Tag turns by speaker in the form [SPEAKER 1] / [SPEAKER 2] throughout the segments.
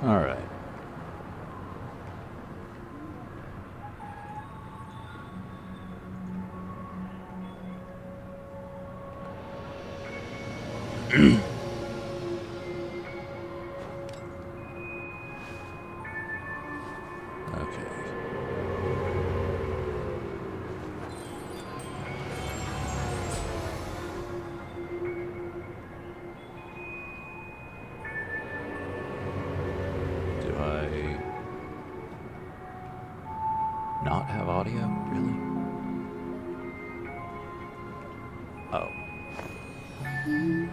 [SPEAKER 1] All right. Okay. Do I not have audio? Really? Oh.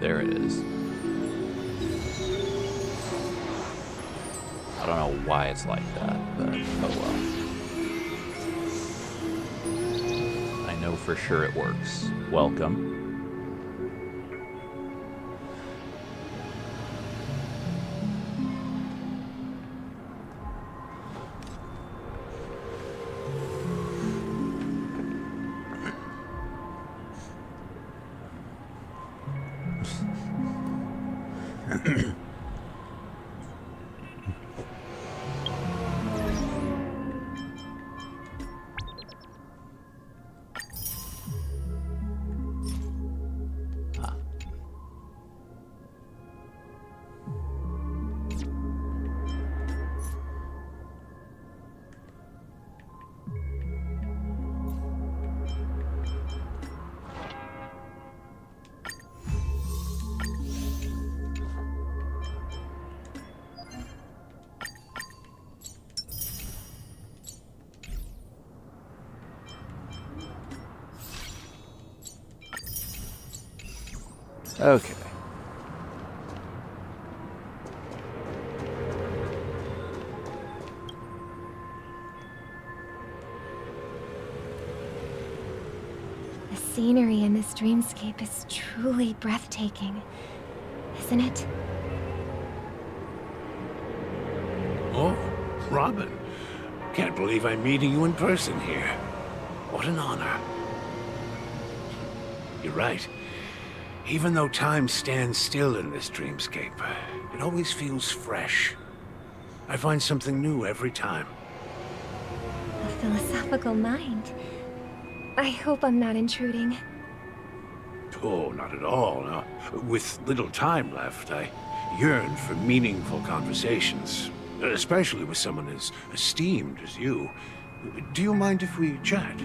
[SPEAKER 1] There it is. I don't know why it's like that, but oh well. I know for sure it works. Welcome. Ah. Okay.
[SPEAKER 2] The scenery in this dreamscape is truly breathtaking, isn't it?
[SPEAKER 3] Oh, Robin. Can't believe I'm meeting you in person here. What an honor. You're right. Even though time stands still in this dreamscape, it always feels fresh. I find something new every time.
[SPEAKER 2] A philosophical mind. I hope I'm not intruding.
[SPEAKER 3] Oh, not at all. No. With little time left, I yearn for meaningful conversations, especially with someone as esteemed as you. Do you mind if we chat?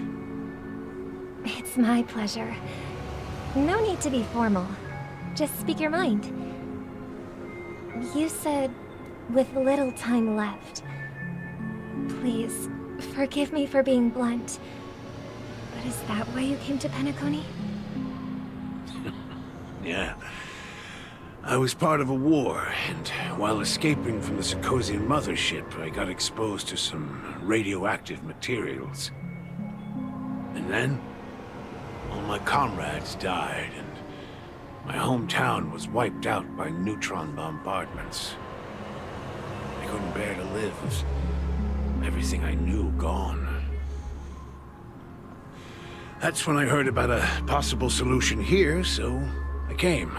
[SPEAKER 2] It's my pleasure. No need to be formal. Just speak your mind. You said, with little time left. Please, forgive me for being blunt. But is that why you came to Penacony?
[SPEAKER 3] Yeah. I was part of a war, and while escaping from the Sarkosian mothership, I got exposed to some radioactive materials. And then, all my comrades died, and my hometown was wiped out by neutron bombardments. I couldn't bear to live with everything I knew gone. That's when I heard about a possible solution here, so I came.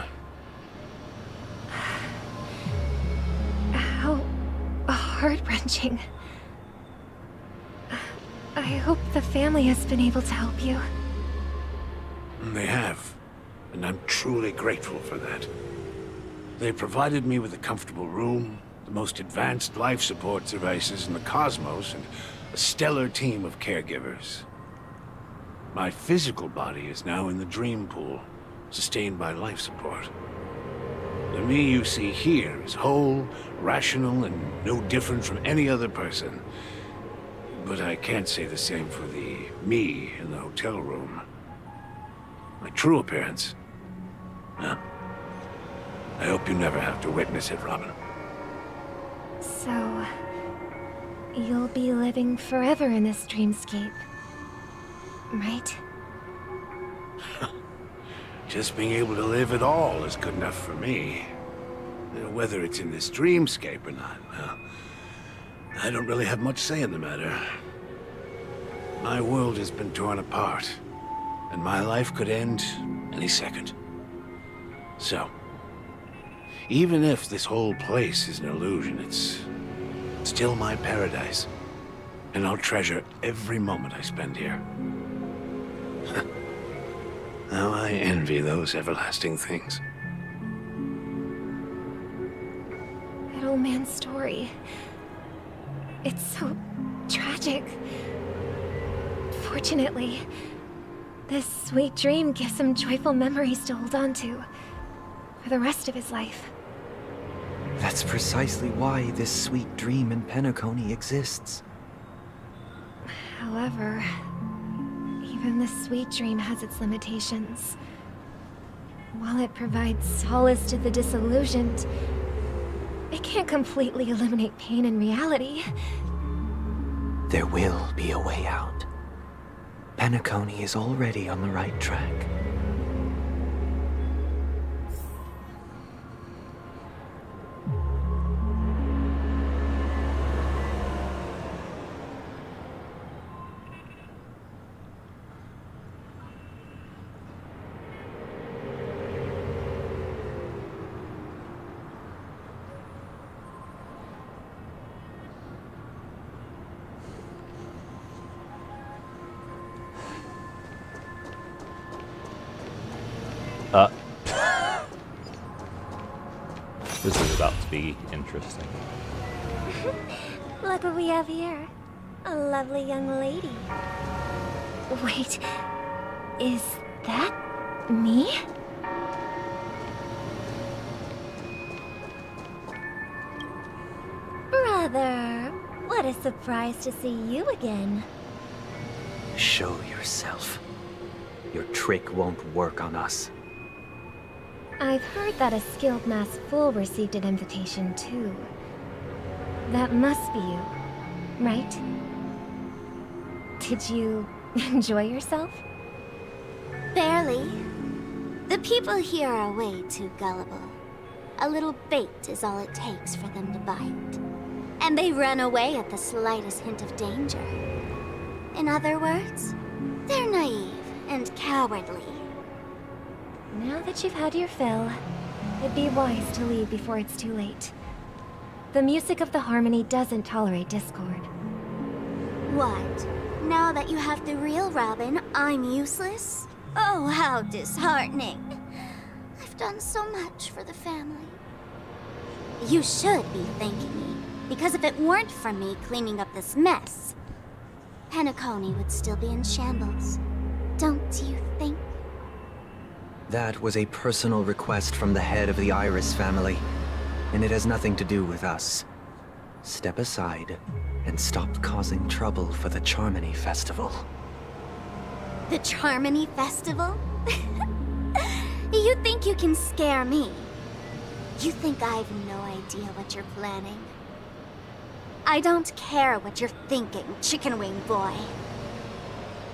[SPEAKER 2] How heart-wrenching. I hope the family has been able to help you.
[SPEAKER 3] They have, and I'm truly grateful for that. They provided me with a comfortable room, the most advanced life support devices in the cosmos, and a stellar team of caregivers. My physical body is now in the dream pool, sustained by life support. The me you see here is whole, rational, and no different from any other person. But I can't say the same for the me in the hotel room. My true appearance? Huh? I hope you never have to witness it, Robin.
[SPEAKER 2] So, you'll be living forever in this dreamscape, right?
[SPEAKER 3] Just being able to live at all is good enough for me. Whether it's in this dreamscape or not, well, I don't really have much say in the matter. My world has been torn apart, and my life could end any second. So, Even if this whole place is an illusion, it's still my paradise. And I'll treasure every moment I spend here. How I envy those everlasting things.
[SPEAKER 2] That old man's story. It's so tragic. Fortunately, this sweet dream gives him joyful memories to hold on to for the rest of his life.
[SPEAKER 4] That's precisely why this sweet dream in Penacony exists.
[SPEAKER 2] However, even this sweet dream has its limitations. While it provides solace to the disillusioned, it can't completely eliminate pain in reality.
[SPEAKER 4] There will be a way out. Penacony is already on the right track.
[SPEAKER 1] This is about to be interesting.
[SPEAKER 2] Look what we have here. A lovely young lady. Wait, is that me? Brother, what a surprise to see you again.
[SPEAKER 4] Show yourself. Your trick won't work on us.
[SPEAKER 2] I've heard that a skilled masked fool received an invitation too. That must be you, right? Did you enjoy yourself?
[SPEAKER 5] Barely. The people here are way too gullible. A little bait is all it takes for them to bite. And they run away at the slightest hint of danger. In other words, they're naive and cowardly.
[SPEAKER 2] Now that you've had your fill, it'd be wise to leave before it's too late. The music of the Harmony doesn't tolerate discord.
[SPEAKER 5] What? Now that you have the real Robin, I'm useless? Oh, how disheartening. I've done so much for the family. You should be thanking me, because if it weren't for me cleaning up this mess, Penacony would still be in shambles. Don't you think?
[SPEAKER 4] That was a personal request from the head of the Iris family, and it has nothing to do with us. Step aside and stop causing trouble for the Charmony Festival.
[SPEAKER 5] The Charmony Festival? You think you can scare me? You think I've no idea what you're planning? I don't care what you're thinking, Chicken Wing Boy.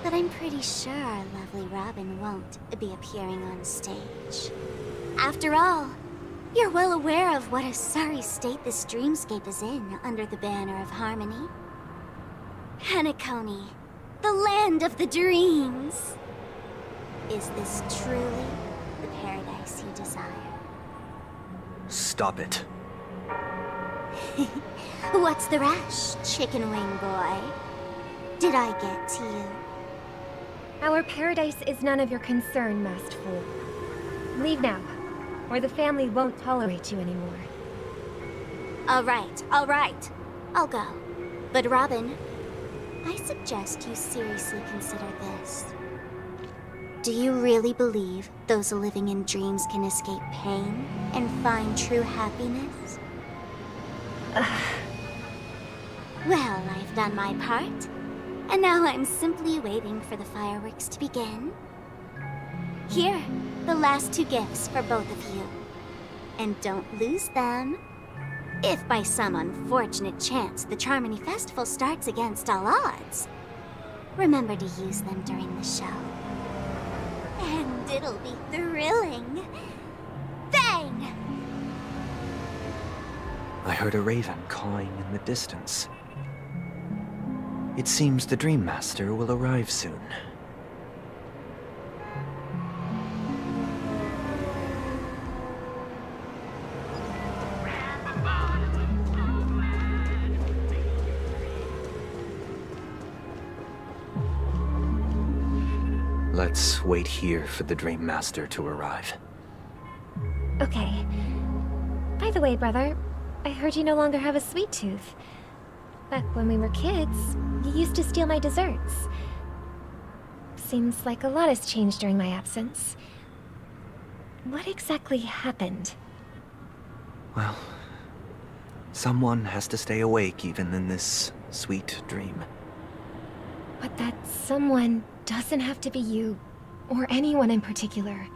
[SPEAKER 5] But I'm pretty sure our lovely Robin won't be appearing on stage. After all, you're well aware of what a sorry state this dreamscape is in under the banner of Harmony. Penacony, the land of the dreams. Is this truly the paradise you desire?
[SPEAKER 4] Stop it.
[SPEAKER 5] What's the rush, Chicken Wing Boy? Did I get to you?
[SPEAKER 2] Our paradise is none of your concern, masked fool. Leave now, or the family won't tolerate you anymore.
[SPEAKER 5] All right. I'll go. But Robin, I suggest you seriously consider this. Do you really believe those living in dreams can escape pain and find true happiness? Well, I've done my part. And now I'm simply waiting for the fireworks to begin. Here, the last 2 gifts for both of you. And don't lose them. If by some unfortunate chance the Charmony Festival starts against all odds, remember to use them during the show. And it'll be thrilling. Bang!
[SPEAKER 4] I heard a raven cawing in the distance. It seems the Dream Master will arrive soon. Let's wait here for the Dream Master to arrive.
[SPEAKER 2] Okay. By the way, brother, I heard you no longer have a sweet tooth. Back when we were kids, you used to steal my desserts. Seems like a lot has changed during my absence. What exactly happened?
[SPEAKER 4] Well, someone has to stay awake even in this sweet dream.
[SPEAKER 2] But that someone doesn't have to be you, or anyone in particular.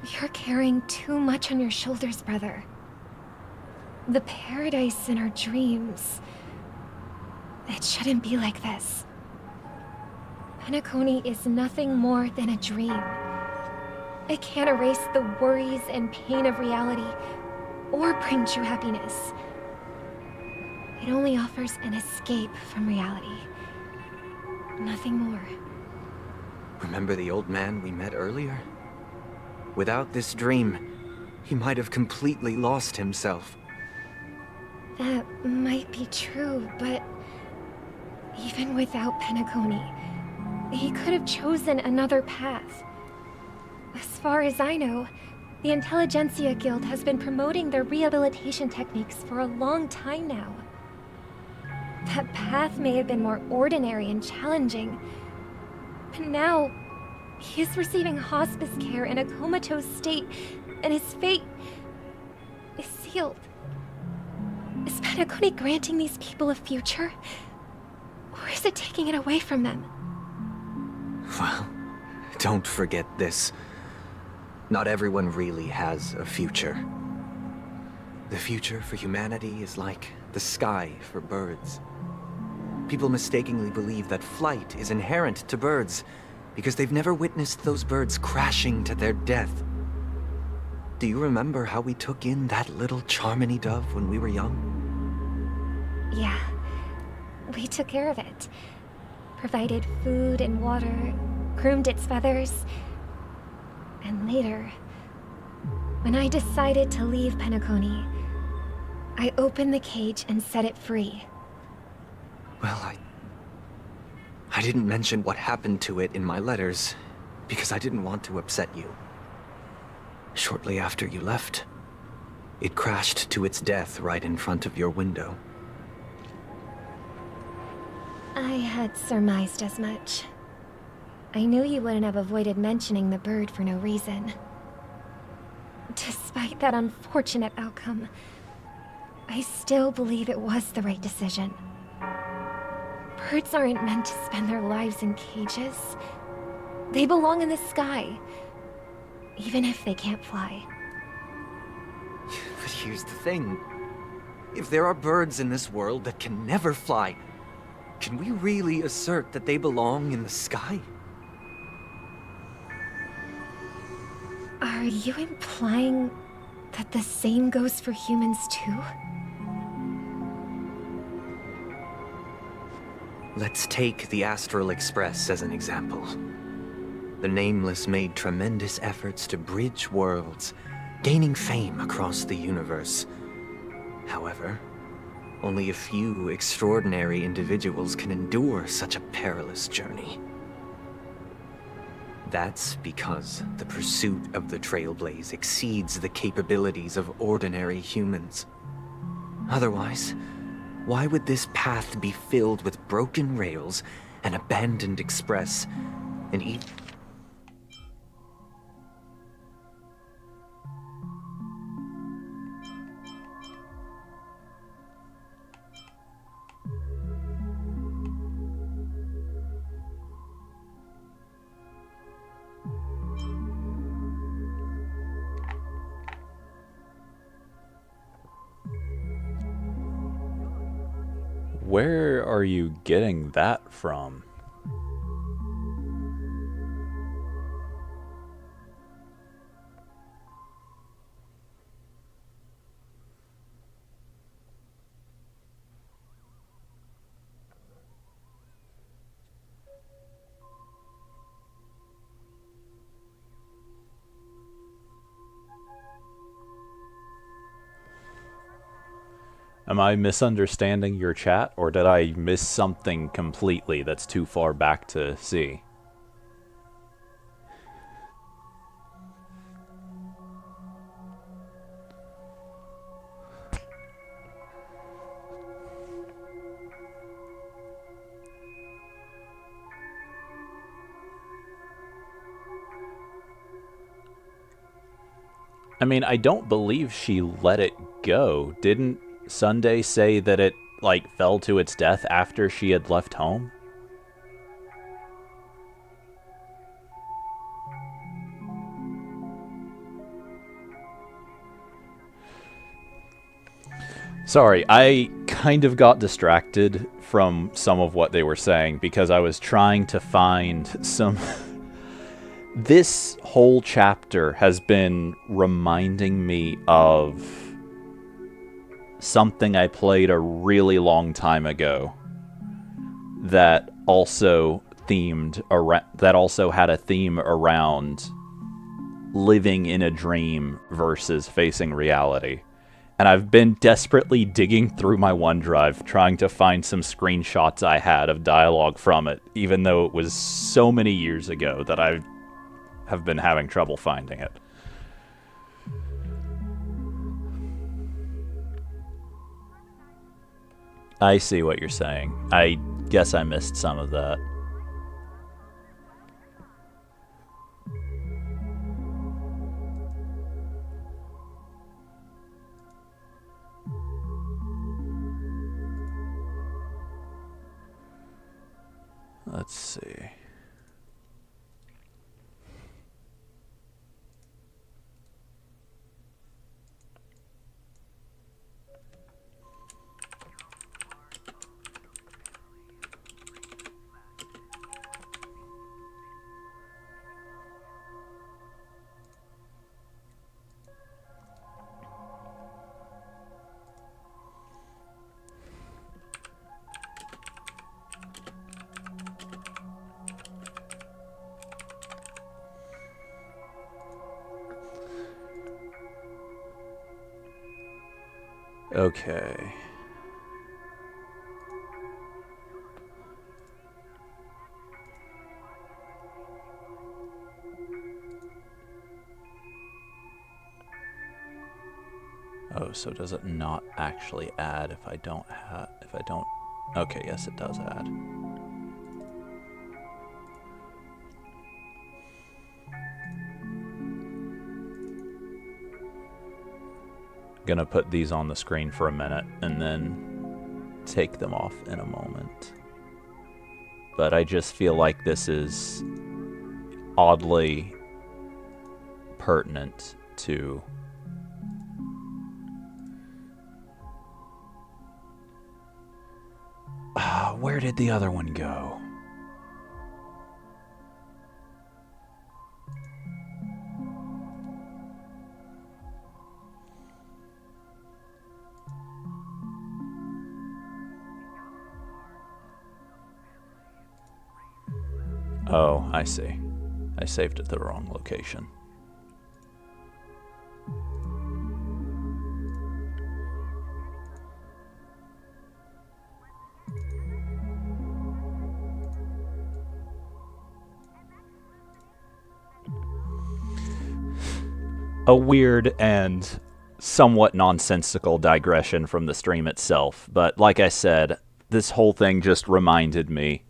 [SPEAKER 2] You're carrying too much on your shoulders, brother. The paradise in our dreams. It shouldn't be like this. Penacony is nothing more than a dream. It can't erase the worries and pain of reality, or bring true happiness. It only offers an escape from reality. Nothing more.
[SPEAKER 4] Remember the old man we met earlier? Without this dream, he might have completely lost himself.
[SPEAKER 2] That might be true, but even without Penacony, he could have chosen another path. As far as I know, the Intelligentsia Guild has been promoting their rehabilitation techniques for a long time now. That path may have been more ordinary and challenging, but now he is receiving hospice care in a comatose state, and his fate is sealed. Is Penacony granting these people a future? Or is it taking it away from them?
[SPEAKER 4] Well, don't forget this. Not everyone really has a future. The future for humanity is like the sky for birds. People mistakenly believe that flight is inherent to birds because they've never witnessed those birds crashing to their death. Do you remember how we took in that little Charmony dove when we were young?
[SPEAKER 2] Yeah. We took care of it. Provided food and water, groomed its feathers. And later, when I decided to leave Penacony, I opened the cage and set it free.
[SPEAKER 4] Well, I didn't mention what happened to it in my letters because I didn't want to upset you. Shortly after you left, it crashed to its death right in front of your window.
[SPEAKER 2] I had surmised as much. I knew you wouldn't have avoided mentioning the bird for no reason. Despite that unfortunate outcome, I still believe it was the right decision. Birds aren't meant to spend their lives in cages. They belong in the sky, even if they can't fly.
[SPEAKER 4] But here's the thing. If there are birds in this world that can never fly, can we really assert that they belong in the sky?
[SPEAKER 2] Are you implying that the same goes for humans too?
[SPEAKER 4] Let's take the Astral Express as an example. The Nameless made tremendous efforts to bridge worlds, gaining fame across the universe. However, only a few extraordinary individuals can endure such a perilous journey. That's because the pursuit of the Trailblaze exceeds the capabilities of ordinary humans. Otherwise, why would this path be filled with broken rails, an abandoned express, and even...
[SPEAKER 1] Where are you getting that from? Am I misunderstanding your chat, or did I miss something completely that's too far back to see? I mean, I don't believe she let it go. Didn't Sunday say that it, like, fell to its death after she had left home? Sorry, I kind of got distracted from some of what they were saying because I was trying to find some... This whole chapter has been reminding me of something I played a really long time ago that also had a theme around living in a dream versus facing reality. And I've been desperately digging through my OneDrive trying to find some screenshots I had of dialogue from it, even though it was so many years ago that I have been having trouble finding it. I see what you're saying. I guess I missed some of that. Let's see. Okay. Oh, so does it not actually add if I don't okay, yes it does add. Gonna put these on the screen for a minute and then take them off in a moment. But I just feel like this is oddly pertinent to where did the other one go? Oh, I see. I saved it the wrong location. A weird and somewhat nonsensical digression from the stream itself, but like I said, this whole thing just reminded me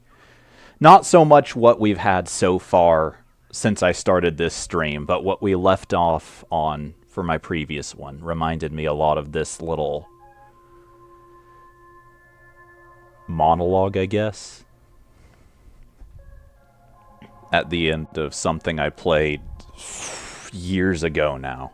[SPEAKER 1] not so much what we've had so far since I started this stream, but what we left off on for my previous one reminded me a lot of this little monologue, I guess, at the end of something I played years ago now.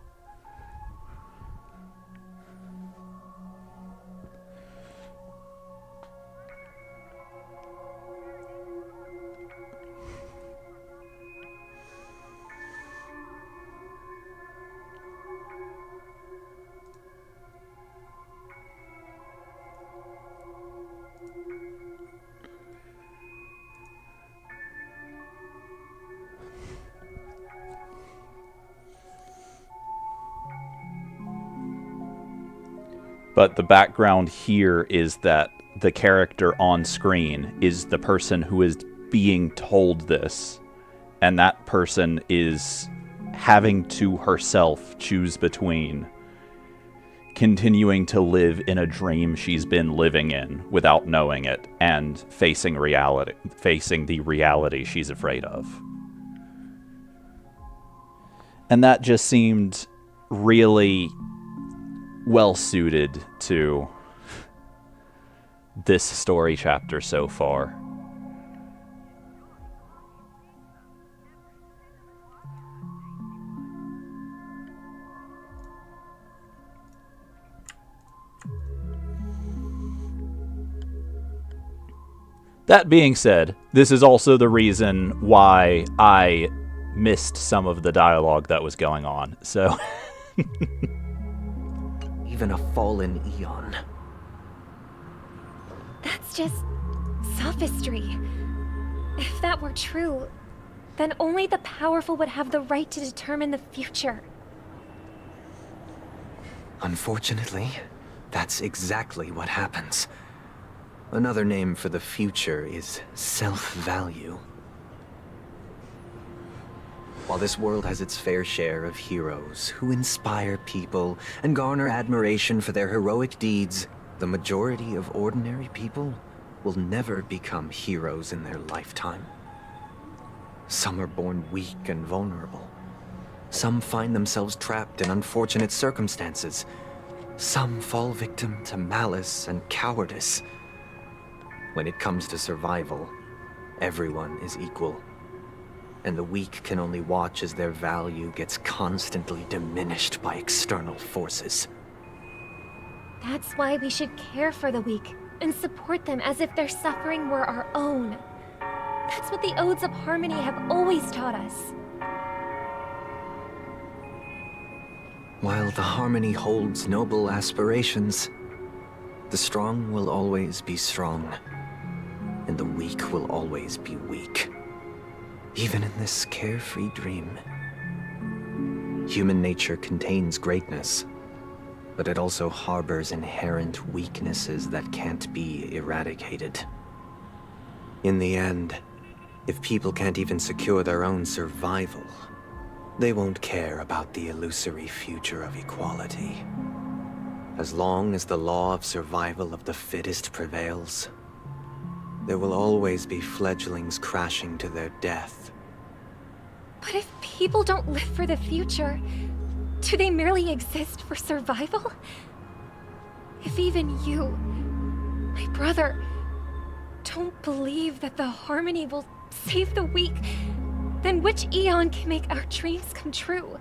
[SPEAKER 1] But the background here is that the character on screen is the person who is being told this, and that person is having to herself choose between continuing to live in a dream she's been living in without knowing it and facing the reality she's afraid of. And that just seemed really well suited to this story chapter so far. That being said, this is also the reason why I missed some of the dialogue that was going on, so...
[SPEAKER 4] Even a fallen Eon.
[SPEAKER 2] That's just sophistry. If that were true, then only the powerful would have the right to determine the future.
[SPEAKER 4] Unfortunately, that's exactly what happens. Another name for the future is self-value. While this world has its fair share of heroes who inspire people and garner admiration for their heroic deeds, the majority of ordinary people will never become heroes in their lifetime. Some are born weak and vulnerable. Some find themselves trapped in unfortunate circumstances. Some fall victim to malice and cowardice. When it comes to survival, everyone is equal. And the weak can only watch as their value gets constantly diminished by external forces.
[SPEAKER 2] That's why we should care for the weak and support them as if their suffering were our own. That's what the Odes of Harmony have always taught us.
[SPEAKER 4] While the Harmony holds noble aspirations, the strong will always be strong, and the weak will always be weak. Even in this carefree dream. Human nature contains greatness, but it also harbors inherent weaknesses that can't be eradicated. In the end, if people can't even secure their own survival, they won't care about the illusory future of equality. As long as the law of survival of the fittest prevails, there will always be fledglings crashing to their death.
[SPEAKER 2] But if people don't live for the future, do they merely exist for survival? If even you, my brother, don't believe that the Harmony will save the weak, then which Eon can make our dreams come true?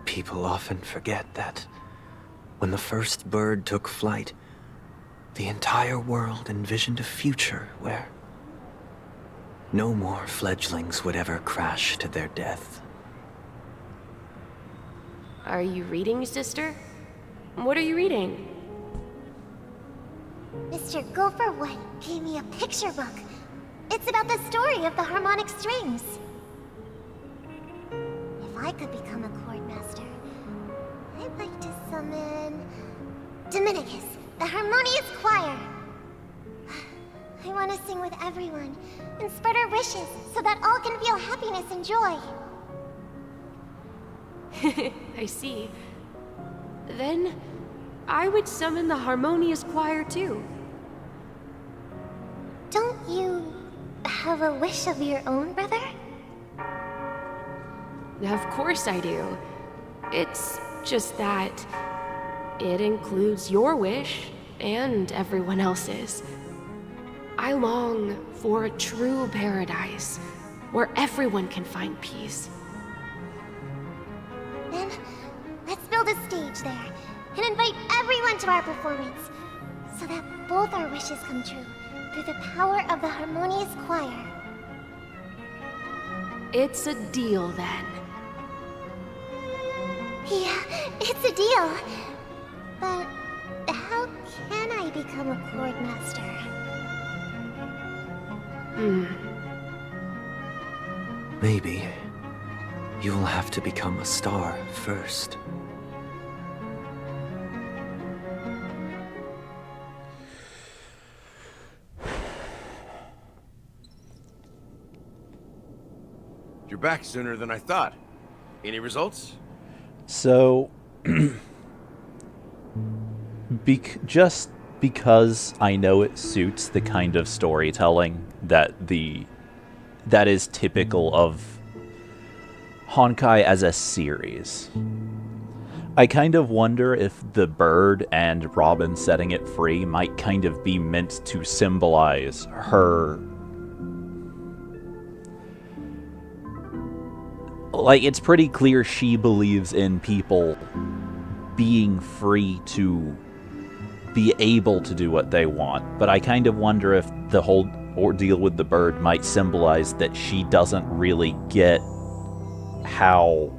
[SPEAKER 4] People often forget that when the first bird took flight, the entire world envisioned a future where no more fledglings would ever crash to their death.
[SPEAKER 6] Are you reading, sister? What are you reading?
[SPEAKER 5] Mr. Gopherwood gave me a picture book. It's about the story of the harmonic strings. If I could become a chord master, I'd like to summon Dominicus, the harmonious choir. I want to sing with everyone and spread our wishes so that all can feel happiness and joy.
[SPEAKER 6] I see. Then, I would summon the harmonious choir too.
[SPEAKER 5] Don't you have a wish of your own, brother?
[SPEAKER 6] Of course I do. It's just that it includes your wish and everyone else's. I long for a true paradise where everyone can find peace.
[SPEAKER 5] Then, let's build a stage there and invite everyone to our performance so that both our wishes come true through the power of the harmonious choir.
[SPEAKER 6] It's a deal then.
[SPEAKER 5] Yeah, it's a deal. But how can I become a chord master?
[SPEAKER 4] Maybe you will have to become a star first.
[SPEAKER 7] You're back sooner than I thought. Any results?
[SPEAKER 1] So, just because I know it suits the kind of storytelling that the that is typical of Honkai as a series. I kind of wonder if the bird and Robin setting it free might kind of be meant to symbolize her... Like, it's pretty clear she believes in people being free to be able to do what they want, but I kind of wonder if the whole ordeal with the bird might symbolize that she doesn't really get how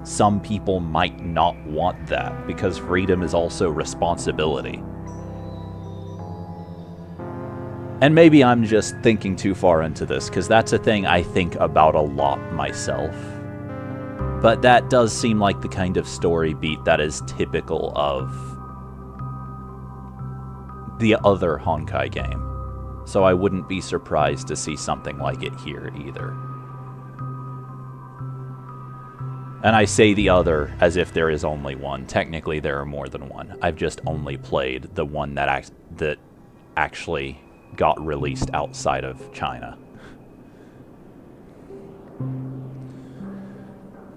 [SPEAKER 1] some people might not want that, because freedom is also responsibility. And maybe I'm just thinking too far into this, because that's a thing I think about a lot myself. But that does seem like the kind of story beat that is typical of the other Honkai game. So I wouldn't be surprised to see something like it here either. And I say the other as if there is only one. Technically, there are more than one. I've just only played the one that actually got released outside of China.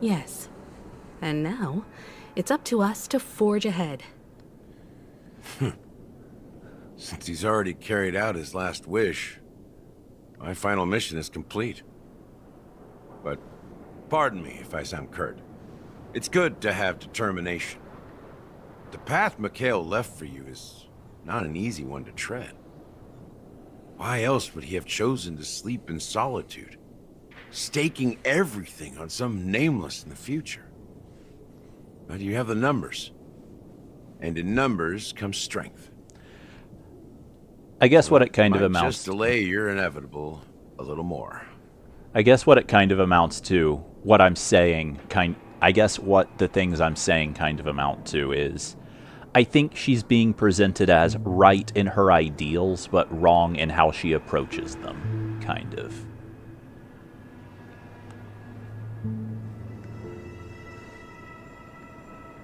[SPEAKER 8] Yes. And now, it's up to us to forge ahead.
[SPEAKER 7] Since he's already carried out his last wish, my final mission is complete. But pardon me if I sound curt. It's good to have determination. The path Mikhail left for you is not an easy one to tread. Why else would he have chosen to sleep in solitude, staking everything on some nameless in the future? But you have the numbers, and in numbers comes strength.
[SPEAKER 1] I guess what it kind of
[SPEAKER 7] Might
[SPEAKER 1] amounts
[SPEAKER 7] just delay your inevitable a little more.
[SPEAKER 1] I guess what it kind of amounts to, what I'm saying, I guess what the things I'm saying kind of amount to is, I think she's being presented as right in her ideals, but wrong in how she approaches them, kind of.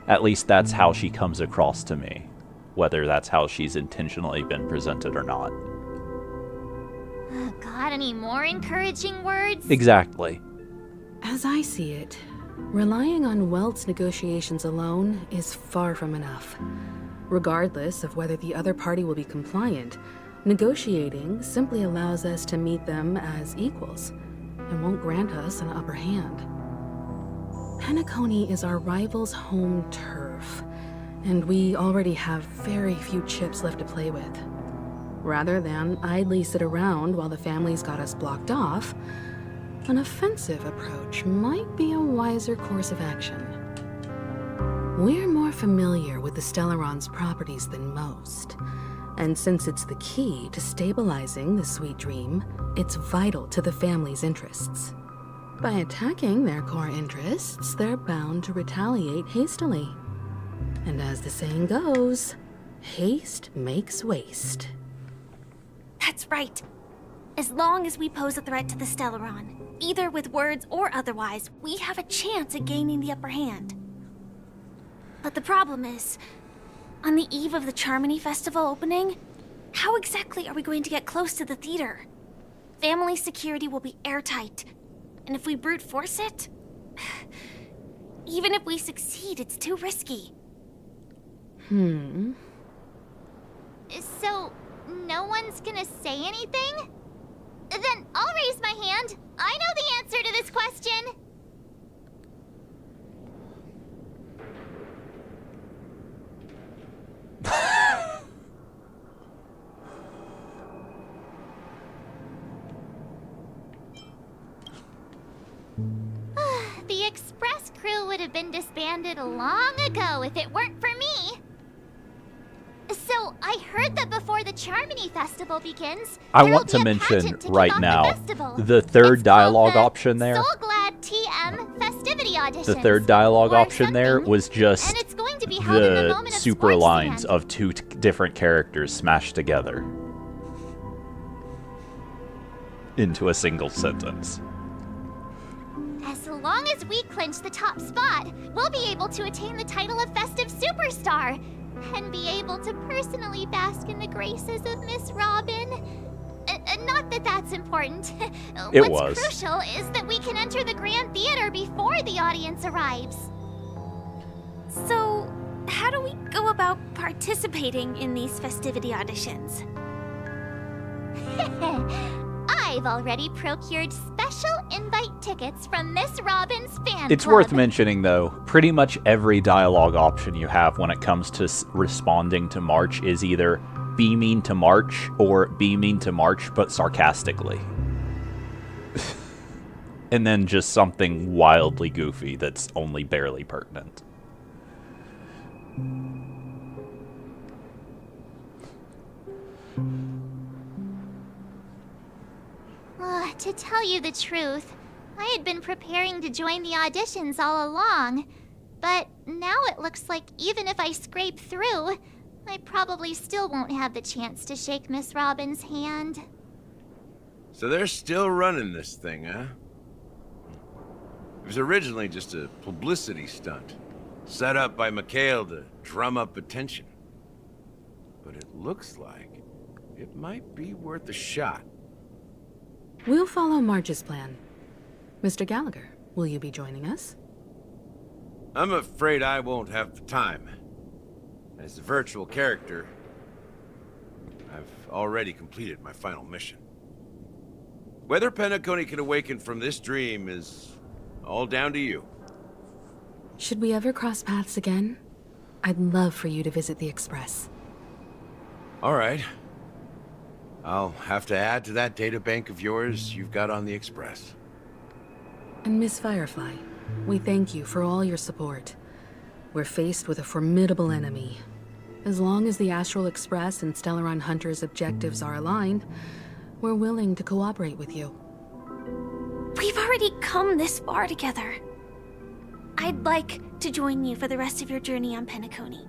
[SPEAKER 1] At least that's how she comes across to me, whether that's how she's intentionally been presented or not.
[SPEAKER 5] Got any more encouraging words?
[SPEAKER 1] Exactly.
[SPEAKER 8] As I see it, relying on Welt's negotiations alone is far from enough. Regardless of whether the other party will be compliant, negotiating simply allows us to meet them as equals and won't grant us an upper hand. Penacony is our rival's home turf, and we already have very few chips left to play with. Rather than idly sit around while the family's got us blocked off, an offensive approach might be a wiser course of action. We're more familiar with the Stellaron's properties than most, and since it's the key to stabilizing the Sweet Dream, it's vital to the family's interests. By attacking their core interests, they're bound to retaliate hastily. And as the saying goes, haste makes waste.
[SPEAKER 5] That's right. As long as we pose a threat to the Stellaron, either with words or otherwise, we have a chance at gaining the upper hand. But the problem is, on the eve of the Charmony Festival opening, how exactly are we going to get close to the theater? Family security will be airtight, and if we brute force it, even if we succeed, it's too risky. So, no one's gonna say anything? Then I'll raise my hand. I know the answer to this question. The express crew would have been disbanded long ago if it weren't for me. So, I heard that before the Charmony Festival begins,
[SPEAKER 1] I
[SPEAKER 5] there
[SPEAKER 1] want
[SPEAKER 5] will
[SPEAKER 1] to
[SPEAKER 5] be a
[SPEAKER 1] mention
[SPEAKER 5] pageant to kick
[SPEAKER 1] right
[SPEAKER 5] off
[SPEAKER 1] now,
[SPEAKER 5] the festival.
[SPEAKER 1] the third
[SPEAKER 5] It's
[SPEAKER 1] dialogue
[SPEAKER 5] called the
[SPEAKER 1] option there,
[SPEAKER 5] Soul Glad TM Festivity Auditions.
[SPEAKER 1] the third dialogue
[SPEAKER 5] or
[SPEAKER 1] option there
[SPEAKER 5] something.
[SPEAKER 1] was just
[SPEAKER 5] And it's going to be held in the
[SPEAKER 1] the
[SPEAKER 5] moment of
[SPEAKER 1] super
[SPEAKER 5] sports
[SPEAKER 1] lines
[SPEAKER 5] stand.
[SPEAKER 1] of two different characters smashed together into a single sentence.
[SPEAKER 5] As long as we clinch the top spot, we'll be able to attain the title of Festive Superstar and be able to personally bask in the graces of Miss Robin. not that that's important.
[SPEAKER 1] It
[SPEAKER 5] What's
[SPEAKER 1] was.
[SPEAKER 5] crucial is that we can enter the Grand Theater before the audience arrives. So, how do we go about participating in these festivity auditions? I've already procured special invite tickets from Miss Robin's fan
[SPEAKER 1] It's
[SPEAKER 5] club.
[SPEAKER 1] worth mentioning, though, pretty much every dialogue option you have when it comes to responding to March is either be mean to March or be mean to March but sarcastically. And then just something wildly goofy that's only barely pertinent.
[SPEAKER 5] To tell you the truth, I had been preparing to join the auditions all along. But now it looks like even if I scrape through, I probably still won't have the chance to shake Miss Robin's hand.
[SPEAKER 7] So they're still running this thing, huh? It was originally just a publicity stunt, set up by Mikhail to drum up attention. But it looks like it might be worth a shot.
[SPEAKER 8] We'll follow March's plan. Mr. Gallagher, will you be joining us?
[SPEAKER 7] I'm afraid I won't have the time. As a virtual character, I've already completed my final mission. Whether Penacony can awaken from this dream is all down to you.
[SPEAKER 8] Should we ever cross paths again? I'd love for you to visit the Express.
[SPEAKER 7] All right. I'll have to add to that data bank of yours you've got on the Express.
[SPEAKER 8] And Miss Firefly, we thank you for all your support. We're faced with a formidable enemy. As long as the Astral Express and Stellaron Hunter's objectives are aligned, we're willing to cooperate with you.
[SPEAKER 5] We've already come this far together. I'd like to join you for the rest of your journey on Penacony.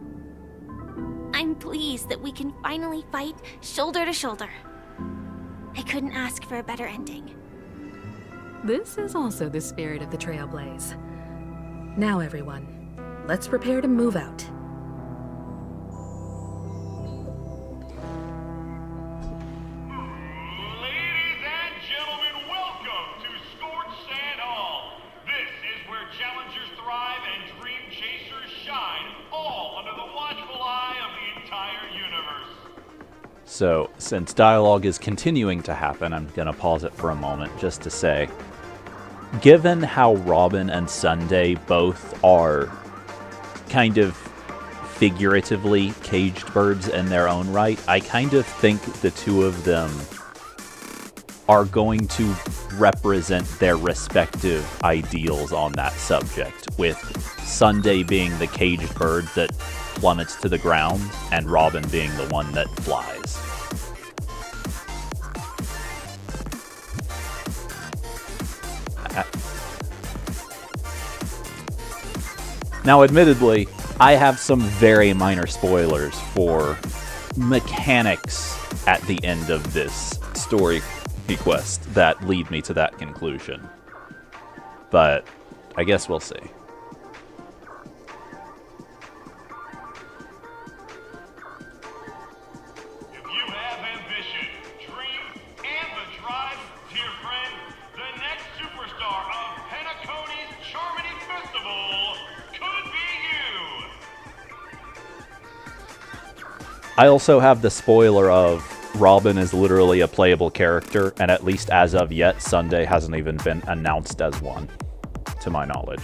[SPEAKER 5] I'm pleased that we can finally fight shoulder to shoulder. I couldn't ask for a better ending.
[SPEAKER 8] This is also the spirit of the Trailblaze. Now, everyone, let's prepare to move out.
[SPEAKER 9] Ladies and gentlemen, welcome to Scorched Sand Hall. This is where challengers thrive and dream chasers shine, all under the watchful eye of the entire universe.
[SPEAKER 1] So, since dialogue is continuing to happen, I'm going to pause it for a moment just to say, given how Robin and Sunday both are kind of figuratively caged birds in their own right, I kind of think the two of them are going to represent their respective ideals on that subject, with Sunday being the caged bird that plummets to the ground, and Robin being the one that flies. Now, admittedly, I have some very minor spoilers for mechanics at the end of this story quest that lead me to that conclusion. But I guess we'll see.
[SPEAKER 9] If you have ambition, dreams, and the drive, dear friend, the next superstar of Penacony's Charmony Festival could be you.
[SPEAKER 1] I also have the spoiler of Robin is literally a playable character, and at least as of yet, Sunday hasn't even been announced as one, to my knowledge.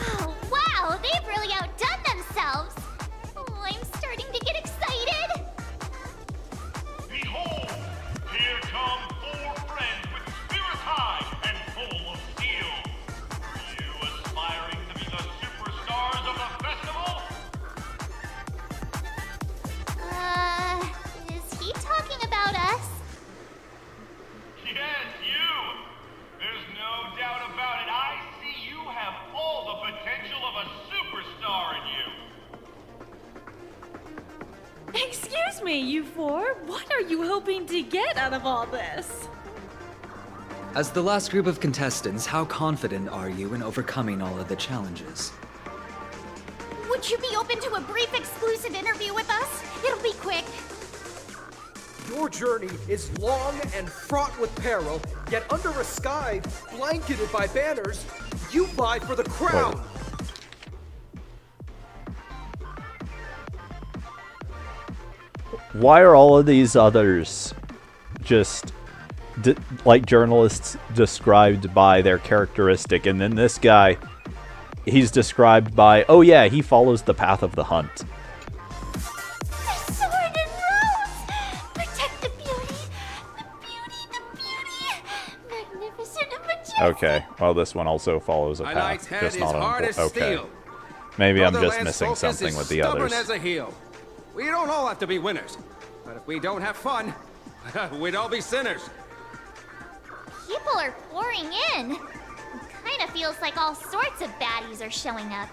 [SPEAKER 5] Oh, wow, they've really outdone themselves. Oh, I'm starting to get excited.
[SPEAKER 9] Behold, here come 4 friends with spirits high and full of steel. Are you aspiring to be the superstars of the festival?
[SPEAKER 5] Is he talking about us?
[SPEAKER 9] Yes, you! There's no doubt about it. I see you have all the potential of a superstar in you.
[SPEAKER 10] Excuse me, you four. What are you hoping to get out of all this?
[SPEAKER 11] As the last group of contestants, how confident are you in overcoming all of the challenges?
[SPEAKER 5] Would you be open to a brief exclusive interview with us? It'll be quick.
[SPEAKER 12] Your journey is long and fraught with peril, yet under a sky blanketed by banners, you vie for the crown.
[SPEAKER 1] Why are all of these others just like journalists described by their characteristic, and then this guy, he's described by, oh yeah, he follows the path of the hunt.
[SPEAKER 5] The sword and rose! Protect the beauty! The beauty! Magnificent and majestic!
[SPEAKER 1] Okay, well this one also follows a
[SPEAKER 13] My knight's
[SPEAKER 1] path,
[SPEAKER 13] head
[SPEAKER 1] just
[SPEAKER 13] is
[SPEAKER 1] not
[SPEAKER 13] hard
[SPEAKER 1] on.
[SPEAKER 13] as
[SPEAKER 1] Okay,
[SPEAKER 13] steel.
[SPEAKER 1] maybe I'm
[SPEAKER 13] Brother
[SPEAKER 1] just missing
[SPEAKER 13] Lance Focus
[SPEAKER 1] something
[SPEAKER 13] is
[SPEAKER 1] with the
[SPEAKER 13] stubborn
[SPEAKER 1] others.
[SPEAKER 13] as a heel. We don't all have to be winners, but if we don't have fun, we'd all be sinners.
[SPEAKER 5] People are pouring in. Kind of feels like all sorts of baddies are showing up.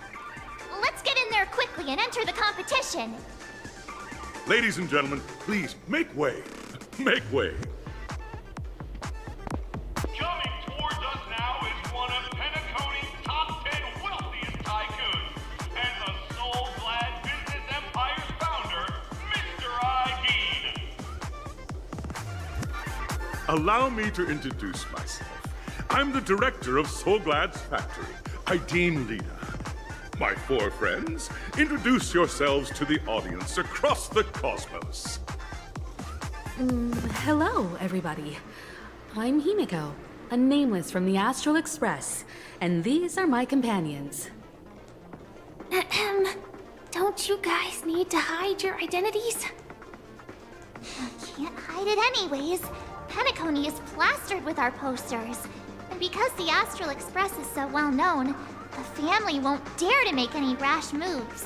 [SPEAKER 5] Let's get in there quickly and enter the competition.
[SPEAKER 9] Ladies and gentlemen, please make way. Make way. Coming towards us now is one of Penacony's top 10 wealthiest tycoons and the soul-glad business empire's founder, Mr. Aideen. Allow me to introduce myself. I'm the director of Soulglad's factory, Aideen Lena. My four friends, introduce yourselves to the audience across the cosmos.
[SPEAKER 8] Hello, everybody. I'm Himiko, a nameless from the Astral Express, and these are my companions.
[SPEAKER 5] Don't you guys need to hide your identities? Can't hide it anyways. Penacony is plastered with our posters. And because the Astral Express is so well known, the family won't dare to make any rash moves.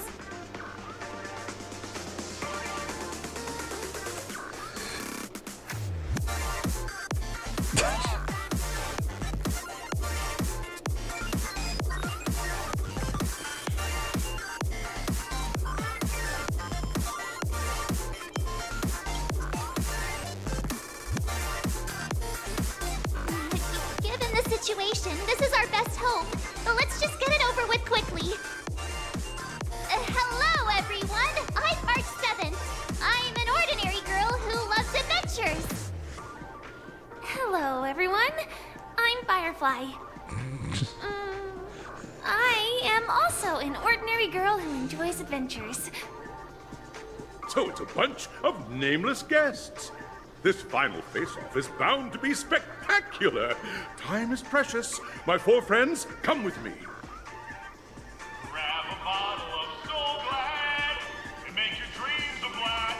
[SPEAKER 5] Given the situation, this is our best hope. But let's just get it over with quickly. Hello, everyone. I'm March 7th. I'm an ordinary girl who loves adventures. Hello, everyone. I'm Firefly. I am also an ordinary girl who enjoys adventures.
[SPEAKER 9] So it's a bunch of nameless guests. This final face-off is bound to be spectacular. Time is precious. My four friends, come with me. Grab a bottle of Soul Glad and make your dreams a blast.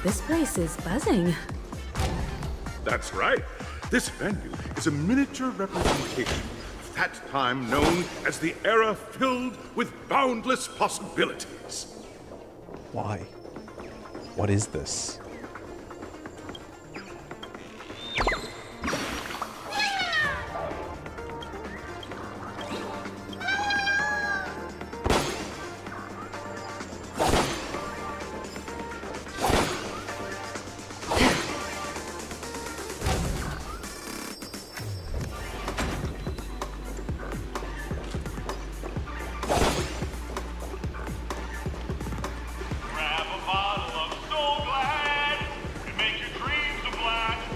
[SPEAKER 8] This place is buzzing.
[SPEAKER 9] That's right. This venue is a miniature representation of that time known as the era filled with boundless possibilities.
[SPEAKER 1] Why? What is this?
[SPEAKER 9] Grab a bottle of Soul Glad and make your dreams a blast.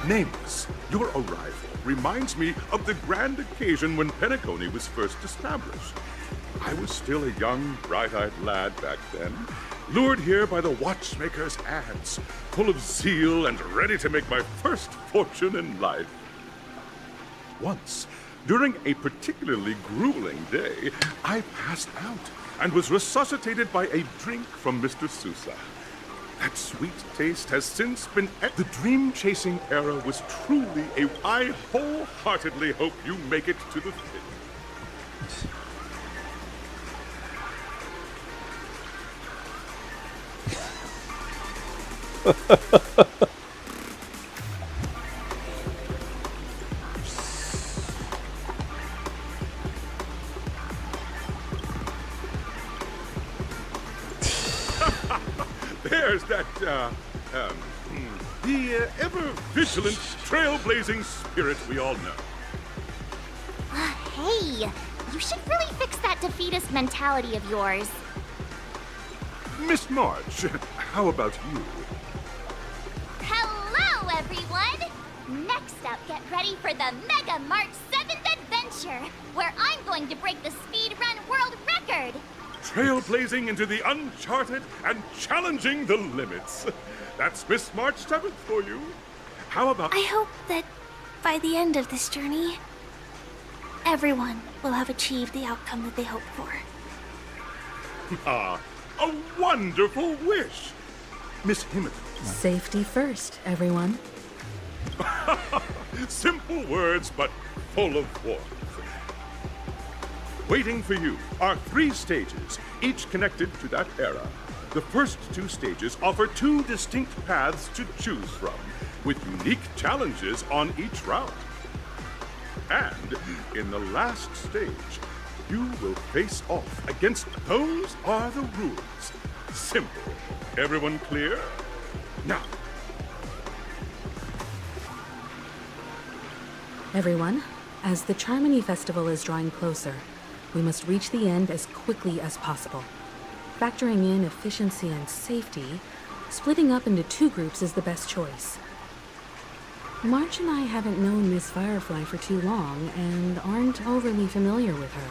[SPEAKER 9] Nameless, your arrival reminds me of the grand occasion when Penacony was first established. I was still a young, bright-eyed lad back then, lured here by the watchmaker's ads, full of zeal and ready to make my first fortune in life. Once, during a particularly grueling day, I passed out and was resuscitated by a drink from Mr. Sousa. That sweet taste has since been... The dream-chasing era was truly a... I wholeheartedly hope you make it to the finish.
[SPEAKER 14] there's that, the ever-vigilant, trailblazing spirit we all know.
[SPEAKER 5] Hey, you should really fix that defeatist mentality of yours.
[SPEAKER 14] Miss March, how about you?
[SPEAKER 5] Hello, everyone! Next up, get ready for the Mega March 7th Adventure, where I'm going to break the speedrun world record!
[SPEAKER 14] Trailblazing into the uncharted and challenging the limits. That's Miss March 7th for you. How about...
[SPEAKER 15] I hope that by the end of this journey, everyone will have achieved the outcome that they hoped for.
[SPEAKER 14] Ah, a wonderful wish! Miss Hinton.
[SPEAKER 8] Safety first, everyone.
[SPEAKER 14] Simple words, but full of warmth. Waiting for you are 3 stages, each connected to that era. The first 2 stages offer 2 distinct paths to choose from, with unique challenges on each route. And in the last stage, you will face off against Those Are the Rules. Simple. Everyone clear? Now.
[SPEAKER 8] Everyone, as the Charmony Festival is drawing closer, we must reach the end as quickly as possible. Factoring in efficiency and safety, splitting up into 2 groups is the best choice. March and I haven't known Miss Firefly for too long and aren't overly familiar with her.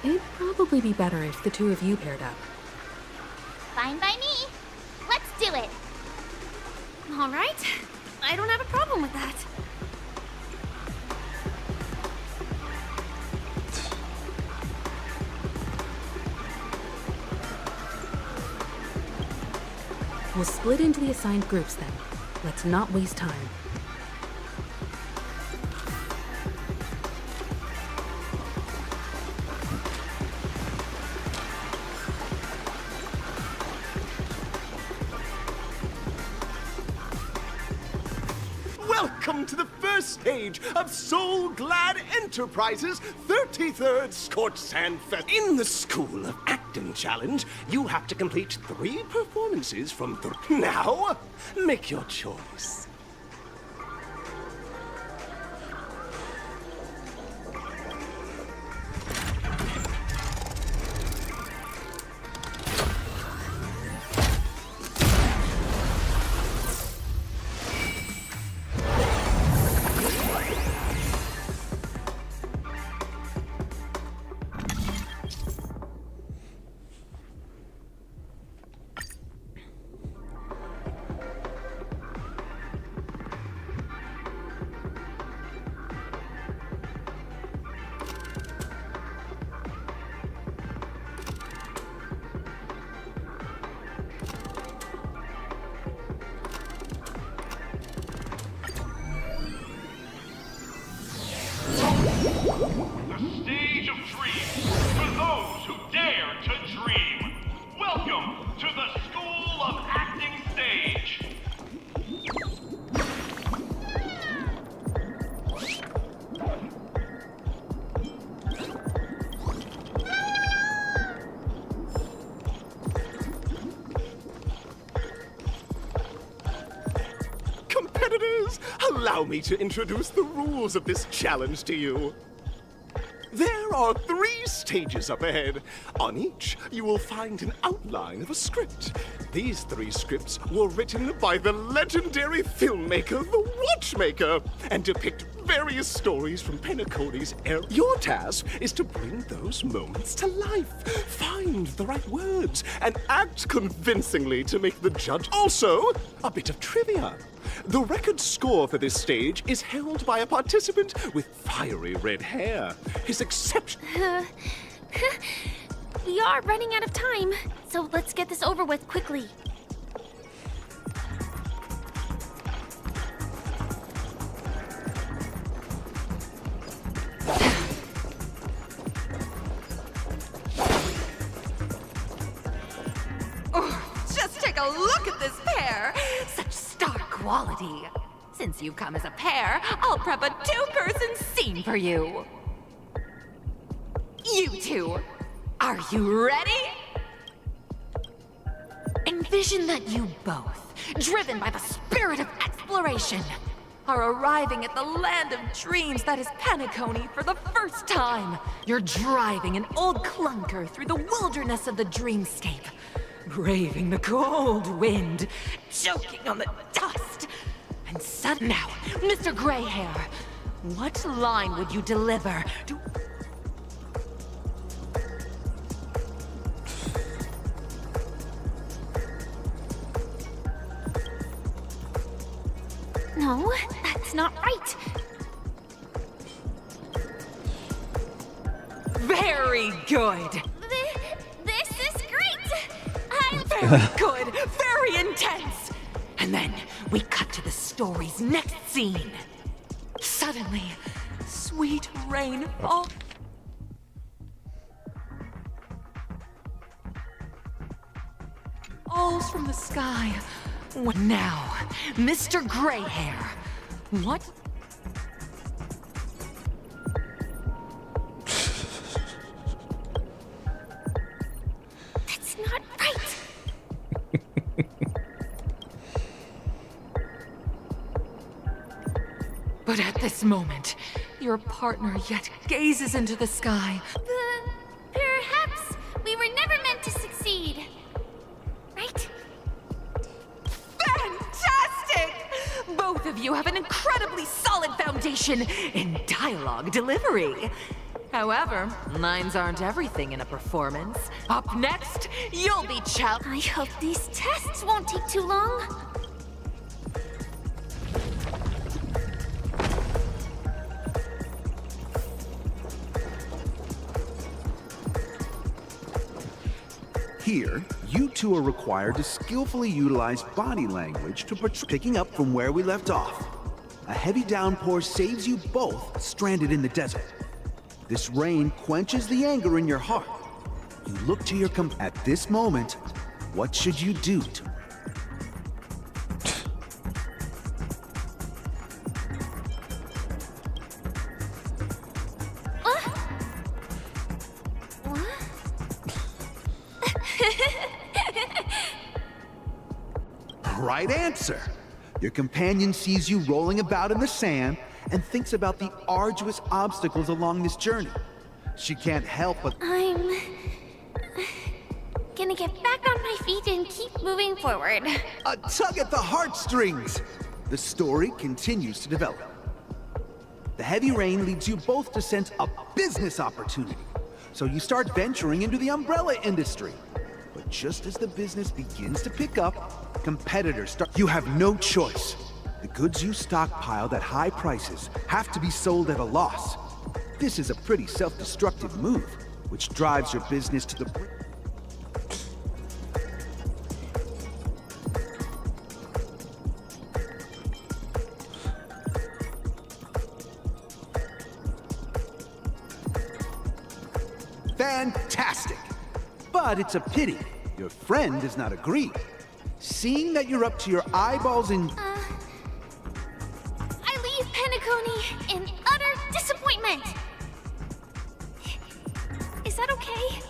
[SPEAKER 8] It'd probably be better if the 2 of you paired up.
[SPEAKER 5] Fine by me. Let's do it.
[SPEAKER 15] All right. I don't have a problem with that.
[SPEAKER 8] We'll split into the assigned groups then. Let's not waste time.
[SPEAKER 16] Welcome to the first stage of Soul Glad Enterprises' 33rd Scorched Sand Fest. In the School of Acting Challenge, you have to complete 3 performances from Now, make your choice.
[SPEAKER 9] The stage of dreams for those who dare to dream. Welcome to the School of Acting stage.
[SPEAKER 16] Competitors, allow me to introduce the rules of this challenge to you. There are 3 stages up ahead. On each, you will find an outline of a script. These 3 scripts were written by the legendary filmmaker, The Watchmaker, and depict various stories from Penacony's era. Your task is to bring those moments to life, find the right words, and act convincingly to make the judge. Also, a bit of trivia. The record score for this stage is held by a participant with fiery red hair. His exception...
[SPEAKER 15] We are running out of time, so let's get this over with quickly.
[SPEAKER 17] Just take a look at this pair! Such stark quality. Since you've come as a pair, I'll prep a 2-person scene for you. You 2, are you ready? Envision vision that you both, driven by the spirit of exploration, are arriving at the land of dreams that is Penacony for the first time. You're driving an old clunker through the wilderness of the dreamscape, braving the cold wind, choking on the dust. And suddenly now, Mr. Greyhair, what line would you deliver to...
[SPEAKER 15] No, that's not right.
[SPEAKER 17] Very good.
[SPEAKER 15] This is great.
[SPEAKER 17] Very good. Very intense. And then we cut to the story's next scene. Suddenly, sweet rain falls from the sky. Now, Mr. Greyhair, what?
[SPEAKER 15] That's not right.
[SPEAKER 17] But at this moment, your partner yet gazes into the sky.
[SPEAKER 15] Perhaps we were never meant to succeed. Right?
[SPEAKER 17] Fantastic! Both of you have an incredibly solid foundation in dialogue delivery. However, lines aren't everything in a performance. Up next, you'll be
[SPEAKER 15] I hope these tests won't take too long.
[SPEAKER 18] Here, you two are required to skillfully utilize body language to picking up from where we left off. A heavy downpour saves you both stranded in the desert. This rain quenches the anger in your heart. You look to your at this moment, what should you do to Right answer! Your companion sees you rolling about in the sand and thinks about the arduous obstacles along this journey. She can't help but...
[SPEAKER 15] I'm gonna get back on my feet and keep moving forward.
[SPEAKER 18] A tug at the heartstrings! The story continues to develop. The heavy rain leads you both to sense a business opportunity. So you start venturing into the umbrella industry. But just as the business begins to pick up, competitors start... You have no choice. The goods you stockpiled at high prices have to be sold at a loss. This is a pretty self-destructive move, which drives your business to the brink. Fantastic! But it's a pity your friend does not agree. Seeing that you're up to your eyeballs in...
[SPEAKER 15] I leave Penacony in utter disappointment. Is that okay?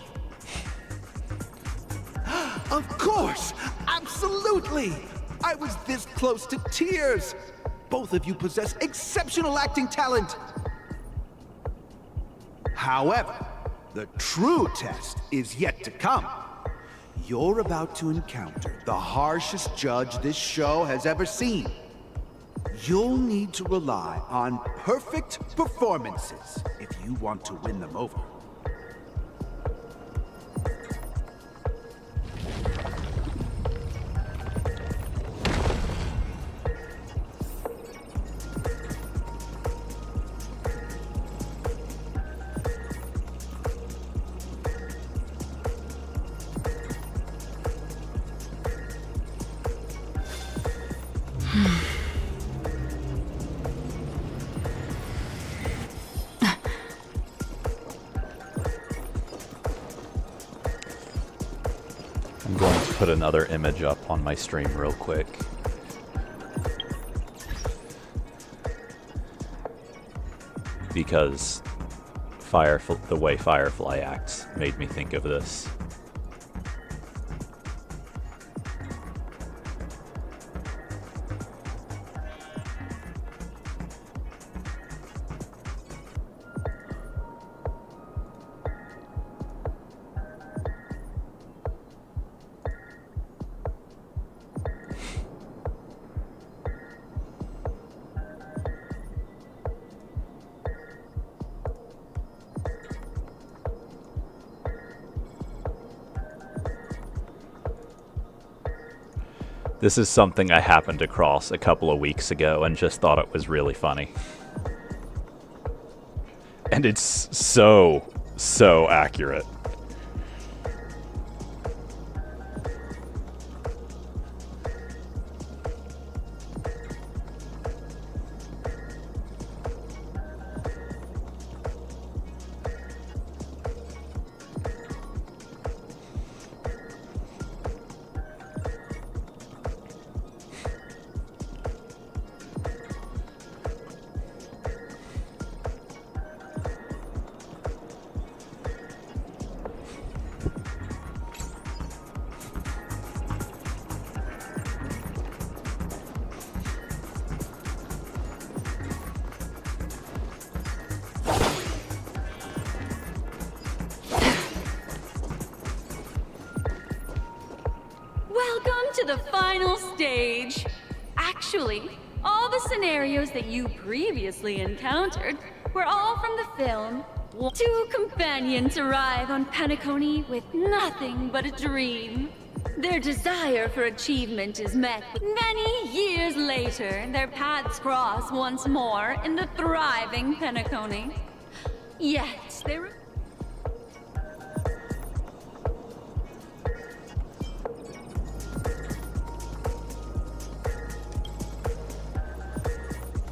[SPEAKER 18] Of course! Absolutely! I was this close to tears! Both of you possess exceptional acting talent! However, the true test is yet to come. You're about to encounter the harshest judge this show has ever seen. You'll need to rely on perfect performances if you want to win them over.
[SPEAKER 1] I'm going to put another image up on my stream real quick. Because the way Firefly acts made me think of this. This is something I happened across a couple of weeks ago and just thought it was really funny. And it's so accurate.
[SPEAKER 10] Welcome to the final stage. Actually, all the scenarios that you previously encountered were all from the film. Two companions arrive on Penacony with nothing but a dream. Their desire for achievement is met. Many years later, their paths cross once more in the thriving Penacony. Yet, they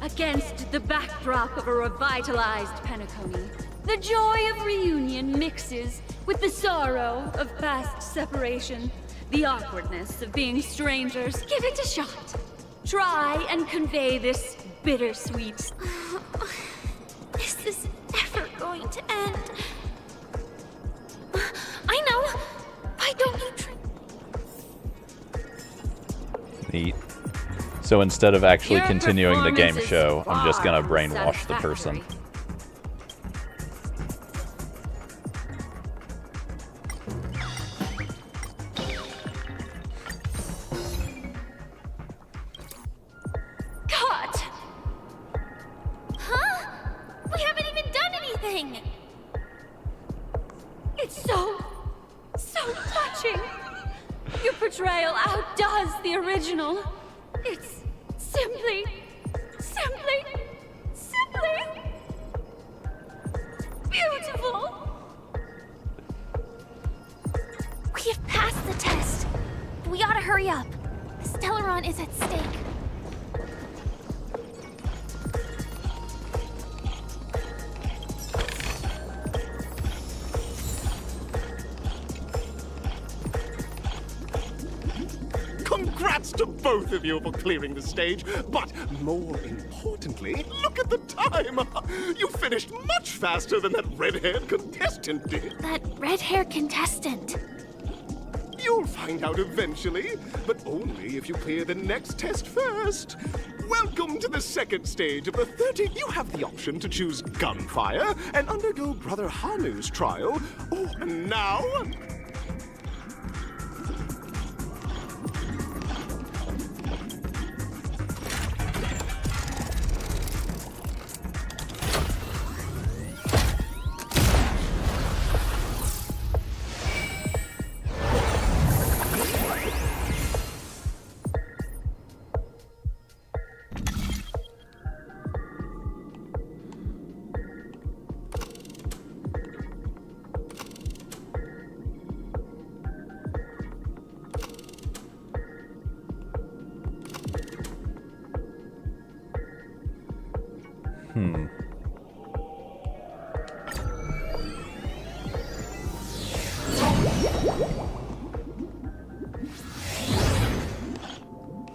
[SPEAKER 10] Against the backdrop of a revitalized Penacony, the joy of reunion mixes with the sorrow of past separation, the awkwardness of being strangers. Give it a shot. Try and convey this bittersweet.
[SPEAKER 15] Is this ever going to end? I know. Why don't you try?
[SPEAKER 1] Neat. So instead of actually
[SPEAKER 10] Your
[SPEAKER 1] continuing the game
[SPEAKER 10] performance is
[SPEAKER 1] show, I'm just gonna
[SPEAKER 10] far
[SPEAKER 1] brainwash the person.
[SPEAKER 10] satisfactory.
[SPEAKER 15] Cut! Huh? We haven't even done anything!
[SPEAKER 10] It's so touching. Your portrayal outdoes the original. It's simply beautiful.
[SPEAKER 15] We have passed the test. We ought to hurry up. Stellaron is at stake.
[SPEAKER 16] Congrats to both of you for clearing the stage, but more importantly, look at the time! You finished much faster than that red-haired contestant did.
[SPEAKER 15] That red-haired contestant.
[SPEAKER 16] You'll find out eventually, but only if you clear the next test first. Welcome to the second stage of the 30. You have the option to choose gunfire and undergo Brother Hanu's trial, or now...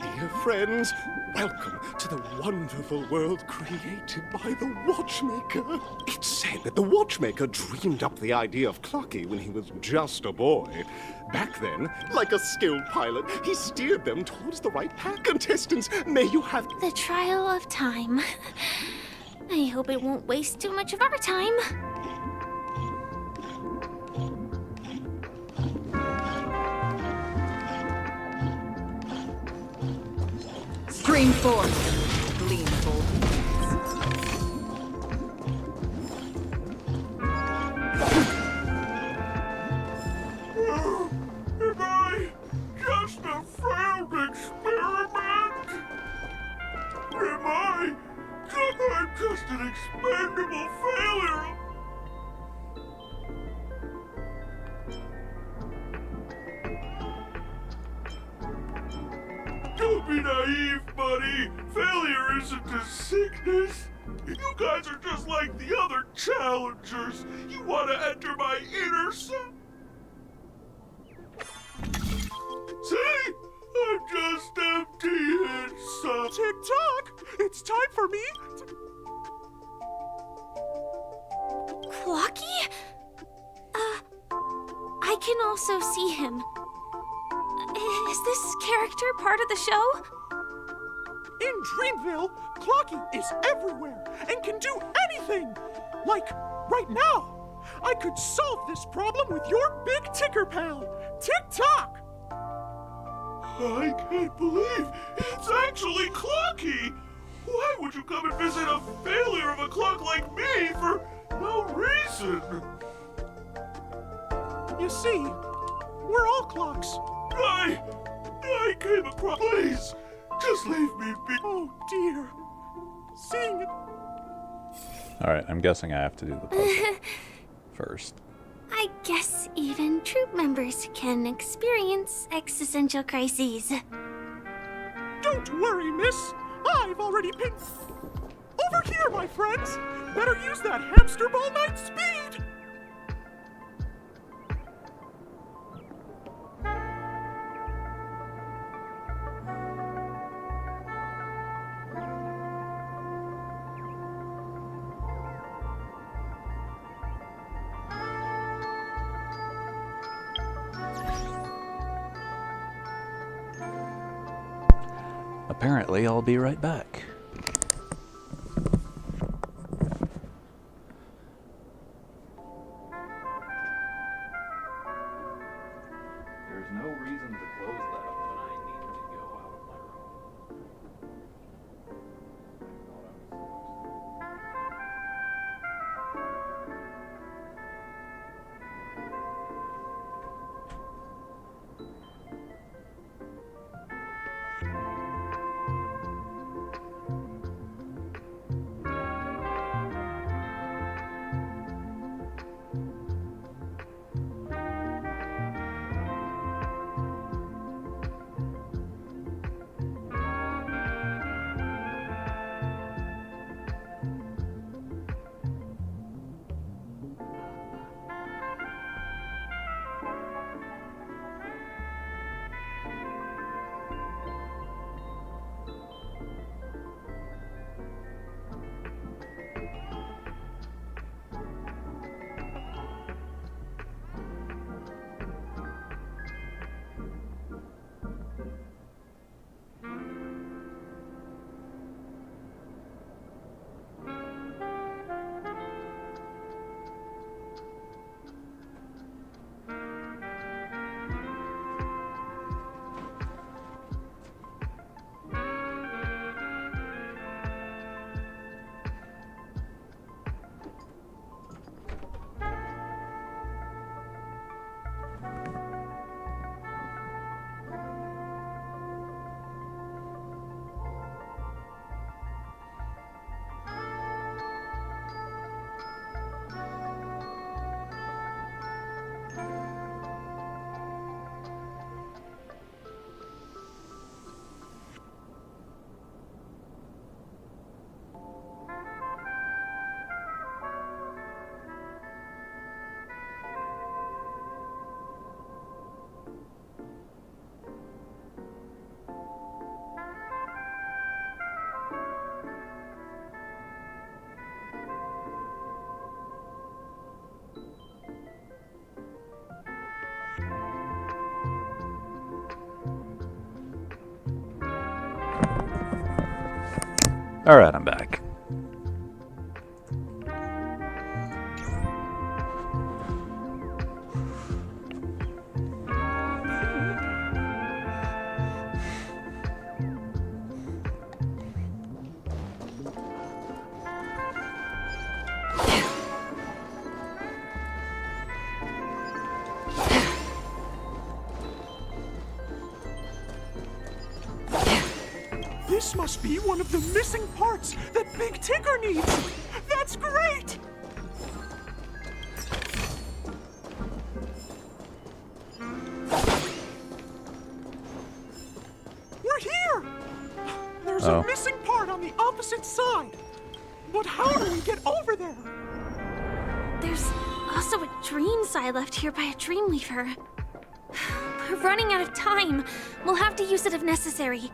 [SPEAKER 16] Dear friends, welcome to the wonderful world created by the Watchmaker. It's said that the Watchmaker dreamed up the idea of Clucky when he was just a boy. Back then, like a skilled pilot, he steered them towards the right path. Contestants, may you have...
[SPEAKER 15] The trial of time. I hope it won't waste too much of our time.
[SPEAKER 17] Stream forth, gleamful.
[SPEAKER 14] Am I just a frail big just an expendable failure. Don't be naive, buddy. Failure isn't a sickness. You guys are just like the other challengers. You want to enter my inner self? See? I'm just empty inside.
[SPEAKER 12] Tick-tock! It's time for me to...
[SPEAKER 15] Clocky? I can also see him. Is this character part of the show?
[SPEAKER 12] In Dreamville, Clocky is everywhere and can do anything! Like, right now, I could solve this problem with your big ticker pal, Tick-tock!
[SPEAKER 14] I can't believe it's actually Clocky! Why would you come and visit a failure of a clock like me for no reason?
[SPEAKER 12] You see, we're all clocks.
[SPEAKER 14] I came across... Please, just leave me be.
[SPEAKER 12] Oh dear. Seeing it...
[SPEAKER 1] Alright, I'm guessing I have to do the puzzle first.
[SPEAKER 15] I guess even troop members can experience existential crises.
[SPEAKER 12] Don't worry, miss. I've already been... Over here, my friends! Better use that hamster ball knight speed!
[SPEAKER 1] Apparently, I'll be right back. There's no reason to close that when I need to go out of my room. Alright, I'm back.
[SPEAKER 12] This must be one of the missing parts that Big Tigger needs! That's great! We're here! There's a missing part on the opposite side! But how do we get over there?
[SPEAKER 15] There's also a dream side left here by a Dreamweaver. We're running out of time. We'll have to use it if necessary.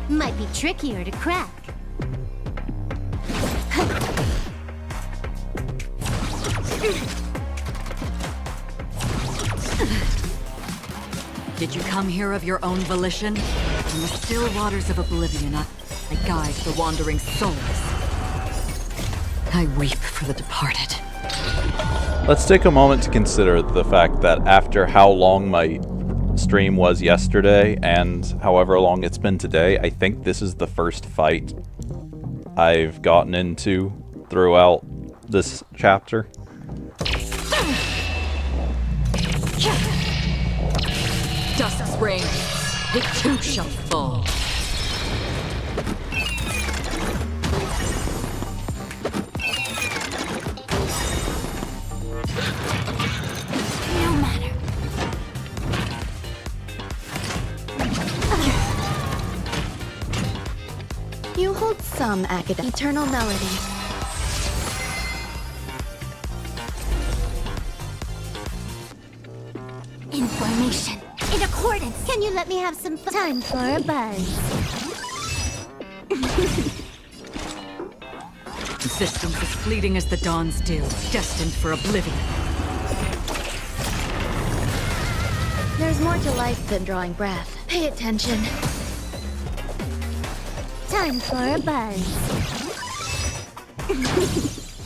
[SPEAKER 5] Might be trickier to crack.
[SPEAKER 17] Did you come here of your own volition? In the still waters of oblivion, I guide the wandering souls. I weep for the departed.
[SPEAKER 1] Let's take a moment to consider the fact that after how long my stream was yesterday and however long it's been today, I think this is the first fight I've gotten into throughout this chapter.
[SPEAKER 17] Dust's reign, it too shall fall.
[SPEAKER 15] No matter.
[SPEAKER 2] You hold some academic eternal melody.
[SPEAKER 5] Information. In accordance. Can you let me have some fun? Time for a buzz.
[SPEAKER 17] Existence as fleeting as the dawn's dew, destined for oblivion.
[SPEAKER 2] There's more to life than drawing breath. Pay attention.
[SPEAKER 5] Time for a buzz.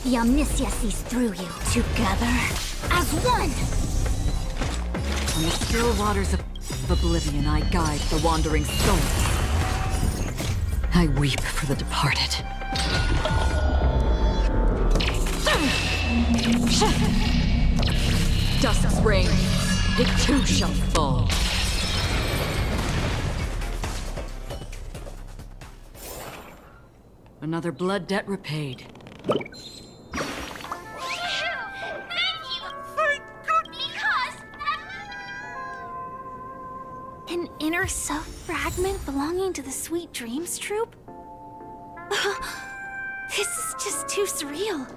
[SPEAKER 5] The Omniscia sees through you. Together as one.
[SPEAKER 17] On the still waters of oblivion, I guide the wandering souls. I weep for the departed. Dust's reign, it too shall fall. Another blood debt repaid.
[SPEAKER 15] An inner self fragment belonging to the Sweet Dreams troupe? This is just too surreal.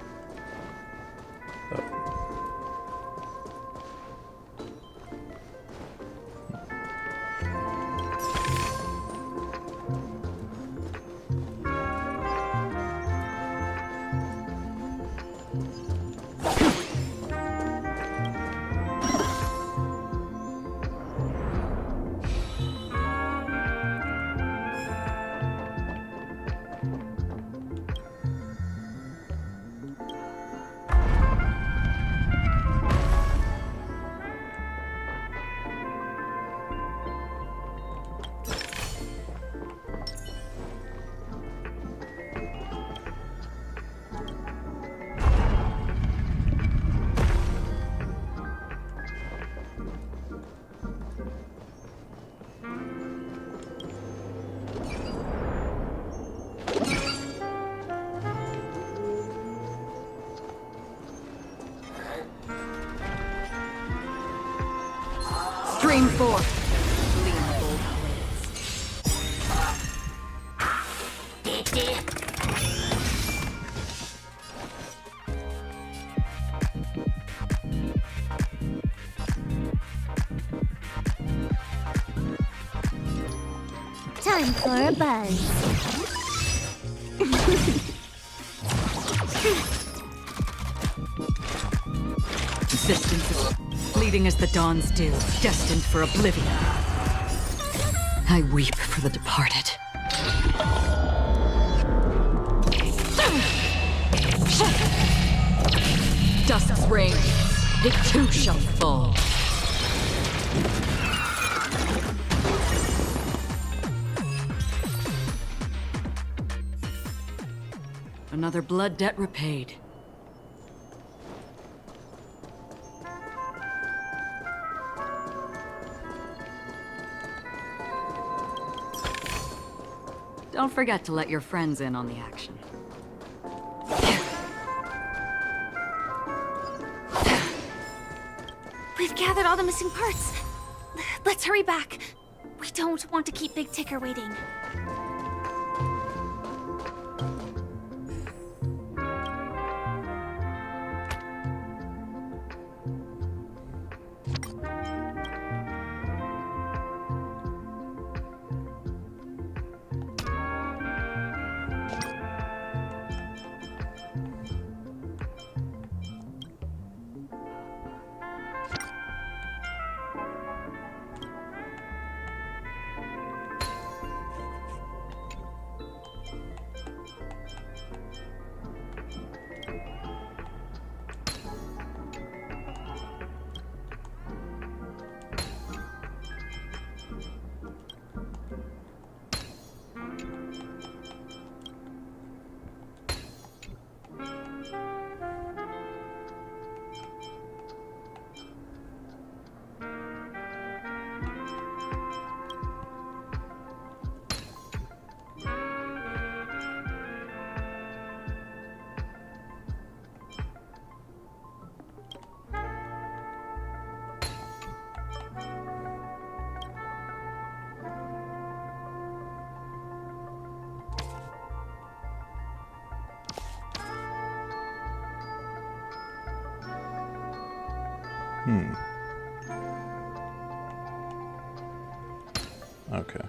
[SPEAKER 17] Stream forth. Gleam of old blades.
[SPEAKER 5] Time for a buzz.
[SPEAKER 17] Existence is fleeting as the dawn's dew, destined for oblivion. I weep for the departed. Dusk's reign, it too shall fall. Another blood debt repaid. Don't forget to let your friends in on the action.
[SPEAKER 15] We've gathered all the missing parts. Let's hurry back. We don't want to keep Big Ticker waiting.
[SPEAKER 1] Okay.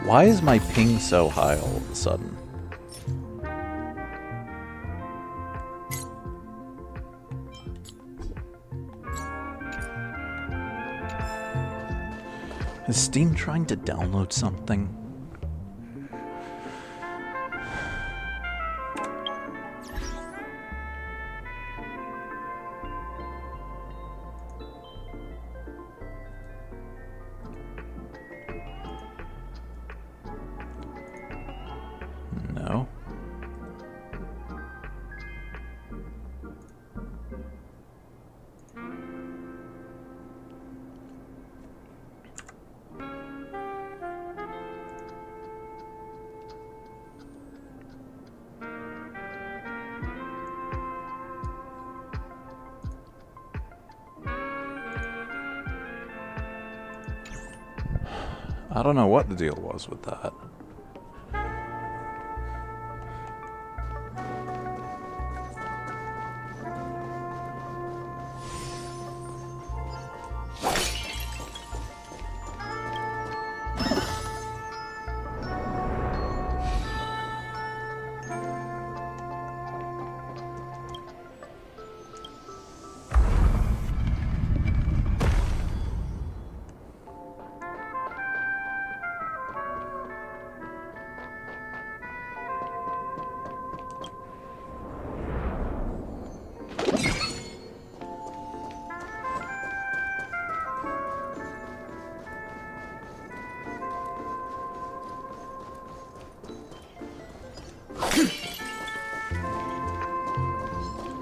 [SPEAKER 1] Why is my ping so high all of a sudden? Is Steam trying to download something? No. I don't know what the deal was with that.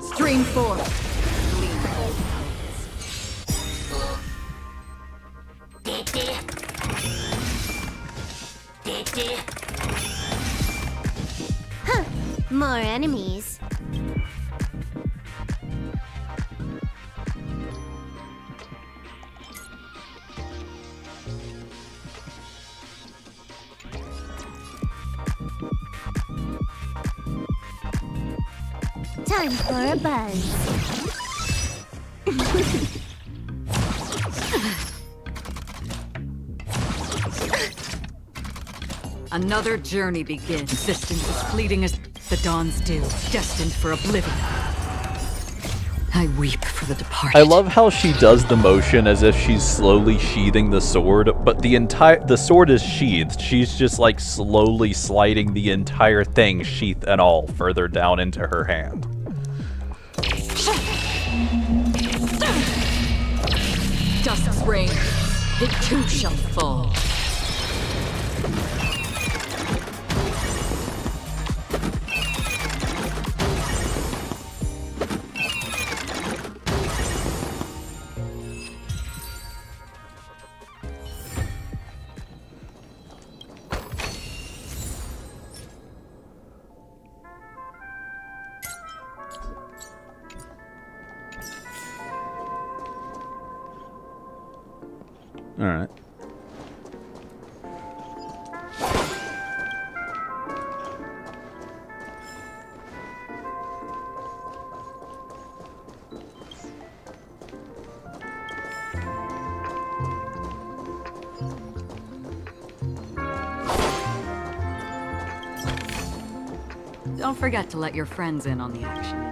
[SPEAKER 17] Stream 4.
[SPEAKER 5] more enemies. Time for a buzz.
[SPEAKER 17] Another journey begins. Existence as fleeting as the dawn's dew, destined for oblivion. I weep for the departed.
[SPEAKER 1] I love how she does the motion as if she's slowly sheathing the sword, but the sword is sheathed. She's just like slowly sliding the entire thing, sheath and all, further down into her hand.
[SPEAKER 17] Dusk's reign, it too shall fall.
[SPEAKER 1] All right.
[SPEAKER 17] Don't forget to let your friends in on the action.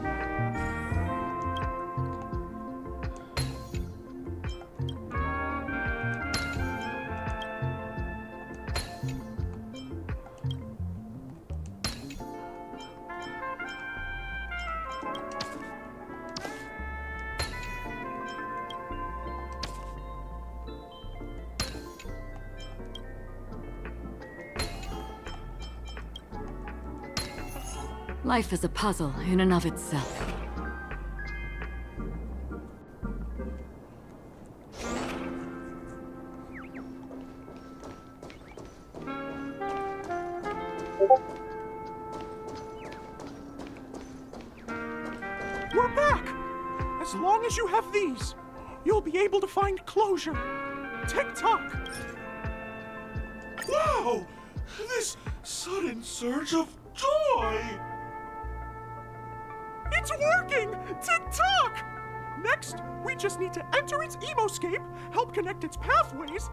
[SPEAKER 17] Life is a puzzle in and of itself.
[SPEAKER 12] We're back! As long as you have these, you'll be able to find closure. Tick-tock!
[SPEAKER 14] Wow! This sudden surge of joy!
[SPEAKER 12] It's working! Tick-tock! Next, we just need to enter its emoscape, help connect its pathways.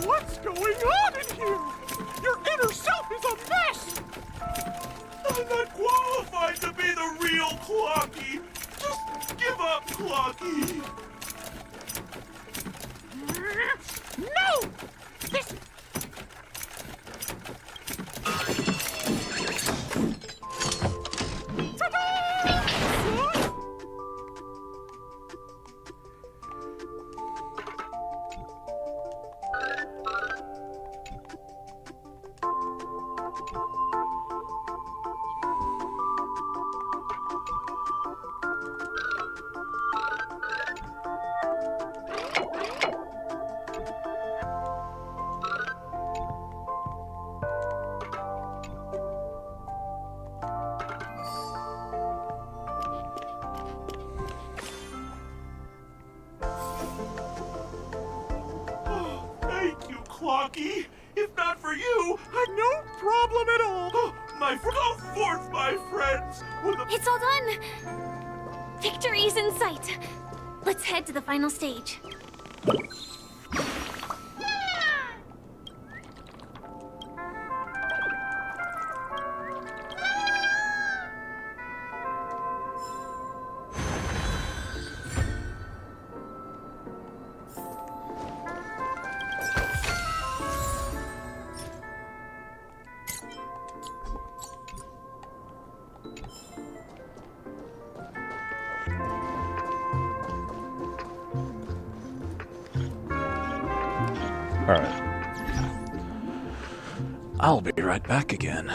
[SPEAKER 12] What's going on in here? Your inner self is a mess!
[SPEAKER 14] I'm not qualified to be the real Clocky! Just give up, Clocky!
[SPEAKER 12] No! This...
[SPEAKER 14] Clocky! If not for you,
[SPEAKER 12] no problem at all!
[SPEAKER 14] Go forth, my friends!
[SPEAKER 15] It's all done! Victory's in sight! Let's head to the final stage.
[SPEAKER 1] Alright. I'll be right back again.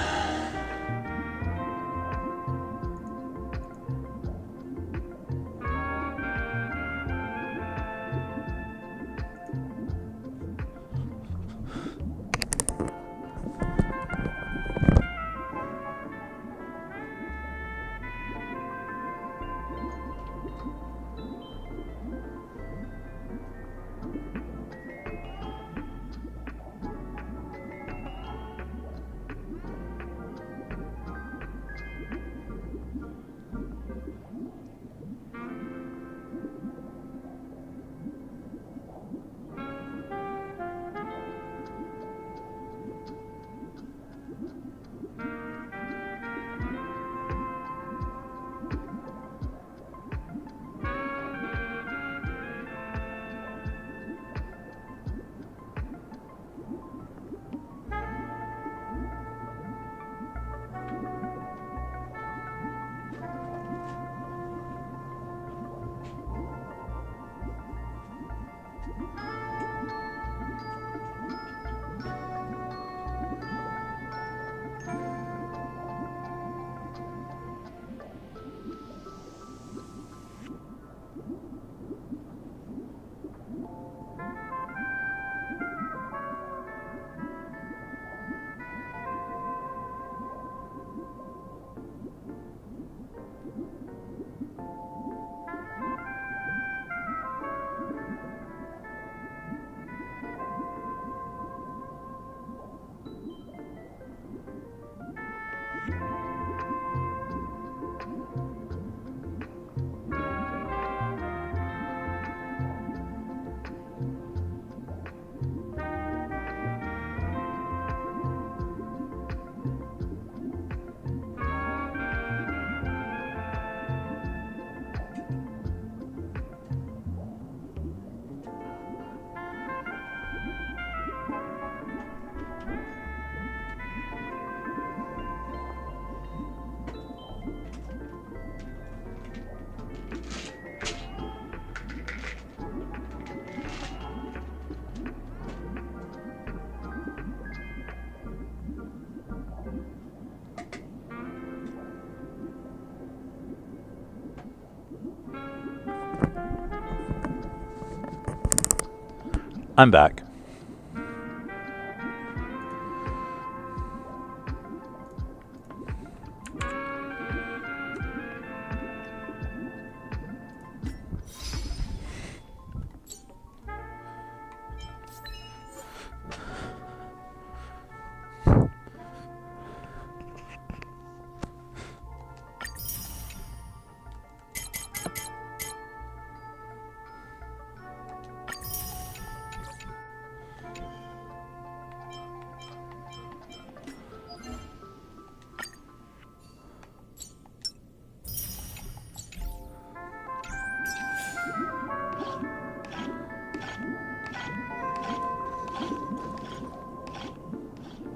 [SPEAKER 1] I'm back.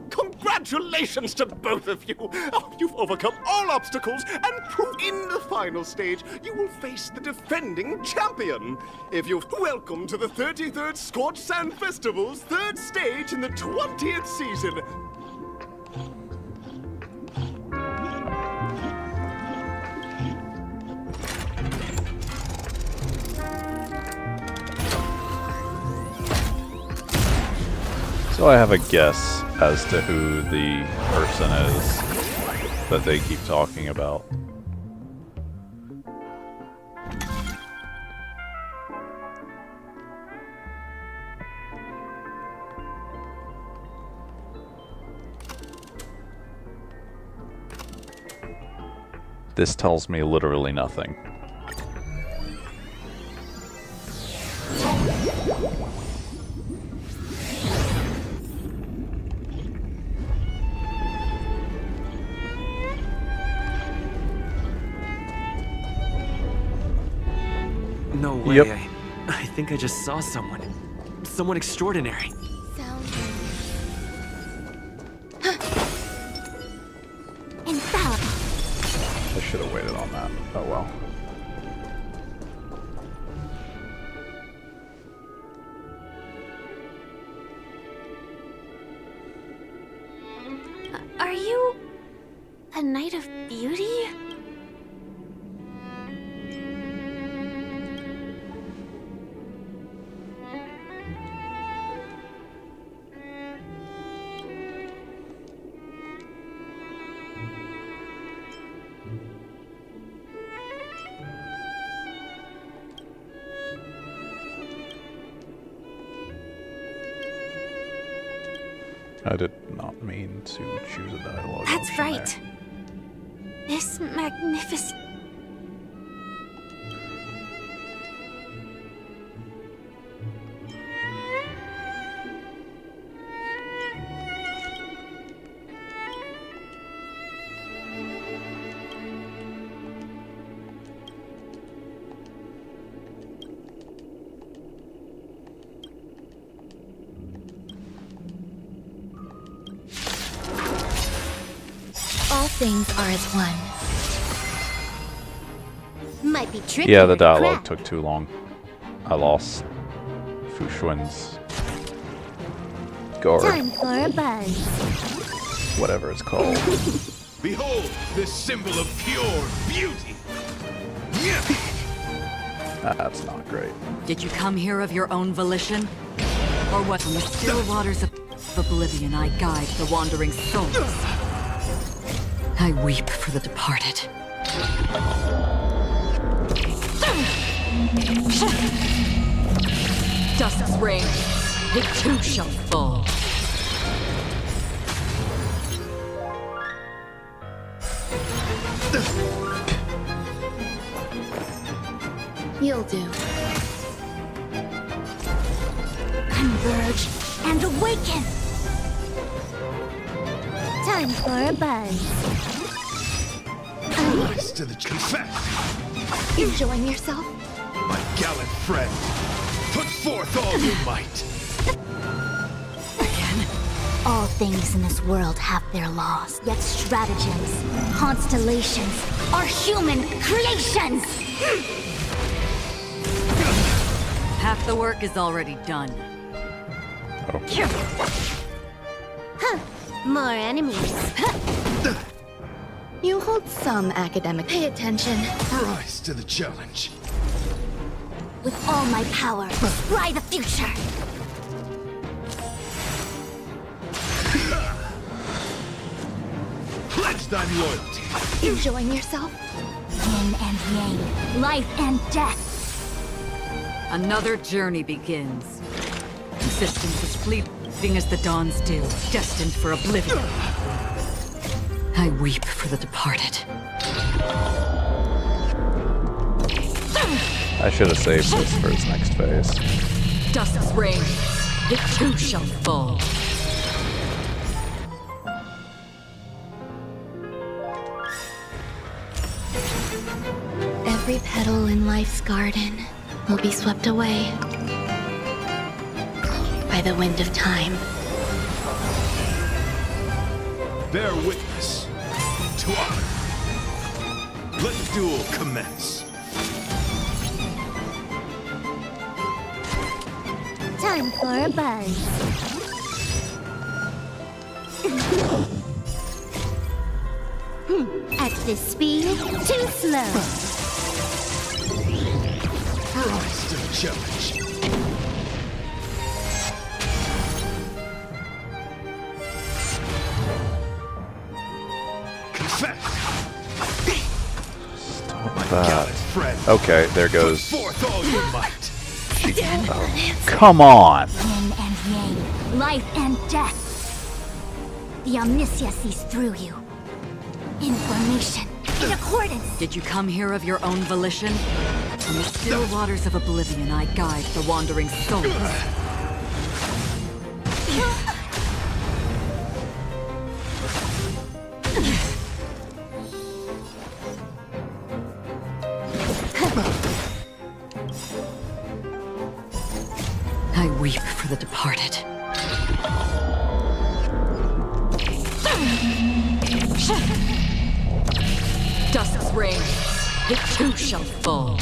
[SPEAKER 16] Congratulations to both of you! Oh, you've overcome all obstacles and proved in the final stage you will face the defending champion. If you're welcome to the 33rd Scorched Sand Festival's third stage in the 20th season.
[SPEAKER 1] So I have a guess as to who the person is that they keep talking about. This tells me literally nothing.
[SPEAKER 19] No way.
[SPEAKER 1] Yep.
[SPEAKER 19] I think I just saw someone. Someone extraordinary.
[SPEAKER 5] Infallible.
[SPEAKER 1] I should have waited on that. Oh well.
[SPEAKER 15] Night of Beauty?
[SPEAKER 1] I did not mean to choose a dialogue.
[SPEAKER 15] That's
[SPEAKER 1] option
[SPEAKER 15] right. This magnificent...
[SPEAKER 2] All things are as one.
[SPEAKER 5] Might be tricky.
[SPEAKER 1] Yeah, the
[SPEAKER 5] but
[SPEAKER 1] dialogue
[SPEAKER 5] crap.
[SPEAKER 1] took too long. I lost Fu Xuan's guard,
[SPEAKER 5] Time for a buzz.
[SPEAKER 1] whatever it's called.
[SPEAKER 16] Behold, this symbol of pure beauty.
[SPEAKER 1] That's not great.
[SPEAKER 17] Did you come here of your own volition? Or what? From the still waters of oblivion I guide the wandering souls. I weep for the departed. Dusk's reign, it too shall fall.
[SPEAKER 2] You'll do.
[SPEAKER 5] Converge and awaken. Time for a buzz.
[SPEAKER 16] Rise to the confess,
[SPEAKER 2] Enjoying yourself?
[SPEAKER 16] my gallant friend. Put forth all your might.
[SPEAKER 5] All things in this world have their laws, yet stratagems, constellations are human creations!
[SPEAKER 17] Half the work is already done.
[SPEAKER 5] Huh, more enemies.
[SPEAKER 2] You hold some academic. Pay attention.
[SPEAKER 16] Rise to the challenge.
[SPEAKER 5] With all my power, scry the future!
[SPEAKER 16] Pledge thine loyalty.
[SPEAKER 2] Enjoying yourself?
[SPEAKER 5] Yin and yang, life and death.
[SPEAKER 17] Another journey begins. Existence is fleeting as the dawn's dew, destined for oblivion. I weep for the departed.
[SPEAKER 1] I should have saved this for his next phase.
[SPEAKER 17] Dusk's reign, it too shall fall.
[SPEAKER 2] Every petal in life's garden will be swept away by the wind of time.
[SPEAKER 16] Bear witness to honor. Let the duel commence.
[SPEAKER 5] Time for a buzz. At this speed, too slow.
[SPEAKER 16] Rise to the challenge. Confess.
[SPEAKER 1] Okay, there goes.
[SPEAKER 16] Forth all your might.
[SPEAKER 1] Come on!
[SPEAKER 5] Yin and yang, life and death. The Omniscia sees through you. Information in accordance.
[SPEAKER 17] Did you come here of your own volition? From the still waters of oblivion I guide the wandering souls. I weep for the departed. Dusk's reign, it too shall fall.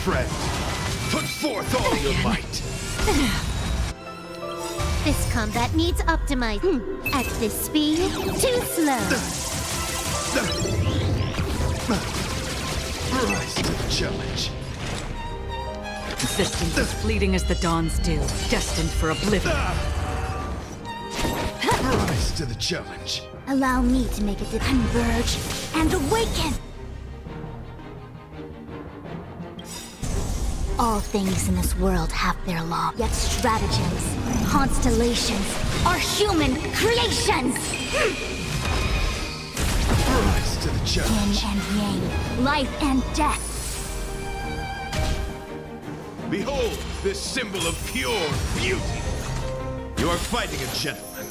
[SPEAKER 16] friend. Put forth all your might.
[SPEAKER 5] This combat needs optimizing. At this speed, too slow.
[SPEAKER 16] Rise to the challenge.
[SPEAKER 17] Existence as fleeting as the dawn's dew, destined for oblivion.
[SPEAKER 16] Rise to the challenge.
[SPEAKER 5] Allow me to make it converge and awaken. All things in this world have their law, yet stratagems, constellations are human creations.
[SPEAKER 16] Rise to the challenge.
[SPEAKER 5] Yin and yang, life and death.
[SPEAKER 16] Behold this symbol of pure beauty. You are fighting a gentleman.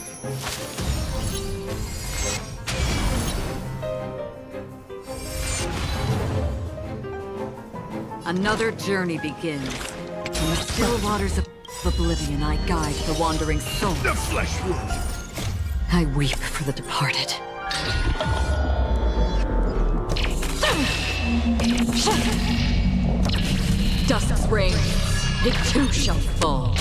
[SPEAKER 17] Another journey begins. In the still waters of oblivion, I guide the wandering soul.
[SPEAKER 16] The flesh wound.
[SPEAKER 17] I weep for the departed. Dusk's reign, it too shall fall.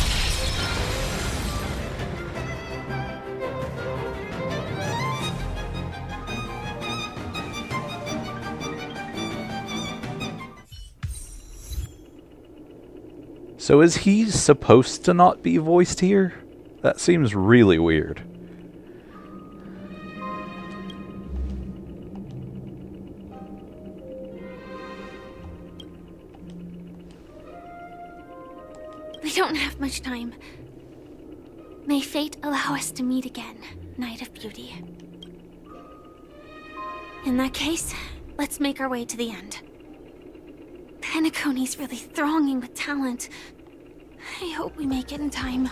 [SPEAKER 1] So is he supposed to not be voiced here? That seems really weird.
[SPEAKER 15] We don't have much time. May fate allow us to meet again, Knight of Beauty. In that case, let's make our way to the end. Penacony's really thronging with talent. I hope we make it in time.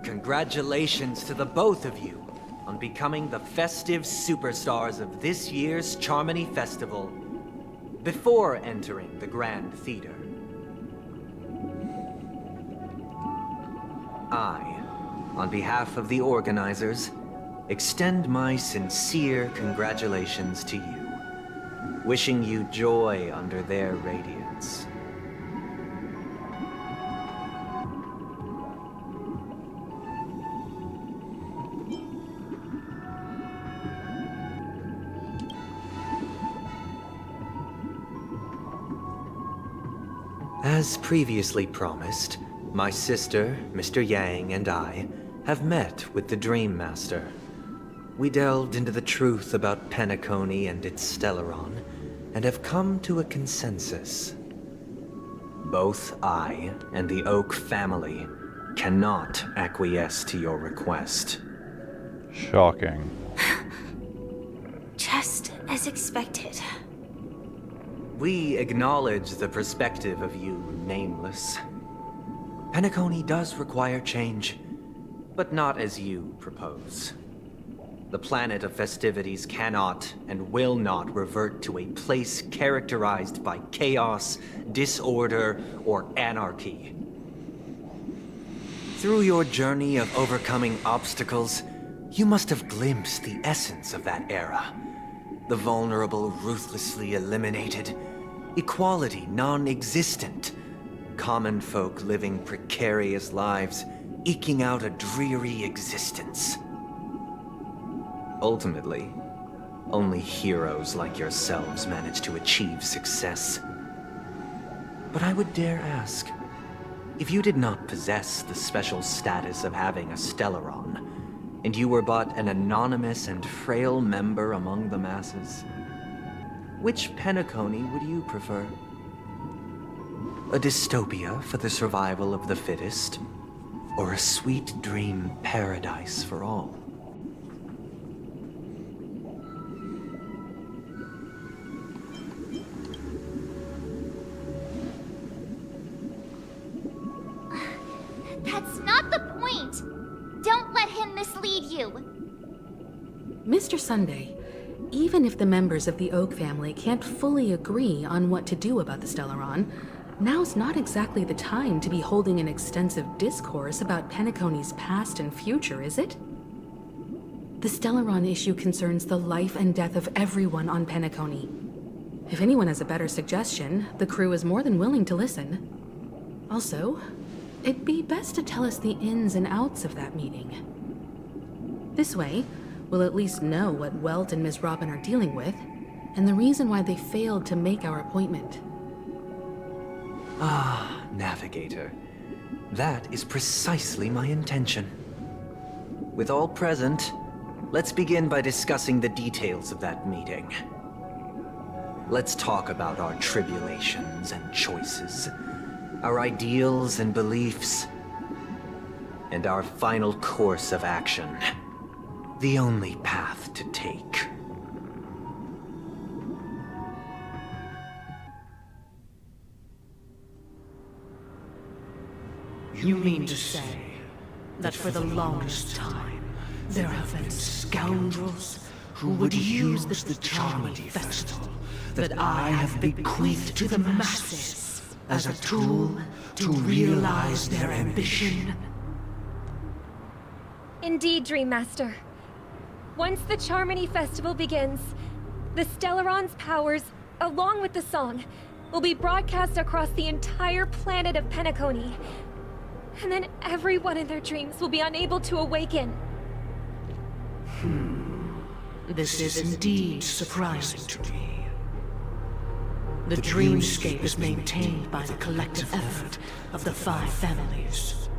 [SPEAKER 4] Congratulations to the both of you on becoming the festive superstars of this year's Charmony Festival before entering the Grand Theater. I, on behalf of the organizers, extend my sincere congratulations to you, wishing you joy under their radiance. As previously promised, my sister, Mr. Yang, and I have met with the Dream Master. We delved into the truth about Penacony and its Stellaron, and have come to a consensus. Both I and the Oak family cannot acquiesce to your request.
[SPEAKER 1] Shocking.
[SPEAKER 15] Just as expected.
[SPEAKER 4] We acknowledge the perspective of you, Nameless. Penacony does require change, but not as you propose. The planet of festivities cannot and will not revert to a place characterized by chaos, disorder, or anarchy. Through your journey of overcoming obstacles, You must have glimpsed the essence of that era. The vulnerable ruthlessly eliminated. Equality non-existent. Common folk living precarious lives, eking out a dreary existence. Ultimately, only heroes like yourselves manage to achieve success. But I would dare ask, if you did not possess the special status of having a Stellaron, and you were but an anonymous and frail member among the masses, which Penacony would you prefer? A dystopia for the survival of the fittest, or a sweet dream paradise for all?
[SPEAKER 5] That's not the point! Don't let him mislead you!
[SPEAKER 8] Mr. Sunday, even if the members of the Oak family can't fully agree on what to do about the Stellaron, now's not exactly the time to be holding an extensive discourse about Penacony's past and future, is it? The Stellaron issue concerns the life and death of everyone on Penacony. If anyone has a better suggestion, the crew is more than willing to listen. Also, it'd be best to tell us the ins and outs of that meeting. This way, we'll at least know what Welt and Ms. Robin are dealing with, and the reason why they failed to make our appointment.
[SPEAKER 4] Ah, Navigator. That is precisely my intention. With all present, let's begin by discussing the details of that meeting. Let's talk about our tribulations and choices, our ideals and beliefs, and our final course of action. The only path to take.
[SPEAKER 20] You mean to say that for the longest time, there have been scoundrels who would use the Charmony Festival that I have bequeathed to the masses as a tool to realize their ambition?
[SPEAKER 2] Indeed, Dream Master. Once the Charmony Festival begins, the Stellaron's powers, along with the song, will be broadcast across the entire planet of Penacony. And then everyone in their dreams will be unable to awaken.
[SPEAKER 20] This is indeed surprising to me. The dreamscape is maintained by the collective effort of the 5 families.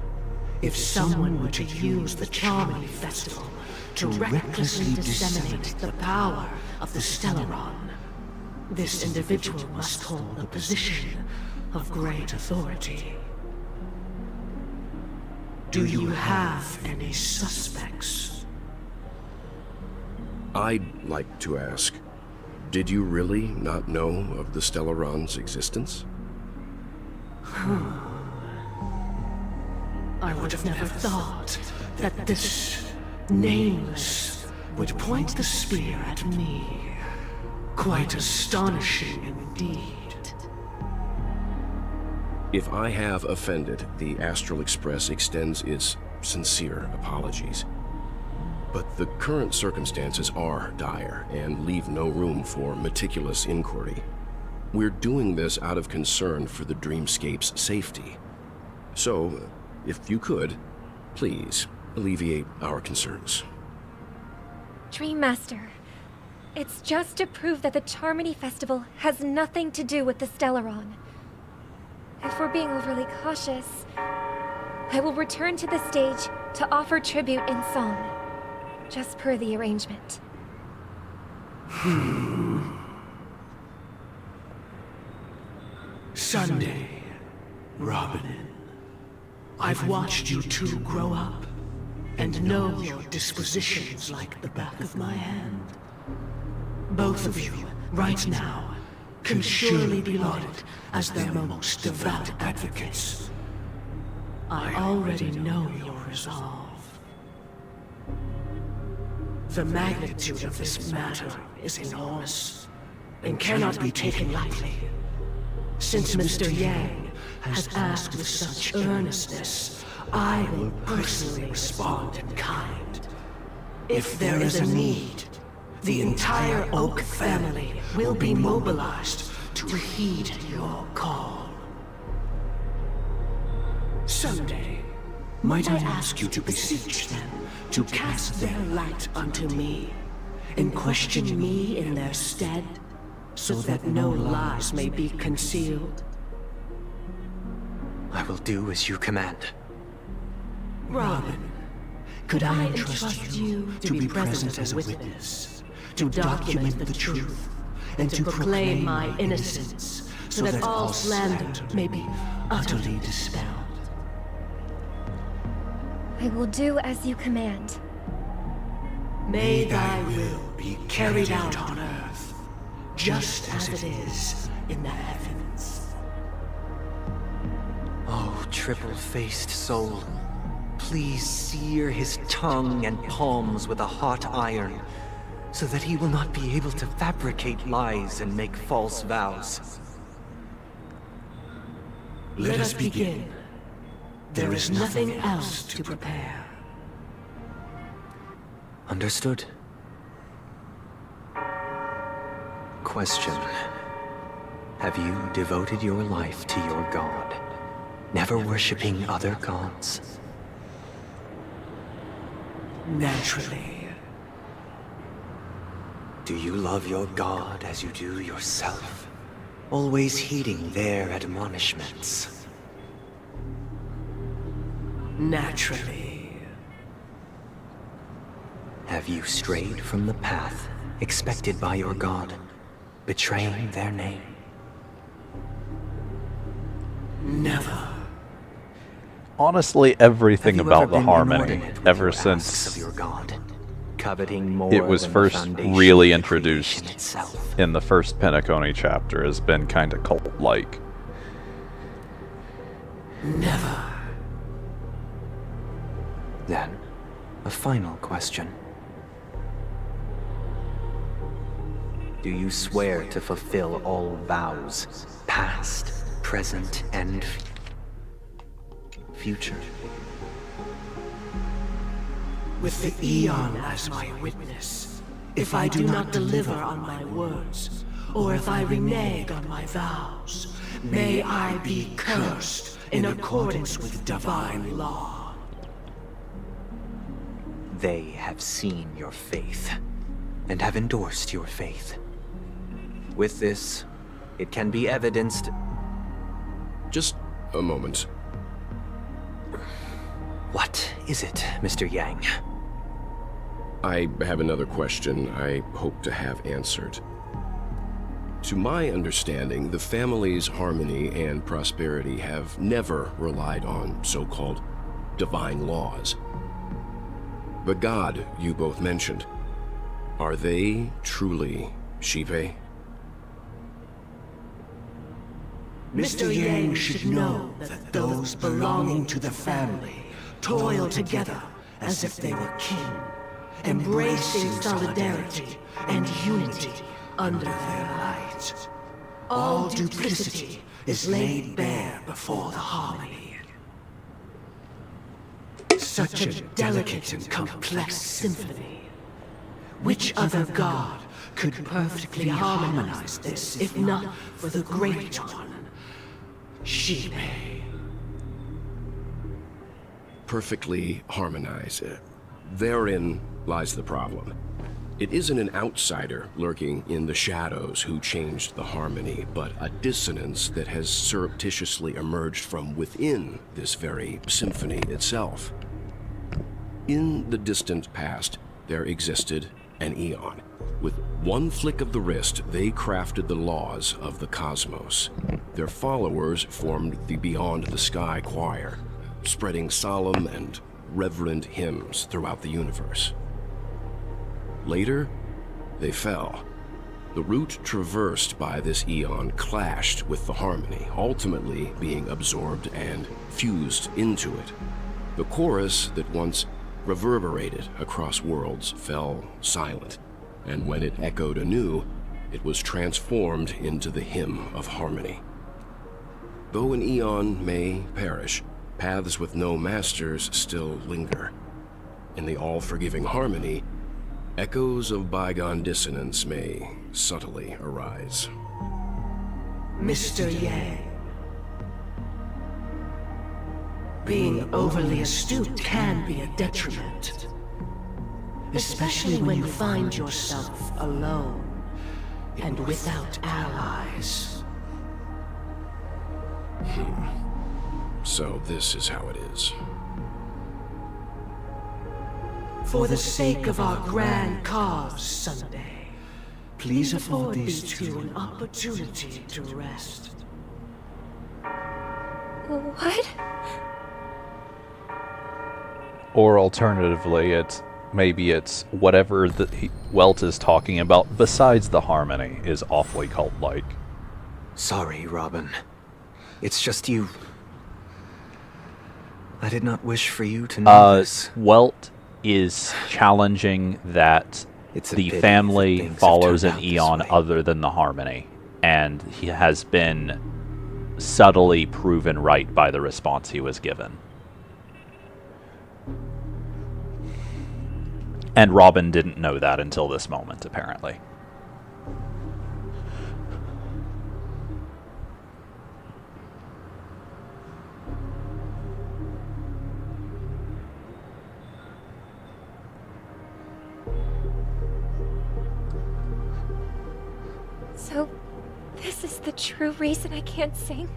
[SPEAKER 20] If someone were to use the Charmony Festival to recklessly disseminate the power of the Stellaron, this individual must hold a position of great authority. Do you have any suspects?
[SPEAKER 21] I'd like to ask, did you really not know of the Stellaron's existence?
[SPEAKER 20] I would have never thought that this Nameless would point the spear at me. Quite astonishing indeed.
[SPEAKER 21] If I have offended, the Astral Express extends its sincere apologies. But the current circumstances are dire and leave no room for meticulous inquiry. We're doing this out of concern for the Dreamscape's safety. So, if you could, please alleviate our concerns.
[SPEAKER 2] Dream Master, it's just to prove that the Charmony Festival has nothing to do with the Stellaron. If we're being overly cautious, I will return to the stage to offer tribute in song, just per the arrangement.
[SPEAKER 20] Sunday, Robin, I've watched you two grow up and know your dispositions like the back of my hand. Both of you, right now, can surely be lauded as their most devout advocates. I already know your resolve. The magnitude of this matter is enormous and cannot be taken lightly. Since Mr. Yang has asked with such earnestness, I will personally respond in kind. If there is a need, the entire Oak family will be mobilized to heed your call. Someday, might I ask you to beseech them to cast their light unto me, and question me in their stead, so that no lies may be concealed?
[SPEAKER 4] I will do as you command.
[SPEAKER 20] Robin, could I entrust you to be present as a witness, to document the truth, and to proclaim my innocence, so that all slander may be utterly dispelled?
[SPEAKER 2] I will do as you command.
[SPEAKER 20] May thy will be carried out on earth, just as it is in the heavens.
[SPEAKER 4] Oh, triple-faced soul, please sear his tongue and palms with a hot iron, so that he will not be able to fabricate lies and make false vows.
[SPEAKER 20] Let us begin. There is nothing else to prepare.
[SPEAKER 4] Understood. Question. Have you devoted your life to your god, never worshipping other gods?
[SPEAKER 20] Naturally.
[SPEAKER 4] Do you love your god as you do yourself, always heeding their admonishments?
[SPEAKER 20] Naturally.
[SPEAKER 4] Have you strayed from the path expected by your god, betraying their name?
[SPEAKER 20] Never.
[SPEAKER 1] Honestly, everything
[SPEAKER 4] Have you
[SPEAKER 1] about
[SPEAKER 4] ever
[SPEAKER 1] the
[SPEAKER 4] been
[SPEAKER 1] Harmony,
[SPEAKER 4] inordinate with
[SPEAKER 1] ever
[SPEAKER 4] your asks
[SPEAKER 1] since
[SPEAKER 4] of your god, coveting more
[SPEAKER 1] it was
[SPEAKER 4] than the
[SPEAKER 1] first
[SPEAKER 4] foundation
[SPEAKER 1] really
[SPEAKER 4] of creation
[SPEAKER 1] introduced
[SPEAKER 4] itself?
[SPEAKER 1] in the first Penacony chapter, has been kind of cult-like.
[SPEAKER 20] Never.
[SPEAKER 4] Then, a final question. Do you swear to fulfill all vows, past, present, and future?
[SPEAKER 20] With the Eon as my witness, if I do not deliver on my words, or if I renege on my vows, may I be cursed in accordance with divine law.
[SPEAKER 4] They have seen your faith, and have endorsed your faith. With this, it can be evidenced...
[SPEAKER 21] Just a moment.
[SPEAKER 4] What is it, Mr. Yang?
[SPEAKER 21] I have another question I hope to have answered. To my understanding, the family's harmony and prosperity have never relied on so-called divine laws. The god you both mentioned, are they truly Xipe?
[SPEAKER 20] Mr. Yang should know that those belonging to the family toil together as if they were kin, embracing solidarity and unity under their light. All duplicity is laid bare before the harmony. Such a delicate and complex symphony. Which other god could perfectly harmonize this, if not for the Great One, Xipe?
[SPEAKER 21] Perfectly harmonize. Therein lies the problem. It isn't an outsider lurking in the shadows who changed the harmony, but a dissonance that has surreptitiously emerged from within this very symphony itself. In the distant past, there existed an Eon. With one flick of the wrist, they crafted the laws of the cosmos. Their followers formed the Beyond the Sky Choir, spreading solemn and reverent hymns throughout the universe. Later, they fell. The route traversed by this Eon clashed with the harmony, ultimately being absorbed and fused into it. The chorus that once reverberated across worlds fell silent, and when it echoed anew, it was transformed into the hymn of harmony. Though an Eon may perish, paths with no masters still linger. In the all-forgiving harmony, Echoes of bygone dissonance may subtly arise.
[SPEAKER 20] Mr. Yang. Being overly astute can be a detriment. Especially when you find yourself alone and without allies.
[SPEAKER 21] So this is how it is.
[SPEAKER 20] For the sake of our grand cause, Sunday, please afford these two an opportunity to rest.
[SPEAKER 2] What?
[SPEAKER 1] Or alternatively, maybe it's whatever Welt is talking about besides the harmony is awfully cult-like.
[SPEAKER 4] Sorry, Robin. It's just you. I did not wish for you to know this.
[SPEAKER 1] Welt is challenging that the family follows an Eon other than the harmony, and he has been subtly proven right by the response he was given. And Robin didn't know that until this moment, apparently.
[SPEAKER 2] So, this is the true reason I can't sing?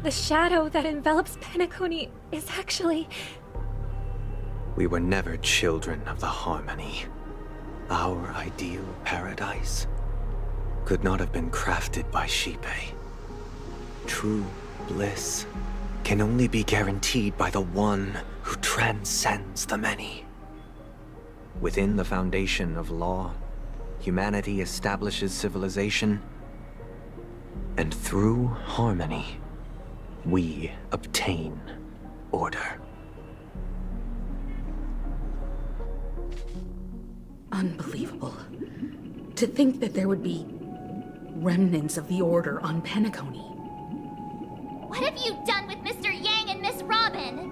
[SPEAKER 2] The shadow that envelops Penacony is actually...
[SPEAKER 4] We were never children of the harmony. Our ideal paradise could not have been crafted by Xipe. True bliss can only be guaranteed by the one who transcends the many. Within the foundation of law, humanity establishes civilization, and through harmony, we obtain order.
[SPEAKER 8] Unbelievable. To think that there would be remnants of the Order on Penacony.
[SPEAKER 5] What have you done with Mr. Yang and Miss Robin?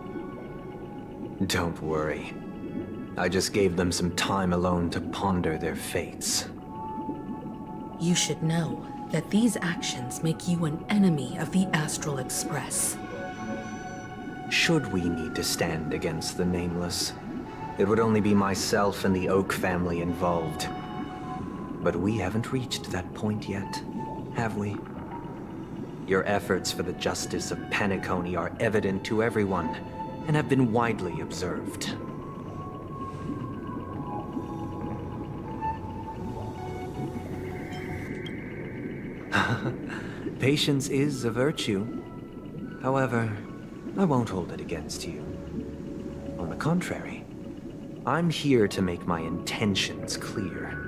[SPEAKER 4] Don't worry. I just gave them some time alone to ponder their fates.
[SPEAKER 8] You should know that these actions make you an enemy of the Astral Express.
[SPEAKER 4] Should we need to stand against the Nameless, it would only be myself and the Oak family involved. But we haven't reached that point yet, have we? Your efforts for the justice of Penacony are evident to everyone, and have been widely observed. Patience is a virtue. However, I won't hold it against you. On the contrary, I'm here to make my intentions clear.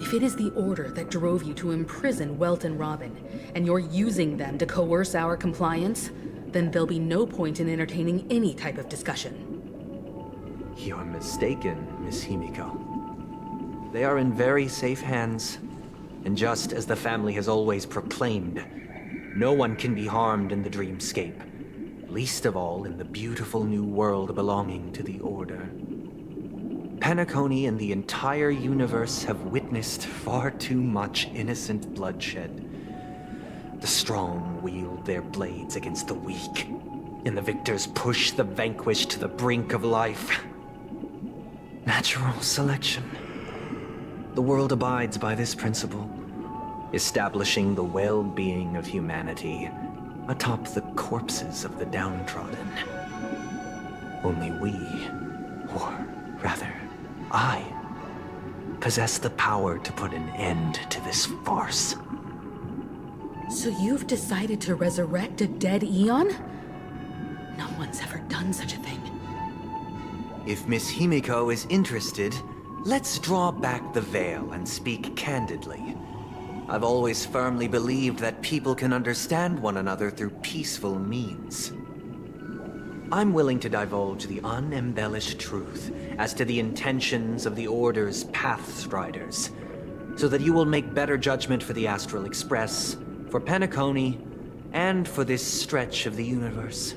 [SPEAKER 8] If it is the Order that drove you to imprison Welt and Robin, and you're using them to coerce our compliance, then there'll be no point in entertaining any type of discussion.
[SPEAKER 4] You're mistaken, Miss Himiko. They are in very safe hands, and just as the family has always proclaimed, no one can be harmed in the dreamscape, least of all in the beautiful new world belonging to the Order. Penacony and the entire universe have witnessed far too much innocent bloodshed. The strong wield their blades against the weak, and the victors push the vanquished to the brink of life. Natural selection. The world abides by this principle, establishing the well-being of humanity atop the corpses of the downtrodden. Only we, or rather, I, possess the power to put an end to this farce.
[SPEAKER 8] So you've decided to resurrect a dead Eon? No one's ever done such a thing.
[SPEAKER 4] If Miss Himiko is interested, let's draw back the veil and speak candidly. I've always firmly believed that people can understand one another through peaceful means. I'm willing to divulge the unembellished truth as to the intentions of the Order's Pathstriders, so that you will make better judgment for the Astral Express, for Penacony, and for this stretch of the universe.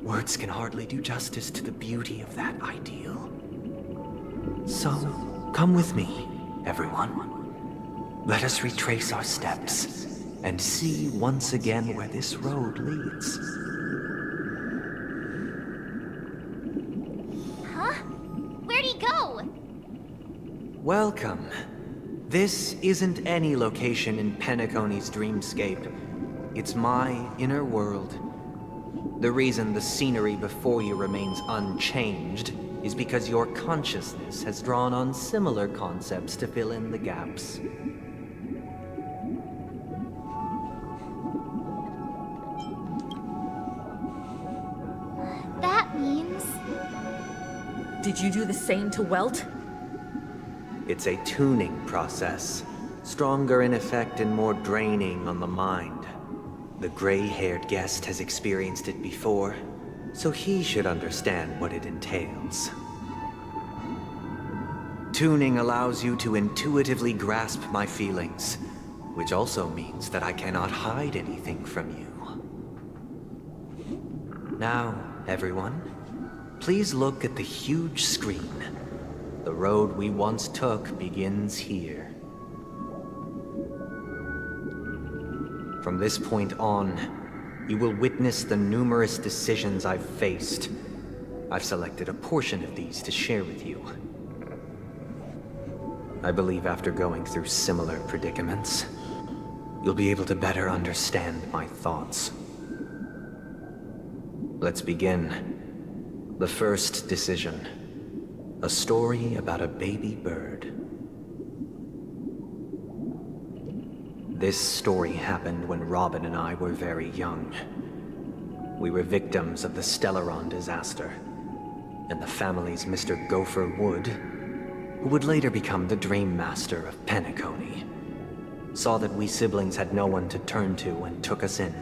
[SPEAKER 4] Words can hardly do justice to the beauty of that ideal. So, come with me, everyone. Let us retrace our steps and see once again where this road leads.
[SPEAKER 5] Huh? Where'd he go?
[SPEAKER 4] Welcome. This isn't any location in Penacony's dreamscape. It's my inner world. The reason the scenery before you remains unchanged is because your consciousness has drawn on similar concepts to fill in the gaps.
[SPEAKER 5] That means...
[SPEAKER 3] Did you do the same to Welt?
[SPEAKER 4] It's a tuning process, stronger in effect and more draining on the mind. The gray-haired guest has experienced it before, so he should understand what it entails. Tuning allows you to intuitively grasp my feelings, which also means that I cannot hide anything from you. Now, everyone, please look at the huge screen. The road we once took begins here. From this point on, you will witness the numerous decisions I've faced. I've selected a portion of these to share with you. I believe after going through similar predicaments, you'll be able to better understand my thoughts. Let's begin. The first decision. A story about a baby bird. This story happened when Robin and I were very young. We were victims of the Stellaron disaster, and the family's Mr. Gopher Wood, who would later become the Dream Master of Penacony, saw that we siblings had no one to turn to and took us in.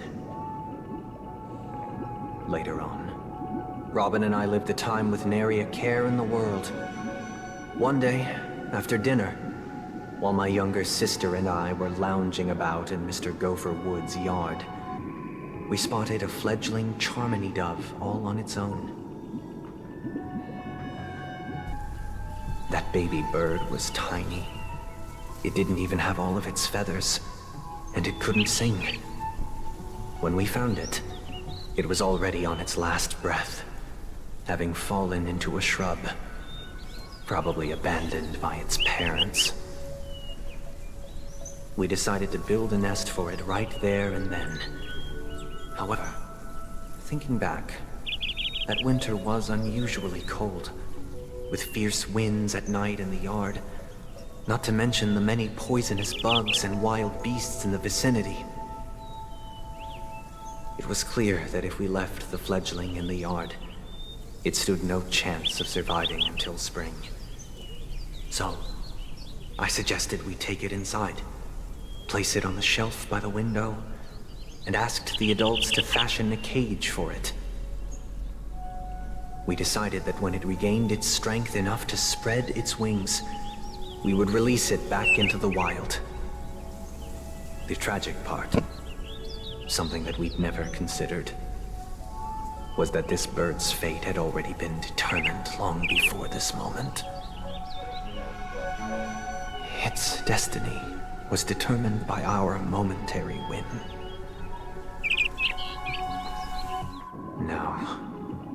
[SPEAKER 4] Later on, Robin and I lived a time with nary a care in the world. One day, after dinner, while my younger sister and I were lounging about in Mr. Gopher Wood's yard, we spotted a fledgling Charmony dove all on its own. That baby bird was tiny. It didn't even have all of its feathers, and it couldn't sing. When we found it, it was already on its last breath, having fallen into a shrub, probably abandoned by its parents. We decided to build a nest for it right there and then. However, thinking back, that winter was unusually cold, with fierce winds at night in the yard, not to mention the many poisonous bugs and wild beasts in the vicinity. It was clear that if we left the fledgling in the yard, it stood no chance of surviving until spring. So, I suggested we take it inside, place it on the shelf by the window, and asked the adults to fashion a cage for it. We decided that when it regained its strength enough to spread its wings, we would release it back into the wild. The tragic part, something that we'd never considered, was that this bird's fate had already been determined long before this moment. Its destiny was determined by our momentary whim. Now,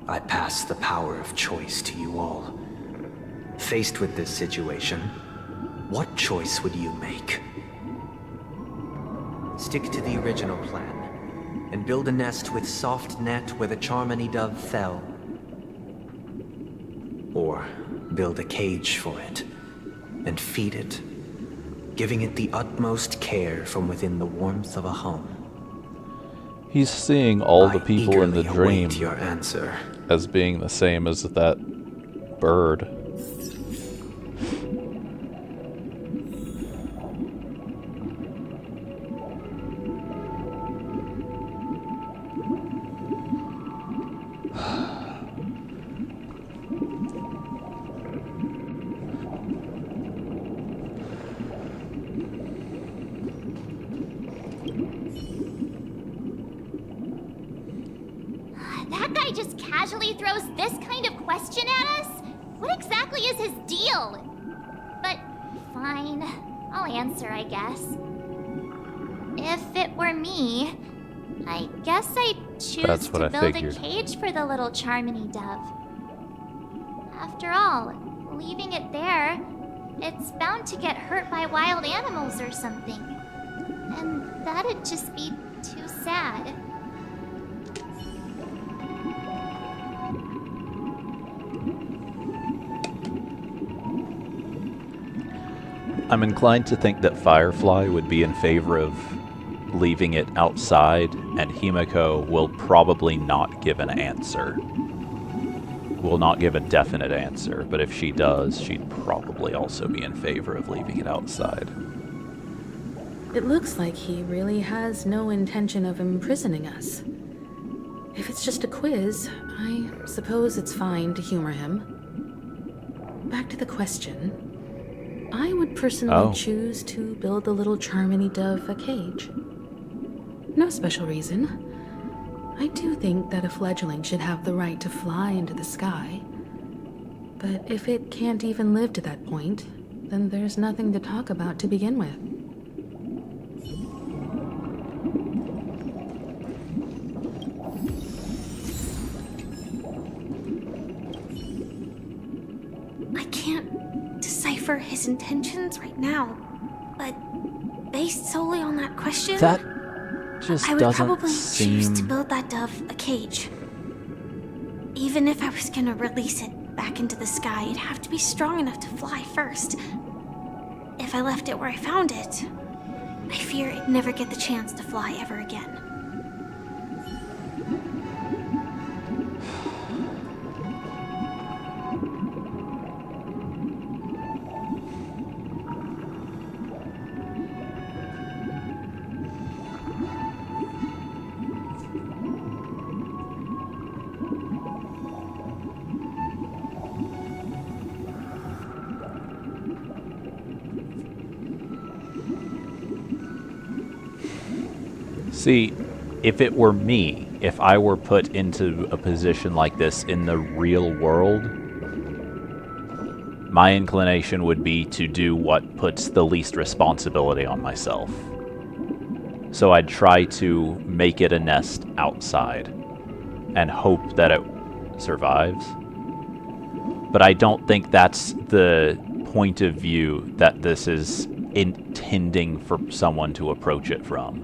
[SPEAKER 4] I pass the power of choice to you all. Faced with this situation, what choice would you make? Stick to the original plan, and build a nest with soft net where the Charmony dove fell. Or build a cage for it, and feed it, giving it the utmost care from within the warmth of a home.
[SPEAKER 1] He's seeing all the people in the
[SPEAKER 4] eagerly
[SPEAKER 1] dream
[SPEAKER 4] await your answer.
[SPEAKER 1] as being the same as that bird.
[SPEAKER 5] That guy just casually throws this kind of question at us? What exactly is his deal? But fine, I'll answer, I guess. If it were me, I guess I'd choose
[SPEAKER 1] That's what
[SPEAKER 5] to
[SPEAKER 1] I
[SPEAKER 5] build
[SPEAKER 1] figured.
[SPEAKER 5] a cage for the little Charmony dove. After all, leaving it there, it's bound to get hurt by wild animals or something. And that'd just be too sad.
[SPEAKER 1] I'm inclined to think that Firefly would be in favor of leaving it outside, and Himiko will probably not give an answer. Will not give a definite answer, but if she does, she'd probably also be in favor of leaving it outside.
[SPEAKER 8] It looks like he really has no intention of imprisoning us. If it's just a quiz, I suppose it's fine to humor him. Back to the question. I would personally choose to build the little Charmony dove a cage. No special reason. I do think that a fledgling should have the right to fly into the sky. But if it can't even live to that point, then there's nothing to talk about to begin with.
[SPEAKER 15] I can't decipher his intentions right now, but based solely on that question,
[SPEAKER 1] That just
[SPEAKER 15] I would
[SPEAKER 1] doesn't
[SPEAKER 15] probably choose to
[SPEAKER 1] seem...
[SPEAKER 15] build that dove a cage. Even if I was gonna release it back into the sky, it'd have to be strong enough to fly first. If I left it where I found it, I fear it'd never get the chance to fly ever again.
[SPEAKER 1] See, if it were me, if I were put into a position like this in the real world, my inclination would be to do what puts the least responsibility on myself. So I'd try to make it a nest outside and hope that it survives. But I don't think that's the point of view that this is intending for someone to approach it from.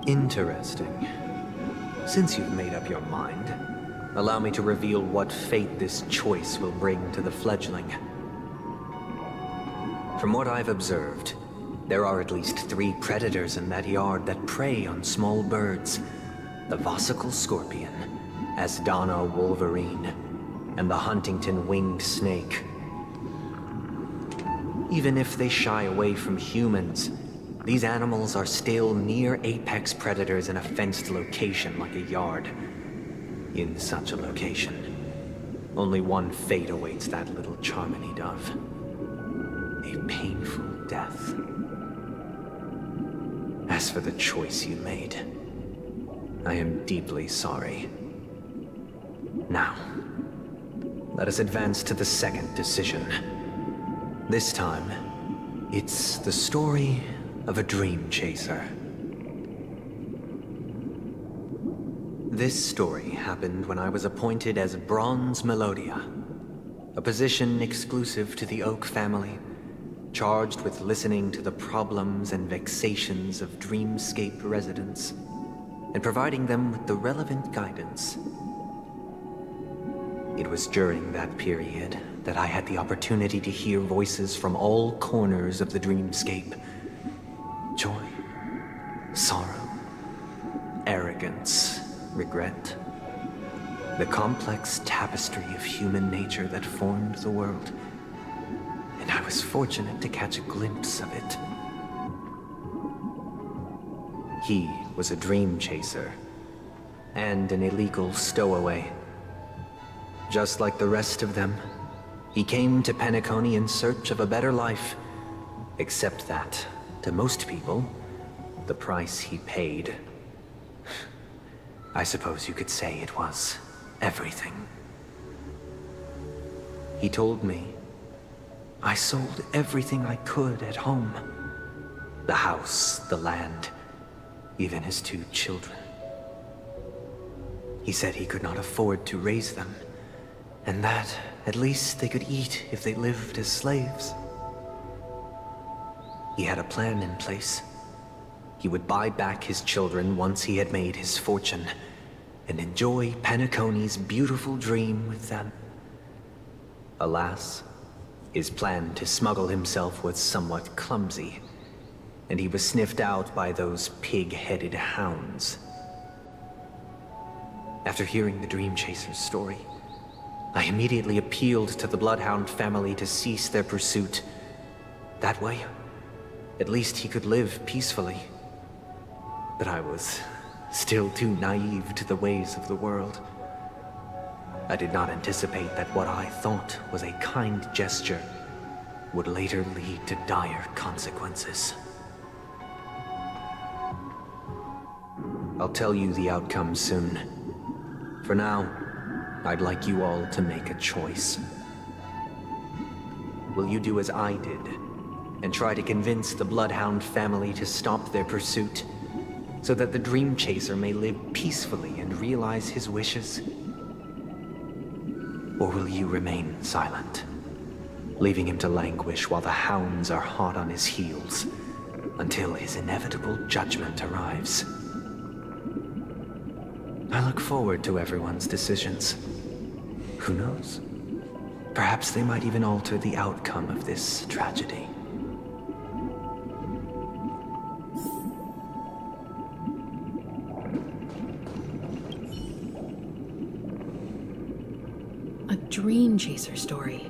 [SPEAKER 4] Interesting. Since you've made up your mind, allow me to reveal what fate this choice will bring to the fledgling. From what I've observed, there are at least 3 predators in that yard that prey on small birds. The Vossicle scorpion, Asdana wolverine, and the Huntington winged snake. Even if they shy away from humans, these animals are still near apex predators in a fenced location like a yard. In such a location, only one fate awaits that little Charmony dove. A painful death. As for the choice you made, I am deeply sorry. Now, let us advance to the second decision. This time, it's the story of a dream chaser. This story happened when I was appointed as Bronze Melodia, a position exclusive to the Oak family, charged with listening to the problems and vexations of Dreamscape residents, and providing them with the relevant guidance. It was during that period that I had the opportunity to hear voices from all corners of the Dreamscape. Joy, sorrow, arrogance, regret. The complex tapestry of human nature that formed the world. was fortunate to catch a glimpse of it. He was a dream chaser, and an illegal stowaway. Just like the rest of them, he came to Penacony in search of a better life, except that, to most people, the price he paid, I suppose you could say it was everything. He told me I sold everything I could at home. The house, the land, even his 2 children. He said he could not afford to raise them, and that at least they could eat if they lived as slaves. He had a plan in place. He would buy back his children once he had made his fortune, and enjoy Penacony's beautiful dream with them. Alas, his plan to smuggle himself was somewhat clumsy, and he was sniffed out by those pig-headed hounds. After hearing the Dream Chaser's story, I immediately appealed to the Bloodhound family to cease their pursuit. That way, at least he could live peacefully. But I was still too naive to the ways of the world. I did not anticipate that what I thought was a kind gesture would later lead to dire consequences. I'll tell you the outcome soon. For now, I'd like you all to make a choice. Will you do as I did, and try to convince the Bloodhound family to stop their pursuit, so that the Dream Chaser may live peacefully and realize his wishes? Or will you remain silent, leaving him to languish while the hounds are hot on his heels, until his inevitable judgment arrives? I look forward to everyone's decisions. Who knows? Perhaps they might even alter the outcome of this tragedy.
[SPEAKER 8] A Dream Chaser story.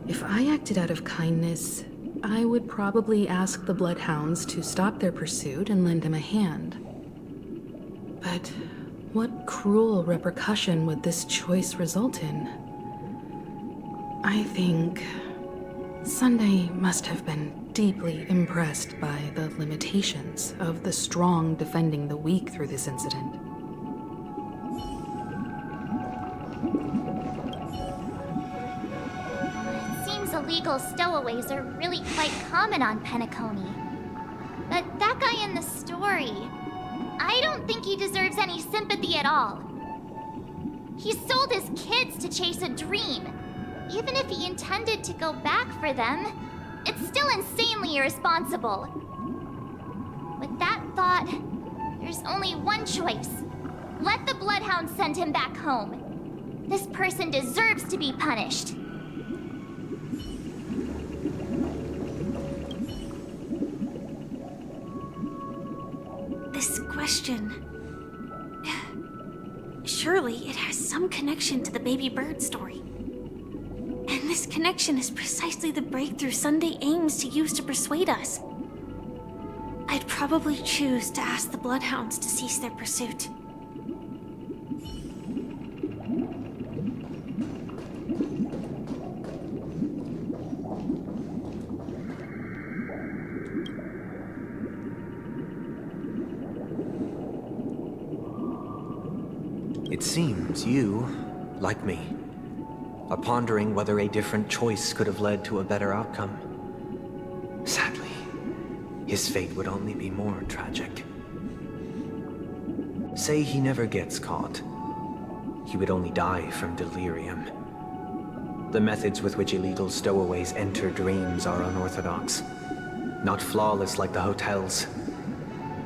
[SPEAKER 8] If I acted out of kindness, I would probably ask the Bloodhounds to stop their pursuit and lend him a hand. But what cruel repercussion would this choice result in? I think Sunday must have been deeply impressed by the limitations of the strong defending the weak through this incident.
[SPEAKER 5] It seems illegal stowaways are really quite common on Penacony. But that guy in the story, I don't think he deserves any sympathy at all. He sold his kids to chase a dream. Even if he intended to go back for them, it's still insanely irresponsible. With that thought, there's only one choice. Let the Bloodhounds send him back home. This person deserves to be punished.
[SPEAKER 15] This question... Surely it has some connection to the baby bird story. And this connection is precisely the breakthrough Sunday aims to use to persuade us. I'd probably choose to ask the Bloodhounds to cease their pursuit.
[SPEAKER 4] It seems you, like me, are pondering whether a different choice could have led to a better outcome. Sadly, his fate would only be more tragic. Say he never gets caught. He would only die from delirium. The methods with which illegal stowaways enter dreams are unorthodox, not flawless like the hotels.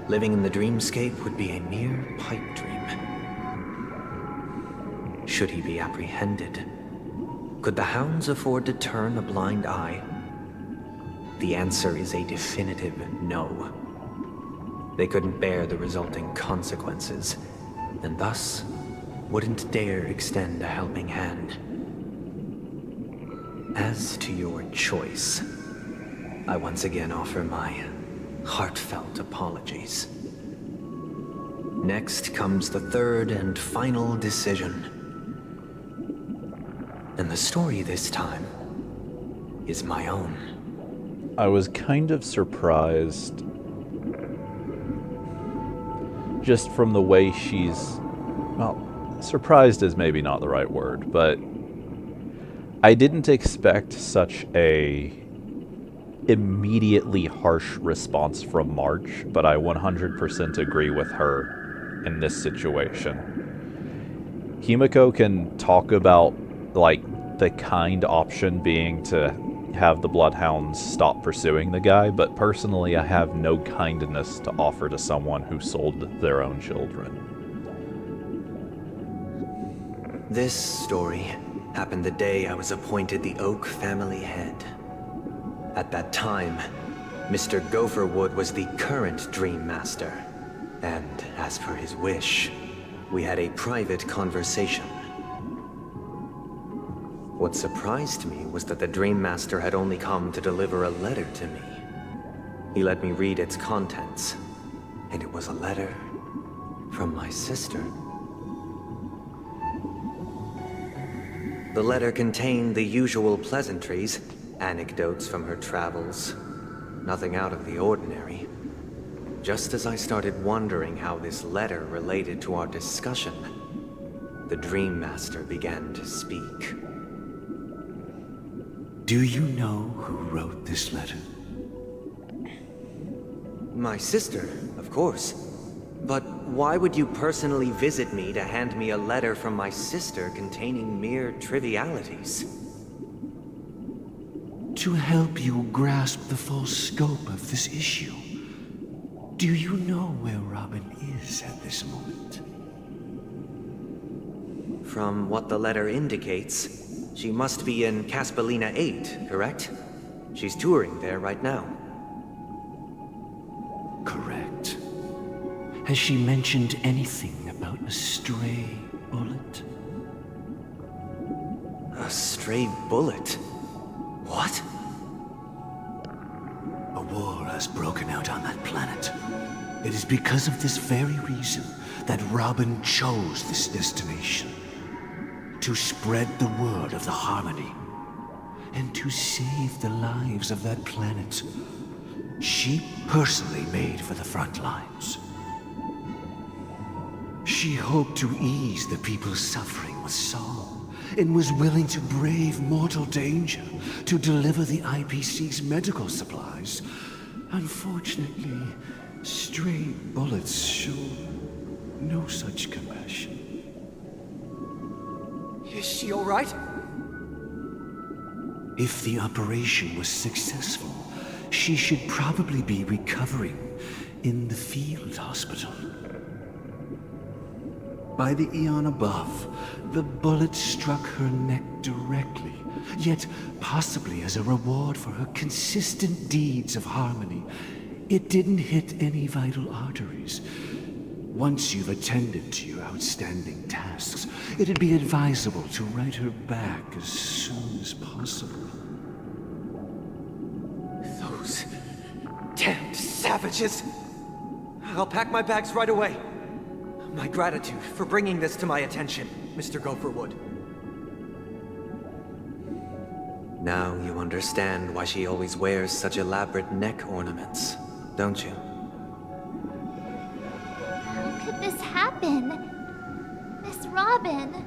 [SPEAKER 4] Living in the dreamscape would be a mere pipe dream. Should he be apprehended, could the hounds afford to turn a blind eye? The answer is a definitive no. They couldn't bear the resulting consequences, and thus wouldn't dare extend a helping hand. As to your choice, I once again offer my heartfelt apologies. Next comes the third and final decision. And the story this time is my own.
[SPEAKER 1] I was kind of surprised just from the way she's... Well, surprised is maybe not the right word, but I didn't expect such a immediately harsh response from March, but I 100% agree with her in this situation. Himiko can talk about, like, the kind option being to have the Bloodhounds stop pursuing the guy, but personally I have no kindness to offer to someone who sold their own children.
[SPEAKER 4] This story happened the day I was appointed the Oak family head. At that time, Mr. Gopherwood was the current Dream Master, and as per his wish, we had a private conversation. What surprised me was that the Dream Master had only come to deliver a letter to me. He let me read its contents, and it was a letter from my sister. The letter contained the usual pleasantries, anecdotes from her travels, nothing out of the ordinary. Just as I started wondering how this letter related to our discussion, the Dream Master began to speak.
[SPEAKER 6] Do you know who wrote this letter?
[SPEAKER 4] My sister, of course. But why would you personally visit me to hand me a letter from my sister containing mere trivialities?
[SPEAKER 6] To help you grasp the full scope of this issue. Do you know where Robin is at this moment?
[SPEAKER 4] From what the letter indicates, she must be in Caspelina 8, correct? She's touring there right now.
[SPEAKER 6] Correct. Has she mentioned anything about a stray bullet?
[SPEAKER 4] A stray bullet? What?
[SPEAKER 6] A war has broken out on that planet. It is because of this very reason that Robin chose this destination. To spread the word of the Harmony. And to save the lives of that planet. She personally made for the front lines. She hoped to ease the people's suffering with song, and was willing to brave mortal danger to deliver the IPC's medical supplies. Unfortunately, stray bullets show no such compassion.
[SPEAKER 13] Is she all right?
[SPEAKER 6] If the operation was successful, she should probably be recovering in the field hospital. By the eon above, the bullet struck her neck directly, yet possibly as a reward for her consistent deeds of harmony, it didn't hit any vital arteries. Once you've attended to your outstanding tasks, it'd be advisable to write her back as soon as possible.
[SPEAKER 13] Those damned savages! I'll pack my bags right away. My gratitude for bringing this to my attention, Mr. Gopherwood.
[SPEAKER 4] Now you understand why she always wears such elaborate neck ornaments, don't you?
[SPEAKER 5] How could this happen? Miss Robin.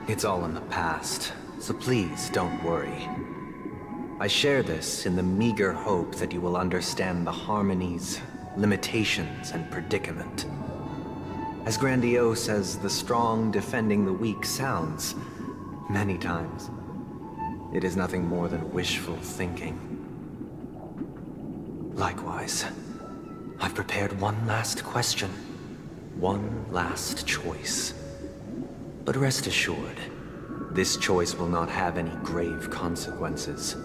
[SPEAKER 4] It's all in the past, so please don't worry. I share this in the meager hope that you will understand the Harmony's limitations and predicament. As grandiose as the strong defending the weak sounds, many times, it is nothing more than wishful thinking. Likewise, I've prepared one last question, one last choice. But rest assured, this choice will not have any grave consequences.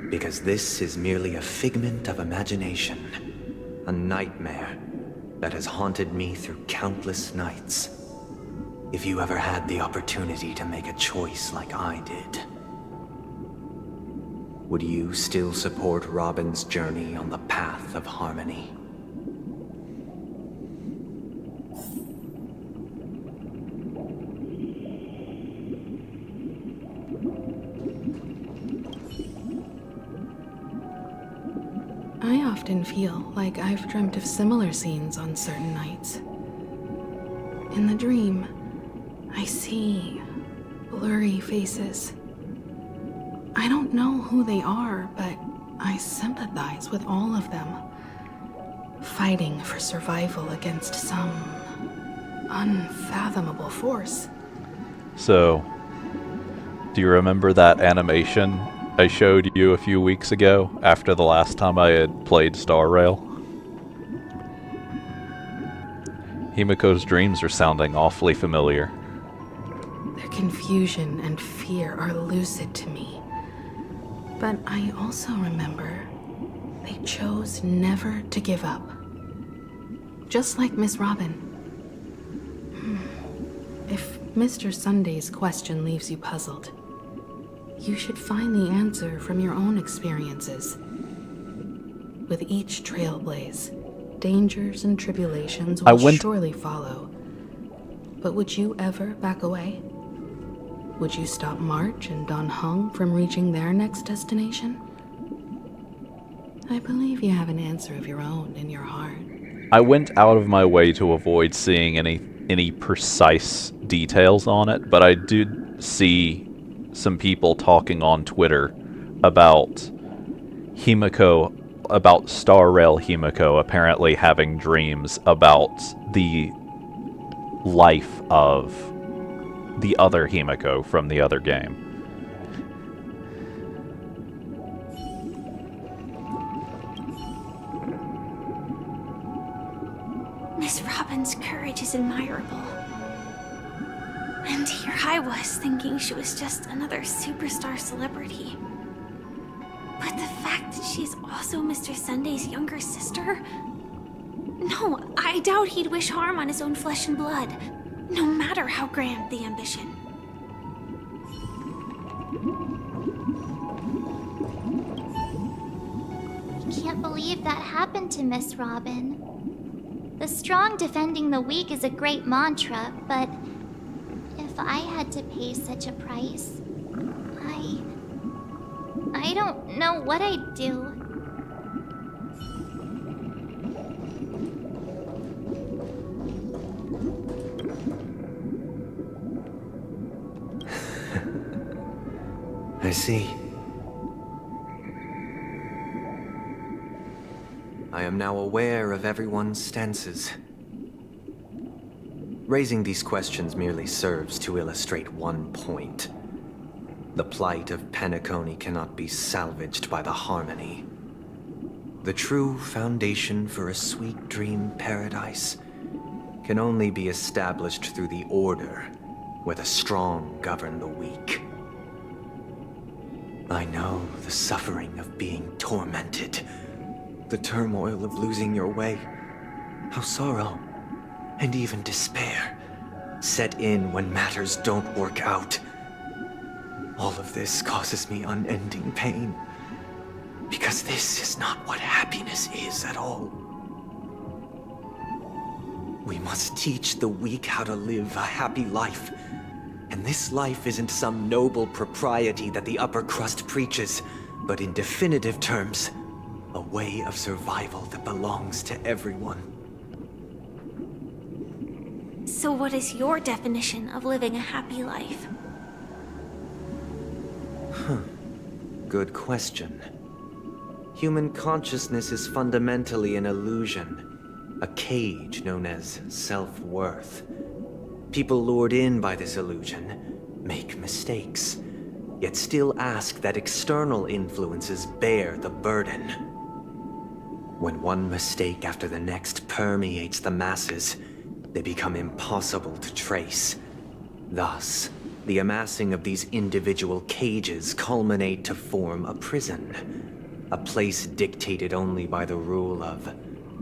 [SPEAKER 4] Because this is merely a figment of imagination, a nightmare that has haunted me through countless nights. If you ever had the opportunity to make a choice like I did, would you still support Robin's journey on the path of harmony?
[SPEAKER 8] I often feel like I've dreamt of similar scenes on certain nights. In the dream, I see blurry faces. I don't know who they are, but I sympathize with all of them, fighting for survival against some unfathomable force.
[SPEAKER 1] So, do you remember that animation I showed you a few weeks ago after the last time I had played Star Rail? Himiko's dreams are sounding awfully familiar.
[SPEAKER 8] Their confusion and fear are lucid to me. But I also remember they chose never to give up. Just like Miss Robin. If Mr. Sunday's question leaves you puzzled, you should find the answer from your own experiences. With each trailblaze, dangers and tribulations will surely follow. But would you ever back away? Would you stop March and Dan Heng from reaching their next destination? I believe you have an answer of your own in your heart.
[SPEAKER 1] I went out of my way to avoid seeing any precise details on it, but I did see some people talking on Twitter about Himiko, about Star Rail Himiko apparently having dreams about the life of the other Himiko from the other game.
[SPEAKER 15] Miss Robin's courage is admirable. And here I was thinking she was just another superstar celebrity. But the fact that she's also Mr. Sunday's younger sister? No, I doubt he'd wish harm on his own flesh and blood, no matter how grand the ambition.
[SPEAKER 5] I can't believe that happened to Miss Robin. The strong defending the weak is a great mantra, but if I had to pay such a price, I don't know what I'd do.
[SPEAKER 4] I see. I am now aware of everyone's stances. Raising these questions merely serves to illustrate one point. The plight of Penacony cannot be salvaged by the Harmony. The true foundation for a sweet dream paradise can only be established through the order where the strong govern the weak. I know the suffering of being tormented, the turmoil of losing your way, how sorrow and even despair set in when matters don't work out. All of this causes me unending pain, because this is not what happiness is at all. We must teach the weak how to live a happy life. And this life isn't some noble propriety that the upper crust preaches, but in definitive terms, a way of survival that belongs to everyone.
[SPEAKER 15] So what is your definition of living a happy life?
[SPEAKER 4] Good question. Human consciousness is fundamentally an illusion, a cage known as self-worth. People lured in by this illusion make mistakes, yet still ask that external influences bear the burden. When one mistake after the next permeates the masses, they become impossible to trace. Thus, the amassing of these individual cages culminate to form a prison, a place dictated only by the rule of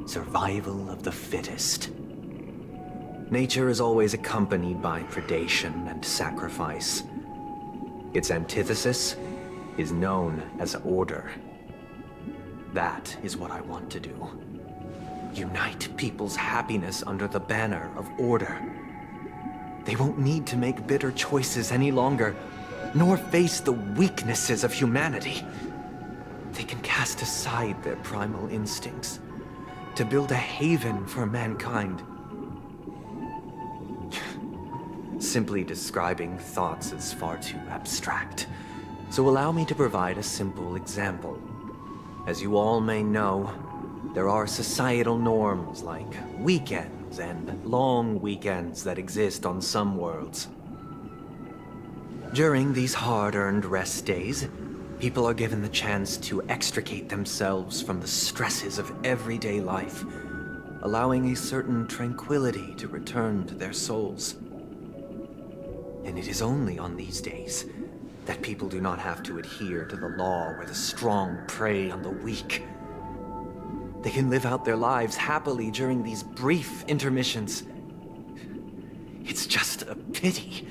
[SPEAKER 4] survival of the fittest. Nature is always accompanied by predation and sacrifice. Its antithesis is known as order. That is what I want to do. Unite people's happiness under the banner of order. They won't need to make bitter choices any longer, nor face the weaknesses of humanity. They can cast aside their primal instincts to build a haven for mankind. Simply describing thoughts is far too abstract, so allow me to provide a simple example. As you all may know, there are societal norms like weekends and long weekends that exist on some worlds. During these hard-earned rest days, people are given the chance to extricate themselves from the stresses of everyday life, allowing a certain tranquility to return to their souls. And it is only on these days that people do not have to adhere to the law where the strong prey on the weak. They can live out their lives happily during these brief intermissions. It's just a pity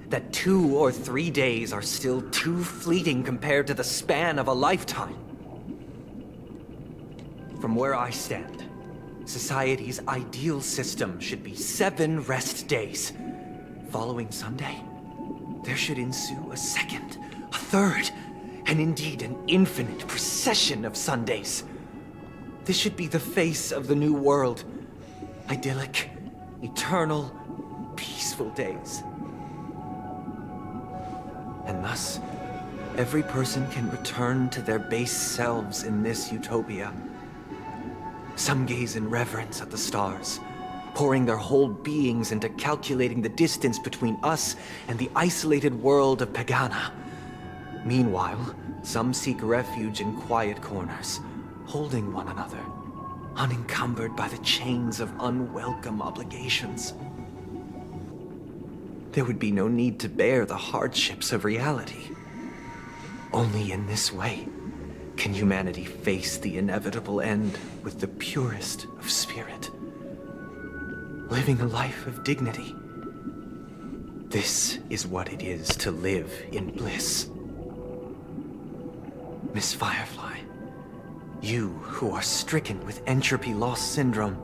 [SPEAKER 4] that 2 or 3 days are still too fleeting compared to the span of a lifetime. From where I stand, society's ideal system should be 7 rest days. Following Sunday, there should ensue a second, a third, and indeed an infinite procession of Sundays. This should be the face of the new world. Idyllic, eternal, peaceful days. And thus, every person can return to their base selves in this utopia. Some gaze in reverence at the stars, pouring their whole beings into calculating the distance between us and the isolated world of Pagana. Meanwhile, some seek refuge in quiet corners, holding one another, unencumbered by the chains of unwelcome obligations. There would be no need to bear the hardships of reality. Only in this way can humanity face the inevitable end with the purest of spirit, living a life of dignity. This is what it is to live in bliss. Miss Firefly, you who are stricken with entropy loss syndrome,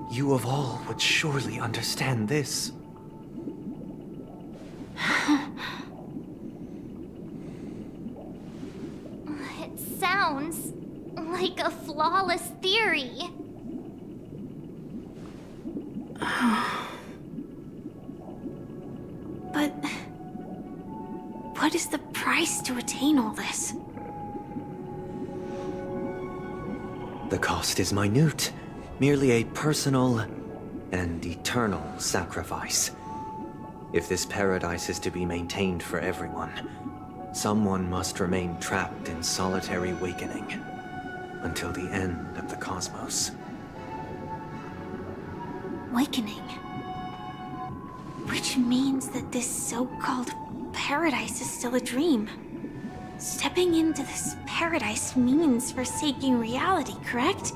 [SPEAKER 4] you of all would surely understand this.
[SPEAKER 5] It sounds like a flawless theory.
[SPEAKER 15] But what is the price to attain all this?
[SPEAKER 4] The cost is minute, merely a personal and eternal sacrifice. If this paradise is to be maintained for everyone, someone must remain trapped in solitary awakening until the end of the cosmos.
[SPEAKER 15] Awakening. Which means that this so-called paradise is still a dream. Stepping into this paradise means forsaking reality, correct?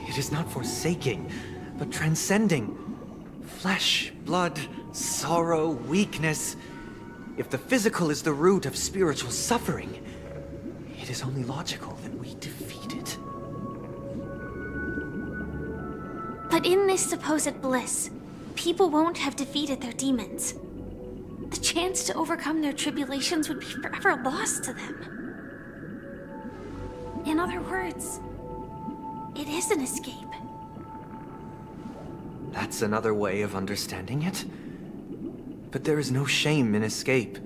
[SPEAKER 4] It is not forsaking, but transcending. Flesh, blood, sorrow, weakness. If the physical is the root of spiritual suffering, it is only logical that we defeat it.
[SPEAKER 15] But in this supposed bliss, people won't have defeated their demons. The chance to overcome their tribulations would be forever lost to them. In other words, it is an escape.
[SPEAKER 4] That's another way of understanding it. But there is no shame in escape.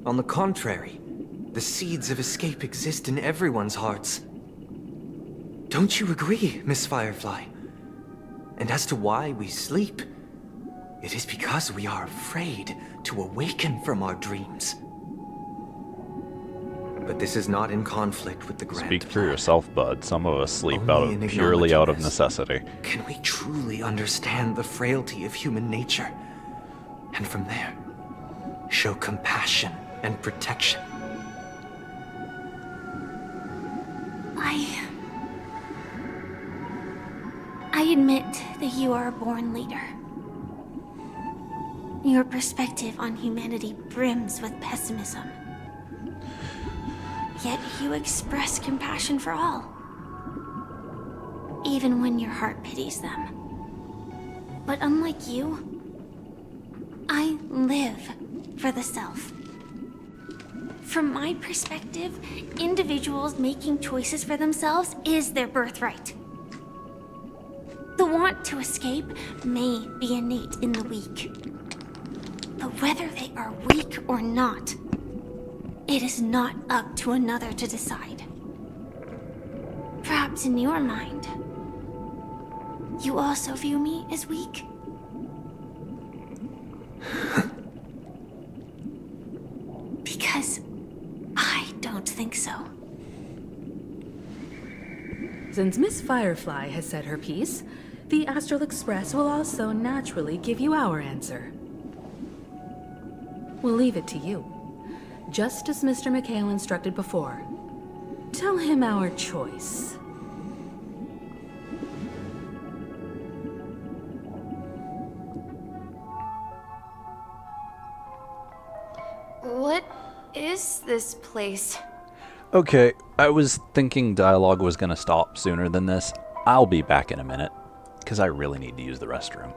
[SPEAKER 4] On the contrary, the seeds of escape exist in everyone's hearts. Don't you agree, Miss Firefly? And as to why we sleep, it is because we are afraid to awaken from our dreams. But this is not in conflict with the grand
[SPEAKER 1] Speak for yourself, bud. Some of us sleep
[SPEAKER 4] Only in
[SPEAKER 1] purely out of
[SPEAKER 4] acknowledging this
[SPEAKER 1] necessity.
[SPEAKER 4] can we truly understand the frailty of human nature, and from there, show compassion and protection.
[SPEAKER 15] I admit that you are a born leader. Your perspective on humanity brims with pessimism. Yet you express compassion for all, even when your heart pities them. But unlike you, I live for the self. From my perspective, individuals making choices for themselves is their birthright. The want to escape may be innate in the weak. But whether they are weak or not, it is not up to another to decide. Perhaps in your mind, you also view me as weak? Because I don't think so.
[SPEAKER 8] Since Miss Firefly has said her piece, the Astral Express will also naturally give you our answer. We'll leave it to you, just as Mr. McHale instructed before. Tell him our choice.
[SPEAKER 2] What is this place?
[SPEAKER 1] Okay, I was thinking dialogue was gonna stop sooner than this. I'll be back in a minute, because I really need to use the restroom.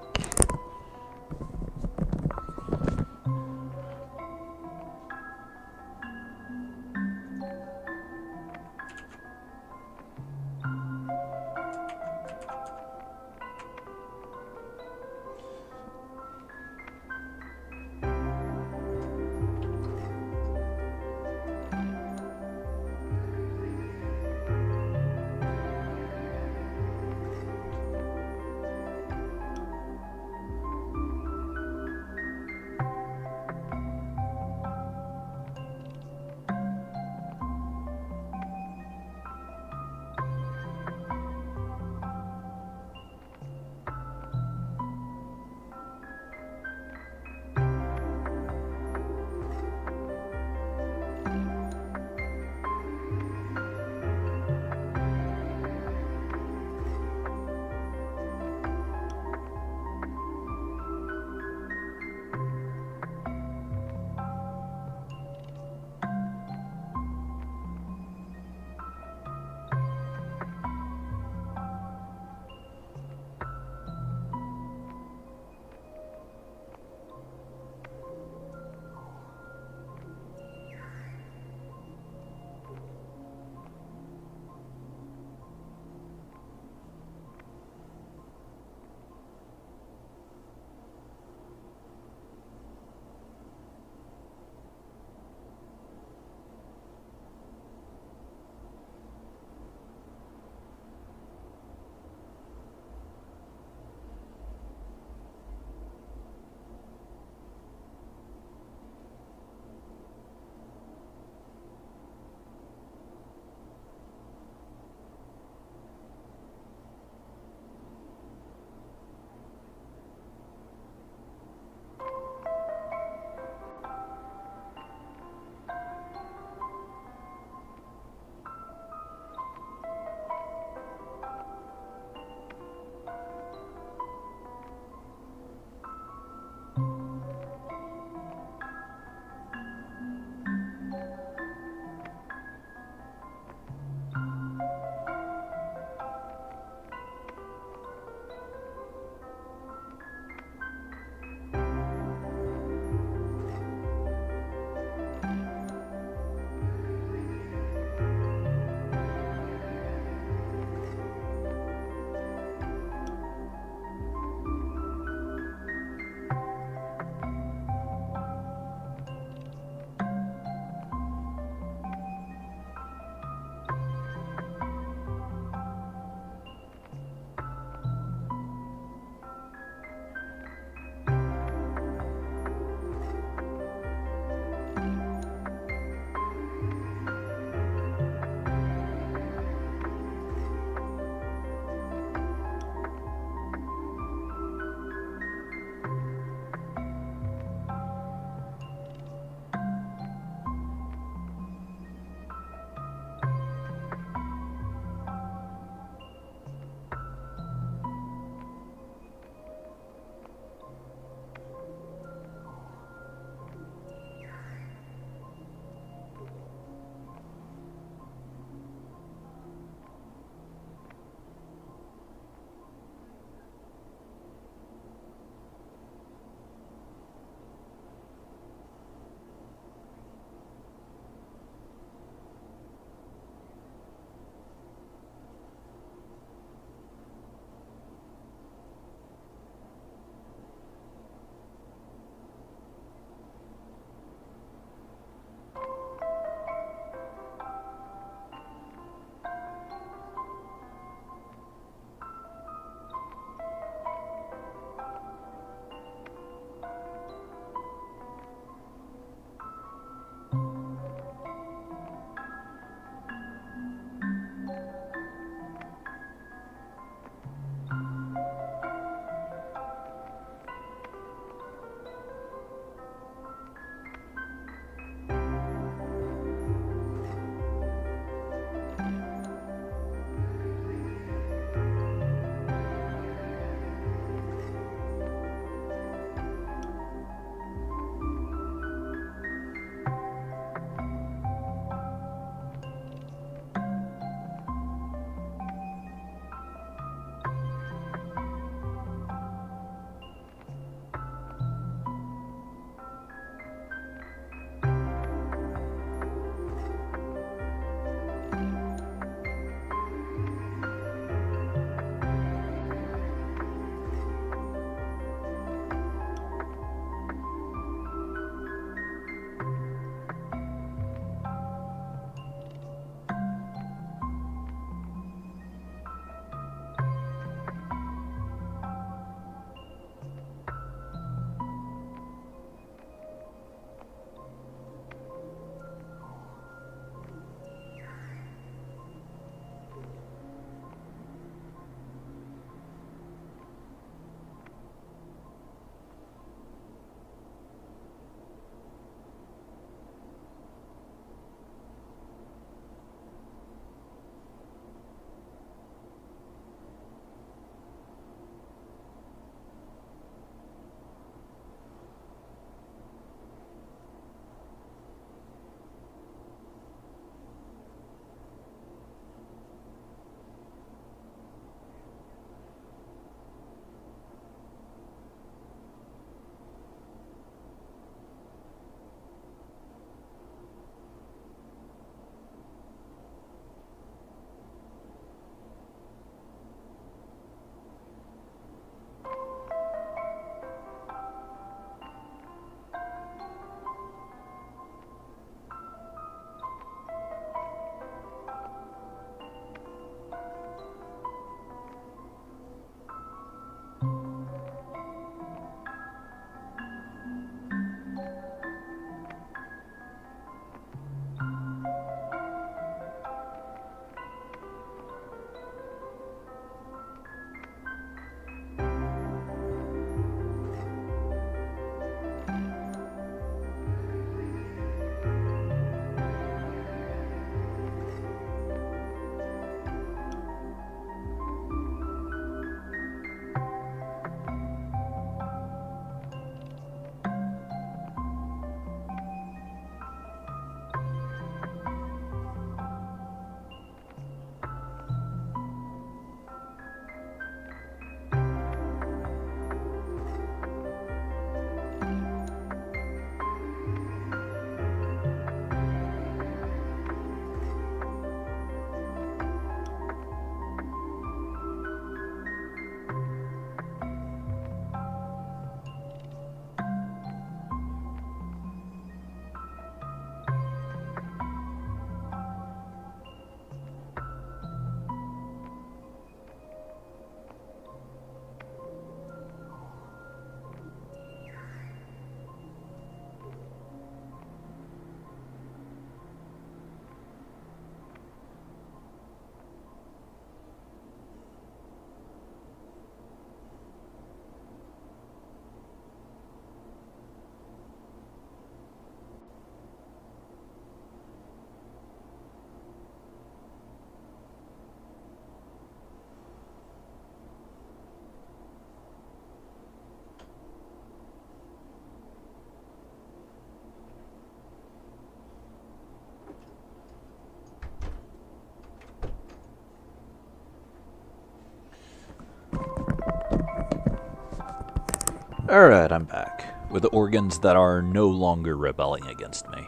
[SPEAKER 1] Alright, I'm back. With organs that are no longer rebelling against me.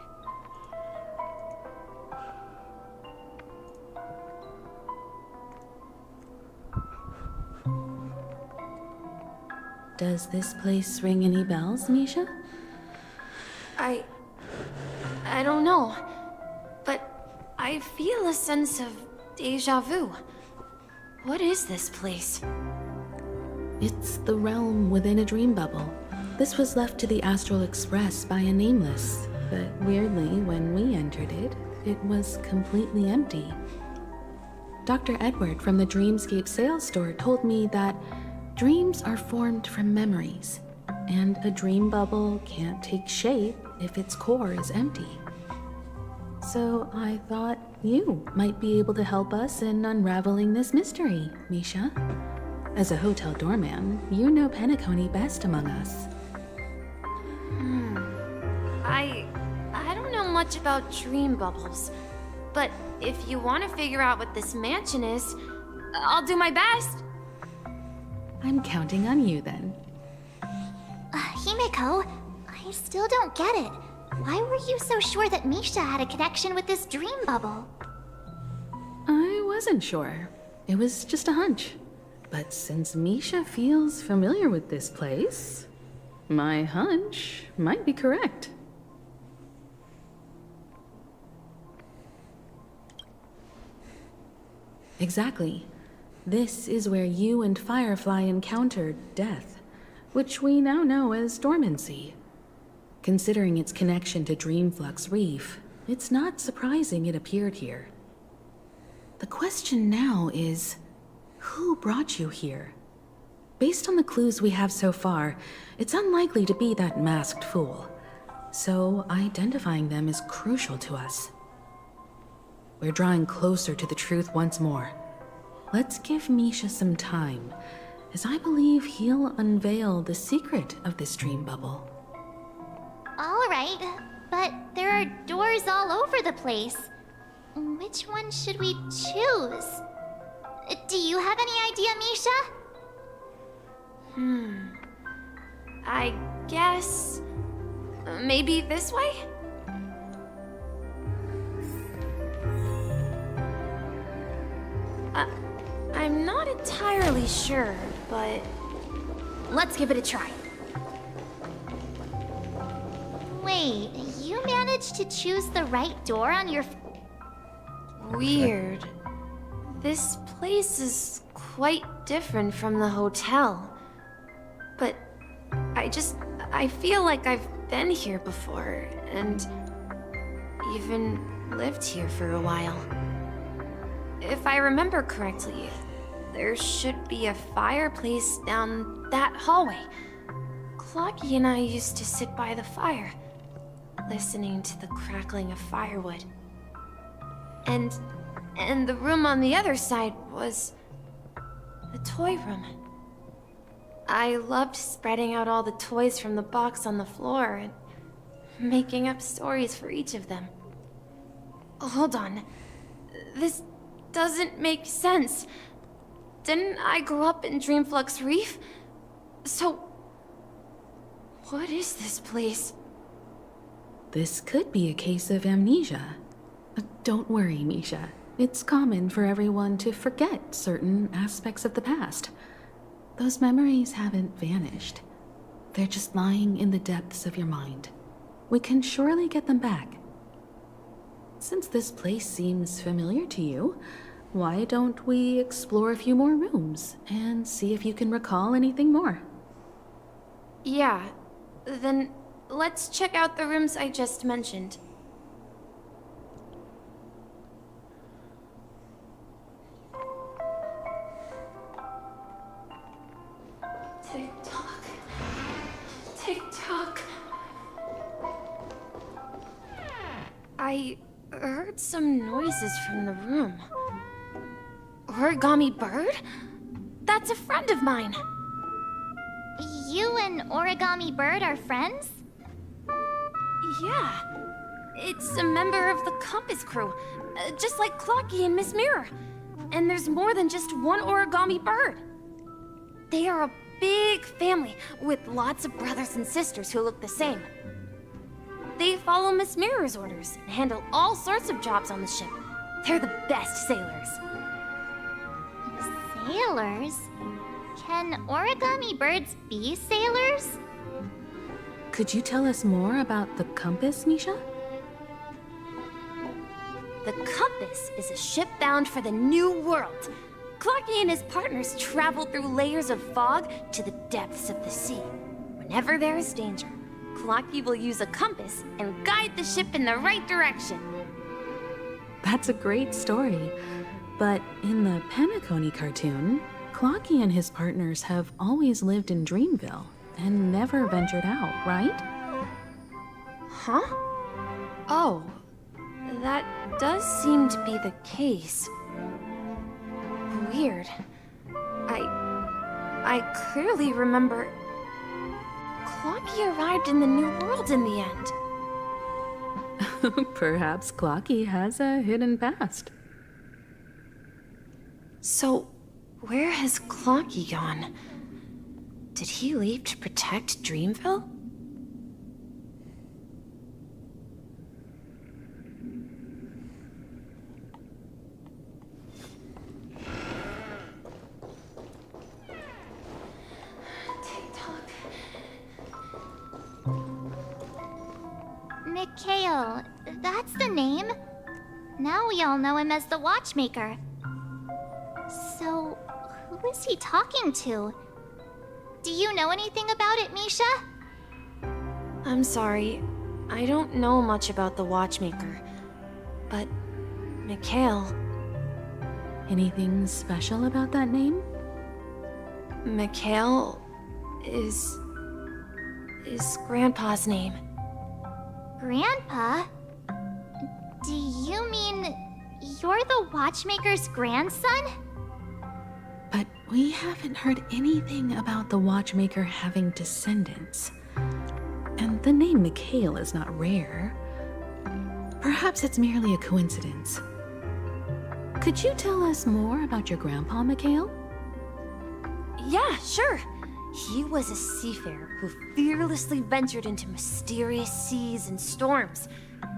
[SPEAKER 8] Does this place ring any bells, Misha?
[SPEAKER 2] I don't know, but I feel a sense of deja vu. What is this place?
[SPEAKER 8] It's the realm within a dream bubble. This was left to the Astral Express by a nameless, but weirdly, when we entered it, it was completely empty. Dr. Edward from the Dreamscape sales store told me that dreams are formed from memories, and a dream bubble can't take shape if its core is empty. So I thought you might be able to help us in unraveling this mystery, Misha. As a hotel doorman, you know Penacony best among us.
[SPEAKER 2] I don't know much about dream bubbles, but if you want to figure out what this mansion is, I'll do my best.
[SPEAKER 8] I'm counting on you then.
[SPEAKER 5] Himeko, I still don't get it. Why were you so sure that Misha had a connection with this dream bubble?
[SPEAKER 8] I wasn't sure. It was just a hunch. But since Misha feels familiar with this place, my hunch might be correct. Exactly. This is where you and Firefly encountered death, which we now know as dormancy. Considering its connection to Dreamflux Reef, it's not surprising it appeared here. The question now is, who brought you here? Based on the clues we have so far, it's unlikely to be that masked fool. So identifying them is crucial to us. We're drawing closer to the truth once more. Let's give Misha some time, as I believe he'll unveil the secret of this dream bubble.
[SPEAKER 5] All right, but there are doors all over the place. Which one should we choose? Do you have any idea, Misha?
[SPEAKER 2] I guess... maybe this way? I'm not entirely sure, but... let's give it a try.
[SPEAKER 5] Wait, you managed to choose the right door on your...
[SPEAKER 2] Weird. This place is quite different from the hotel. But I feel like I've been here before, and even lived here for a while. If I remember correctly, there should be a fireplace down that hallway. Clocky and I used to sit by the fire, listening to the crackling of firewood. And the room on the other side was the toy room. I loved spreading out all the toys from the box on the floor and making up stories for each of them. Hold on. This doesn't make sense. Didn't I grow up in Dreamflux Reef? So, what is this place?
[SPEAKER 8] This could be a case of amnesia. Don't worry, Misha. It's common for everyone to forget certain aspects of the past. Those memories haven't vanished. They're just lying in the depths of your mind. We can surely get them back. Since this place seems familiar to you, why don't we explore a few more rooms and see if you can recall anything more?
[SPEAKER 2] Yeah, then let's check out the rooms I just mentioned. Tick-tock. Tick-tock. I heard some noises from the room. Origami Bird? That's a friend of mine.
[SPEAKER 5] You and Origami Bird are friends?
[SPEAKER 2] Yeah. It's a member of the Compass crew, just like Clocky and Miss Mirror. And there's more than just one Origami Bird. They are a
[SPEAKER 15] big family with lots of brothers and sisters who look the same. They follow Miss Mirror's orders and handle all sorts of jobs on the ship. They're the best sailors.
[SPEAKER 5] Sailors? Can origami birds be sailors?
[SPEAKER 8] Could you tell us more about the compass, Misha?
[SPEAKER 15] The compass is a ship bound for the New World. Clocky and his partners travel through layers of fog to the depths of the sea. Whenever there is danger, Clocky will use a compass and guide the ship in the right direction.
[SPEAKER 8] That's a great story. But in the Penacony cartoon, Clocky and his partners have always lived in Dreamville and never ventured out, right?
[SPEAKER 15] Huh? Oh, that does seem to be the case. Weird. I clearly remember Clocky arrived in the New World in the end.
[SPEAKER 8] Perhaps Clocky has a hidden past.
[SPEAKER 15] So, where has Clocky gone? Did he leave to protect Dreamville?
[SPEAKER 5] Mikhail, that's the name. Now we all know him as the Watchmaker. So, who is he talking to? Do you know anything about it, Misha?
[SPEAKER 15] I'm sorry. I don't know much about the Watchmaker. But, Mikhail...
[SPEAKER 8] Anything special about that name?
[SPEAKER 15] Mikhail is Grandpa's name.
[SPEAKER 5] Grandpa? Do you mean you're the Watchmaker's grandson?
[SPEAKER 8] But we haven't heard anything about the Watchmaker having descendants. And the name Mikhail is not rare. Perhaps it's merely a coincidence. Could you tell us more about your grandpa, Mikhail?
[SPEAKER 15] Yeah, sure. He was a seafarer who fearlessly ventured into mysterious seas and storms.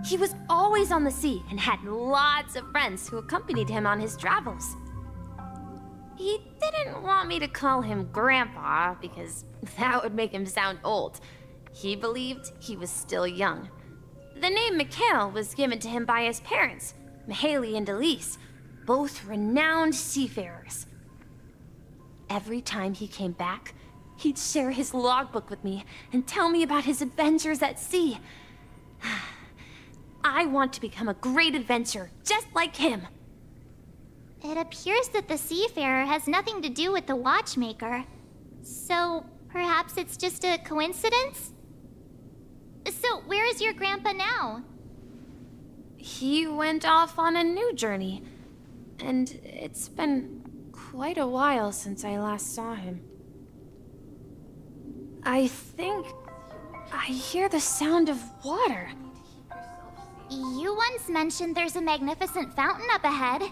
[SPEAKER 15] He was always on the sea and had lots of friends who accompanied him on his travels. He didn't want me to call him Grandpa because that would make him sound old. He believed he was still young. The name Mikhail was given to him by his parents, Mihaly and Elise, both renowned seafarers. Every time he came back, he'd share his logbook with me and tell me about his adventures at sea. I want to become a great adventurer, just like him.
[SPEAKER 5] It appears that the seafarer has nothing to do with the Watchmaker. So, perhaps it's just a coincidence? So, where is your grandpa now?
[SPEAKER 15] He went off on a new journey, and it's been quite a while since I last saw him. I think I hear the sound of water.
[SPEAKER 5] You once mentioned there's a magnificent fountain up ahead.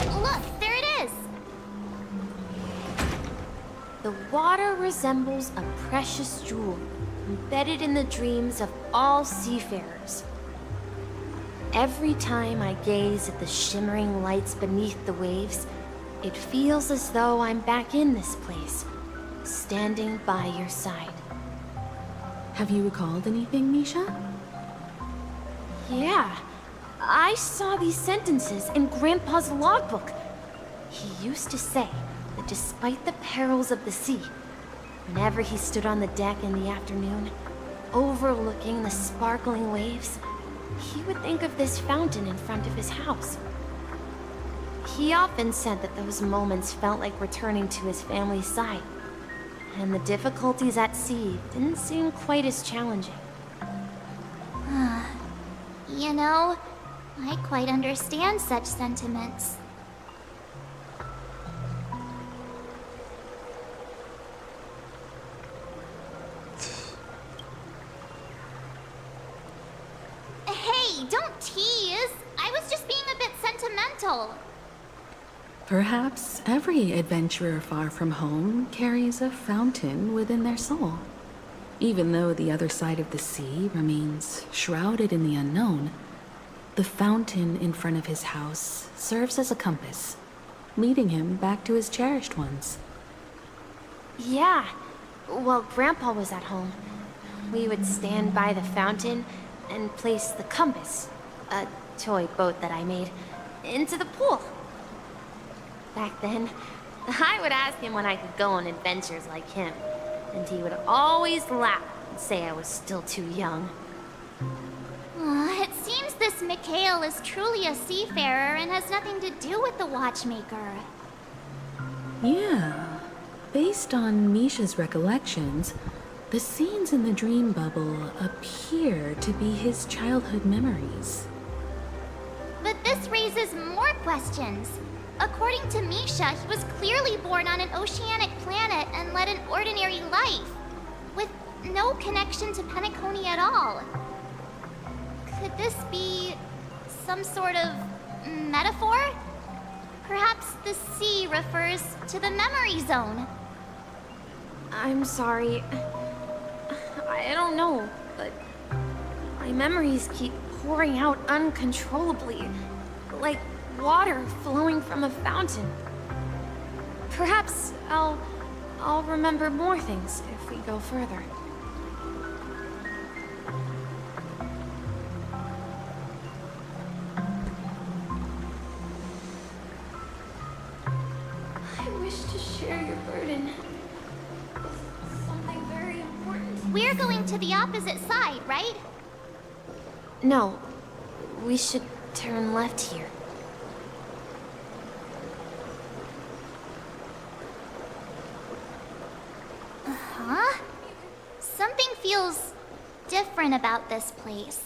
[SPEAKER 5] Look, there it is!
[SPEAKER 15] The water resembles a precious jewel embedded in the dreams of all seafarers. Every time I gaze at the shimmering lights beneath the waves, it feels as though I'm back in this place, standing by your side.
[SPEAKER 8] Have you recalled anything, Misha?
[SPEAKER 15] Yeah, I saw these sentences in Grandpa's logbook. He used to say that despite the perils of the sea, whenever he stood on the deck in the afternoon, overlooking the sparkling waves, he would think of this fountain in front of his house. He often said that those moments felt like returning to his family's side, and the difficulties at sea didn't seem quite as challenging.
[SPEAKER 5] You know, I quite understand such sentiments. Hey, don't tease! I was just being a bit sentimental.
[SPEAKER 8] Perhaps every adventurer far from home carries a fountain within their soul. Even though the other side of the sea remains shrouded in the unknown, the fountain in front of his house serves as a compass, leading him back to his cherished ones.
[SPEAKER 7] Yeah. While Grandpa was at home, we would stand by the fountain and place the compass, a toy boat that I made, into the pool. Back then, I would ask him when I could go on adventures like him, and he would always laugh and say I was still too young.
[SPEAKER 5] It seems this Mikhail is truly a seafarer and has nothing to do with the Watchmaker.
[SPEAKER 8] Yeah. Based on Misha's recollections, the scenes in the dream bubble appear to be his childhood memories.
[SPEAKER 5] But this raises more questions. According to Misha, he was clearly born on an oceanic planet and led an ordinary life, with no connection to Penacony at all. Could this be some sort of metaphor? Perhaps the sea refers to the memory zone.
[SPEAKER 7] I'm sorry. I don't know, but my memories keep pouring out uncontrollably, like water flowing from a fountain. Perhaps I'll remember more things if we go further. I wish to share your burden. Something very important.
[SPEAKER 5] We're going to the opposite side, right?
[SPEAKER 7] No, we should turn left here.
[SPEAKER 5] Huh? Something feels different about this place.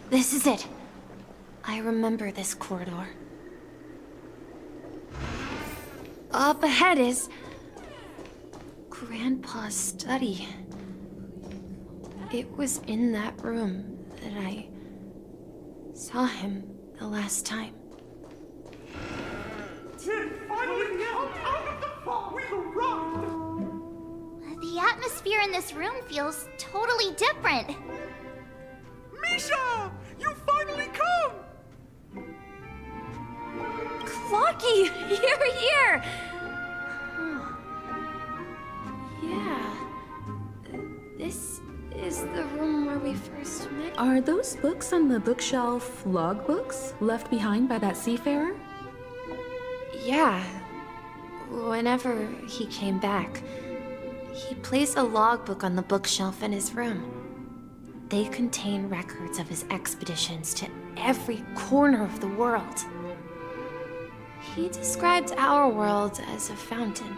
[SPEAKER 7] This is it. I remember this corridor. Up ahead is Grandpa's study. It was in that room that I saw him the last time.
[SPEAKER 12] Tim finally come out of the fog. We've arrived.
[SPEAKER 5] The atmosphere in this room feels totally different.
[SPEAKER 12] Misha! You finally come!
[SPEAKER 7] Clocky! You're here! Oh. Yeah. This is the room where we first met.
[SPEAKER 8] Are those books on the bookshelf logbooks left behind by that seafarer?
[SPEAKER 7] Yeah. Whenever he came back, he placed a logbook on the bookshelf in his room. They contain records of his expeditions to every corner of the world. He described our world as a fountain.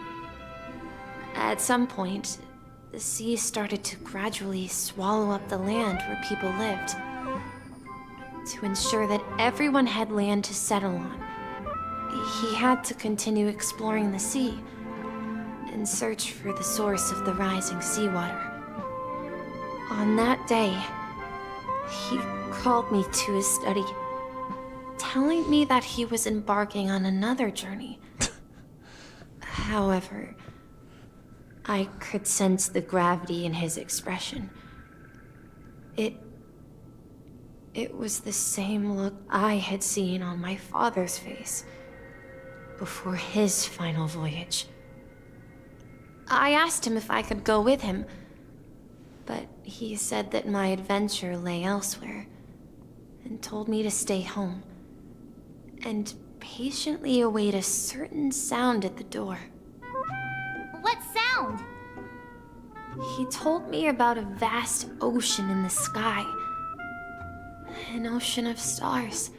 [SPEAKER 7] At some point, the sea started to gradually swallow up the land where people lived. To ensure that everyone had land to settle on, he had to continue exploring the sea and search for the source of the rising seawater. On that day, he called me to his study, telling me that he was embarking on another journey. However, I could sense the gravity in his expression. It was the same look I had seen on my father's face before his final voyage. I asked him if I could go with him, but he said that my adventure lay elsewhere, and told me to stay home, and patiently await a certain sound at the door.
[SPEAKER 5] What sound?
[SPEAKER 7] He told me about a vast ocean in the sky. An ocean of stars.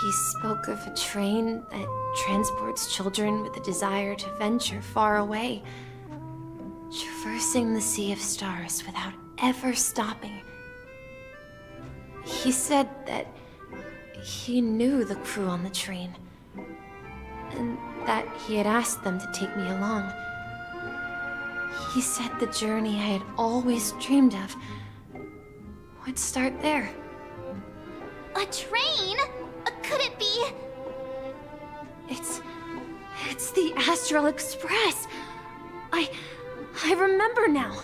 [SPEAKER 7] He spoke of a train that transports children with a desire to venture far away, traversing the sea of stars without ever stopping. He said that he knew the crew on the train, and that he had asked them to take me along. He said the journey I had always dreamed of would start there.
[SPEAKER 5] A train? Could it be?
[SPEAKER 7] It's the Astral Express. I remember now.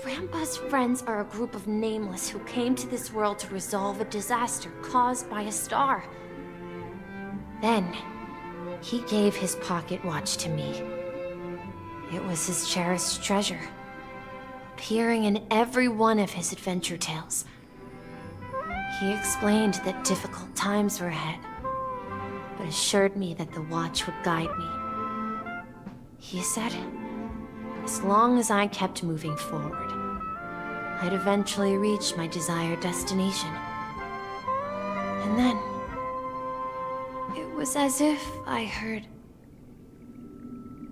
[SPEAKER 7] Grandpa's friends are a group of nameless who came to this world to resolve a disaster caused by a star. Then, he gave his pocket watch to me. It was his cherished treasure, appearing in every one of his adventure tales. He explained that difficult times were ahead, but assured me that the watch would guide me. He said, as long as I kept moving forward, I'd eventually reach my desired destination. And then, it was as if I heard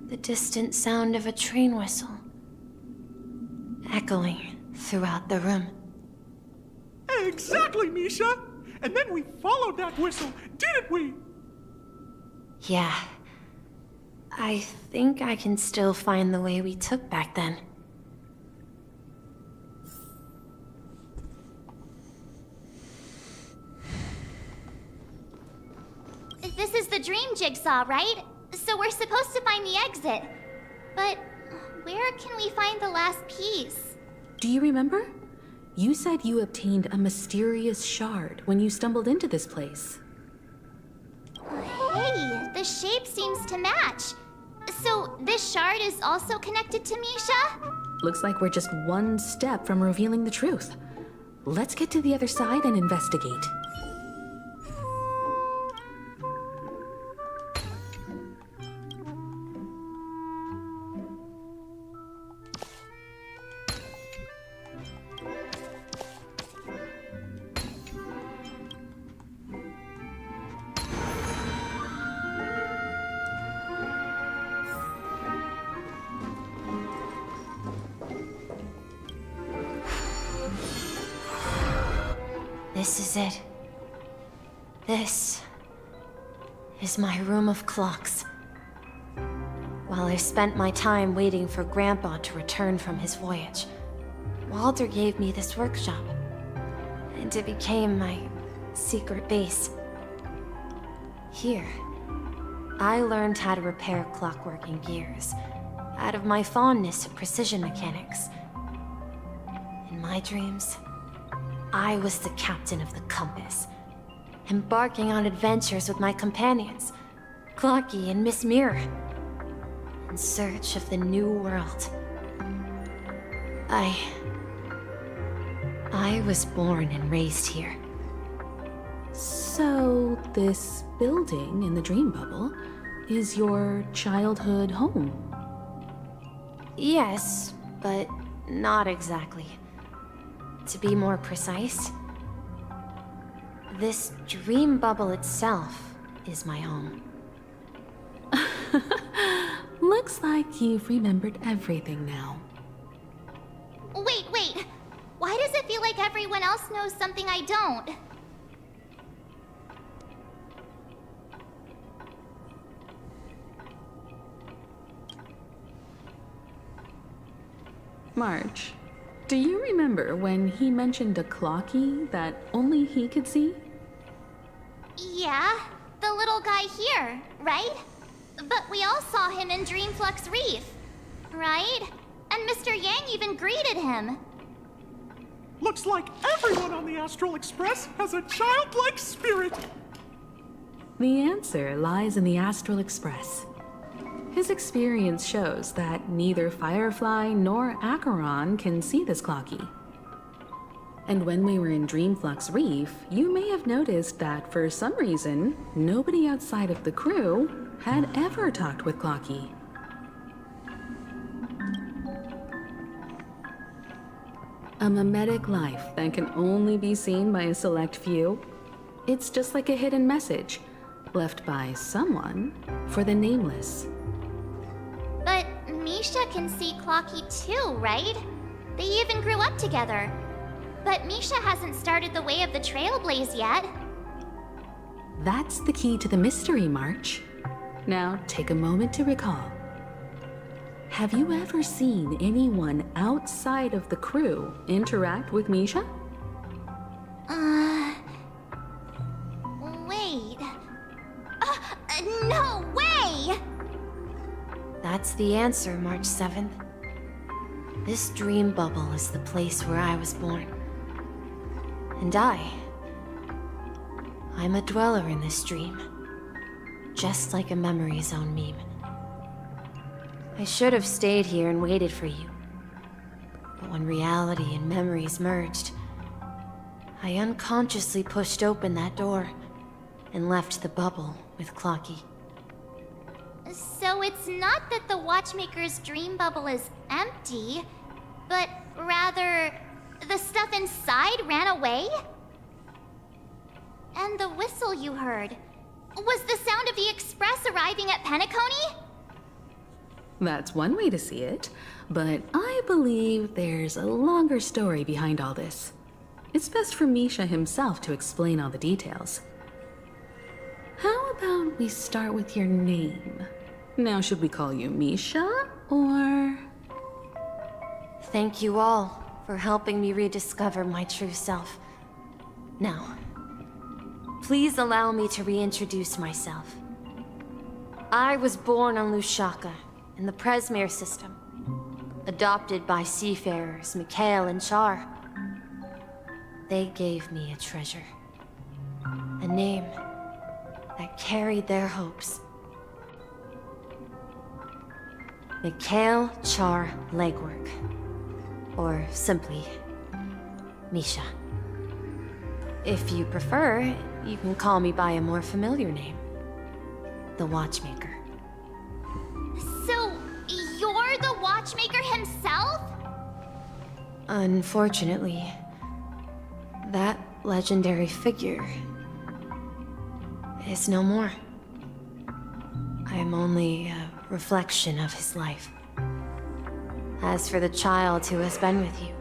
[SPEAKER 7] the distant sound of a train whistle echoing throughout the room.
[SPEAKER 12] Exactly, Misha! And then we followed that whistle, didn't we?
[SPEAKER 7] Yeah. I think I can still find the way we took back then.
[SPEAKER 5] This is the dream jigsaw, right? So we're supposed to find the exit. But where can we find the last piece?
[SPEAKER 8] Do you remember? You said you obtained a mysterious shard when you stumbled into this place.
[SPEAKER 5] Hey, the shape seems to match. So this shard is also connected to Misha?
[SPEAKER 8] Looks like we're just one step from revealing the truth. Let's get to the other side and investigate.
[SPEAKER 7] This is it. This is my room of clocks. While I spent my time waiting for Grandpa to return from his voyage, Walter gave me this workshop, and it became my secret base. Here, I learned how to repair clockwork and gears out of my fondness of precision mechanics. In my dreams, I was the captain of the compass, embarking on adventures with my companions, Clocky and Miss Mirror, in search of the new world. I was born and raised here.
[SPEAKER 8] So, this building in the dream bubble is your childhood home?
[SPEAKER 7] Yes, but not exactly. To be more precise, this dream bubble itself is my home.
[SPEAKER 8] Looks like you've remembered everything now.
[SPEAKER 5] Wait. Why does it feel like everyone else knows something I don't?
[SPEAKER 8] March, do you remember when he mentioned a Clocky that only he could see?
[SPEAKER 5] Yeah, the little guy here, right? But we all saw him in Dreamflux Reef, right? And Mr. Yang even greeted him.
[SPEAKER 12] Looks like everyone on the Astral Express has a childlike spirit.
[SPEAKER 8] The answer lies in the Astral Express. His experience shows that neither Firefly nor Acheron can see this Clocky. And when we were in Dreamflux Reef, you may have noticed that for some reason, nobody outside of the crew had ever talked with Clocky. A mimetic life that can only be seen by a select few. It's just like a hidden message left by someone for the nameless.
[SPEAKER 5] But Misha can see Clocky too, right? They even grew up together. But Misha hasn't started the way of the Trailblaze yet.
[SPEAKER 8] That's the key to the mystery, March. Now, take a moment to recall. Have you ever seen anyone outside of the crew interact with Misha?
[SPEAKER 7] That's the answer, March 7th. This dream bubble is the place where I was born. And I'm a dweller in this dream. Just like a memory zone meme. I should have stayed here and waited for you. But when reality and memories merged, I unconsciously pushed open that door and left the bubble with Clocky.
[SPEAKER 5] So it's not that the Watchmaker's dream bubble is empty, but rather the stuff inside ran away? And the whistle you heard was the sound of the Express arriving at Penacony?
[SPEAKER 8] That's one way to see it, but I believe there's a longer story behind all this. It's best for Misha himself to explain all the details. How about we start with your name? Now, should we call you Misha, or...?
[SPEAKER 7] Thank you all for helping me rediscover my true self. Now, please allow me to reintroduce myself. I was born on Lushaka, in the Presmere system, adopted by seafarers Mikhail and Char. They gave me a treasure, a name that carried their hopes. Mikhail Char Legwork, or simply, Misha. If you prefer, you can call me by a more familiar name, the Watchmaker.
[SPEAKER 5] So, you're the Watchmaker himself?
[SPEAKER 7] Unfortunately, that legendary figure is no more. I am only a reflection of his life. As for the child who has been with you,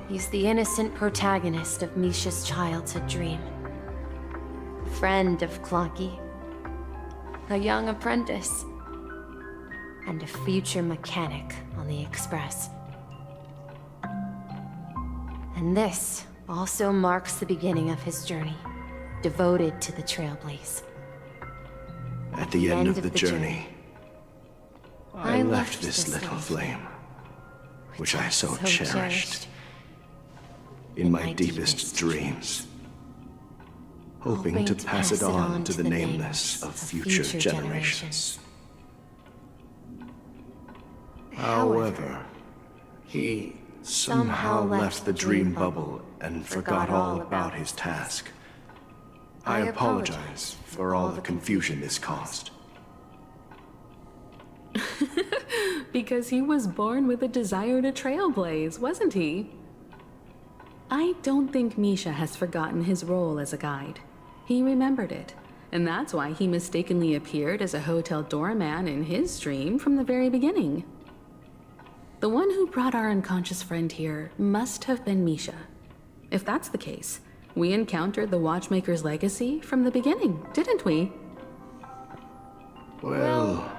[SPEAKER 7] he's the innocent protagonist of Misha's childhood dream. Friend of Clocky, a young apprentice, and a future mechanic on the Express. And this also marks the beginning of his journey, devoted to the Trailblaze.
[SPEAKER 11] At the end of the journey, I left this little flame, which I so cherished, in my deepest dreams, hoping to pass it on to the nameless of future generations. However, he somehow left the dream bubble and forgot all about his task. I apologize for all the confusion this caused.
[SPEAKER 8] Because he was born with a desire to trailblaze, wasn't he? I don't think Misha has forgotten his role as a guide. He remembered it, and that's why he mistakenly appeared as a hotel doorman in his dream from the very beginning. The one who brought our unconscious friend here must have been Misha. If that's the case, we encountered the Watchmaker's legacy from the beginning, didn't we?
[SPEAKER 11] Well,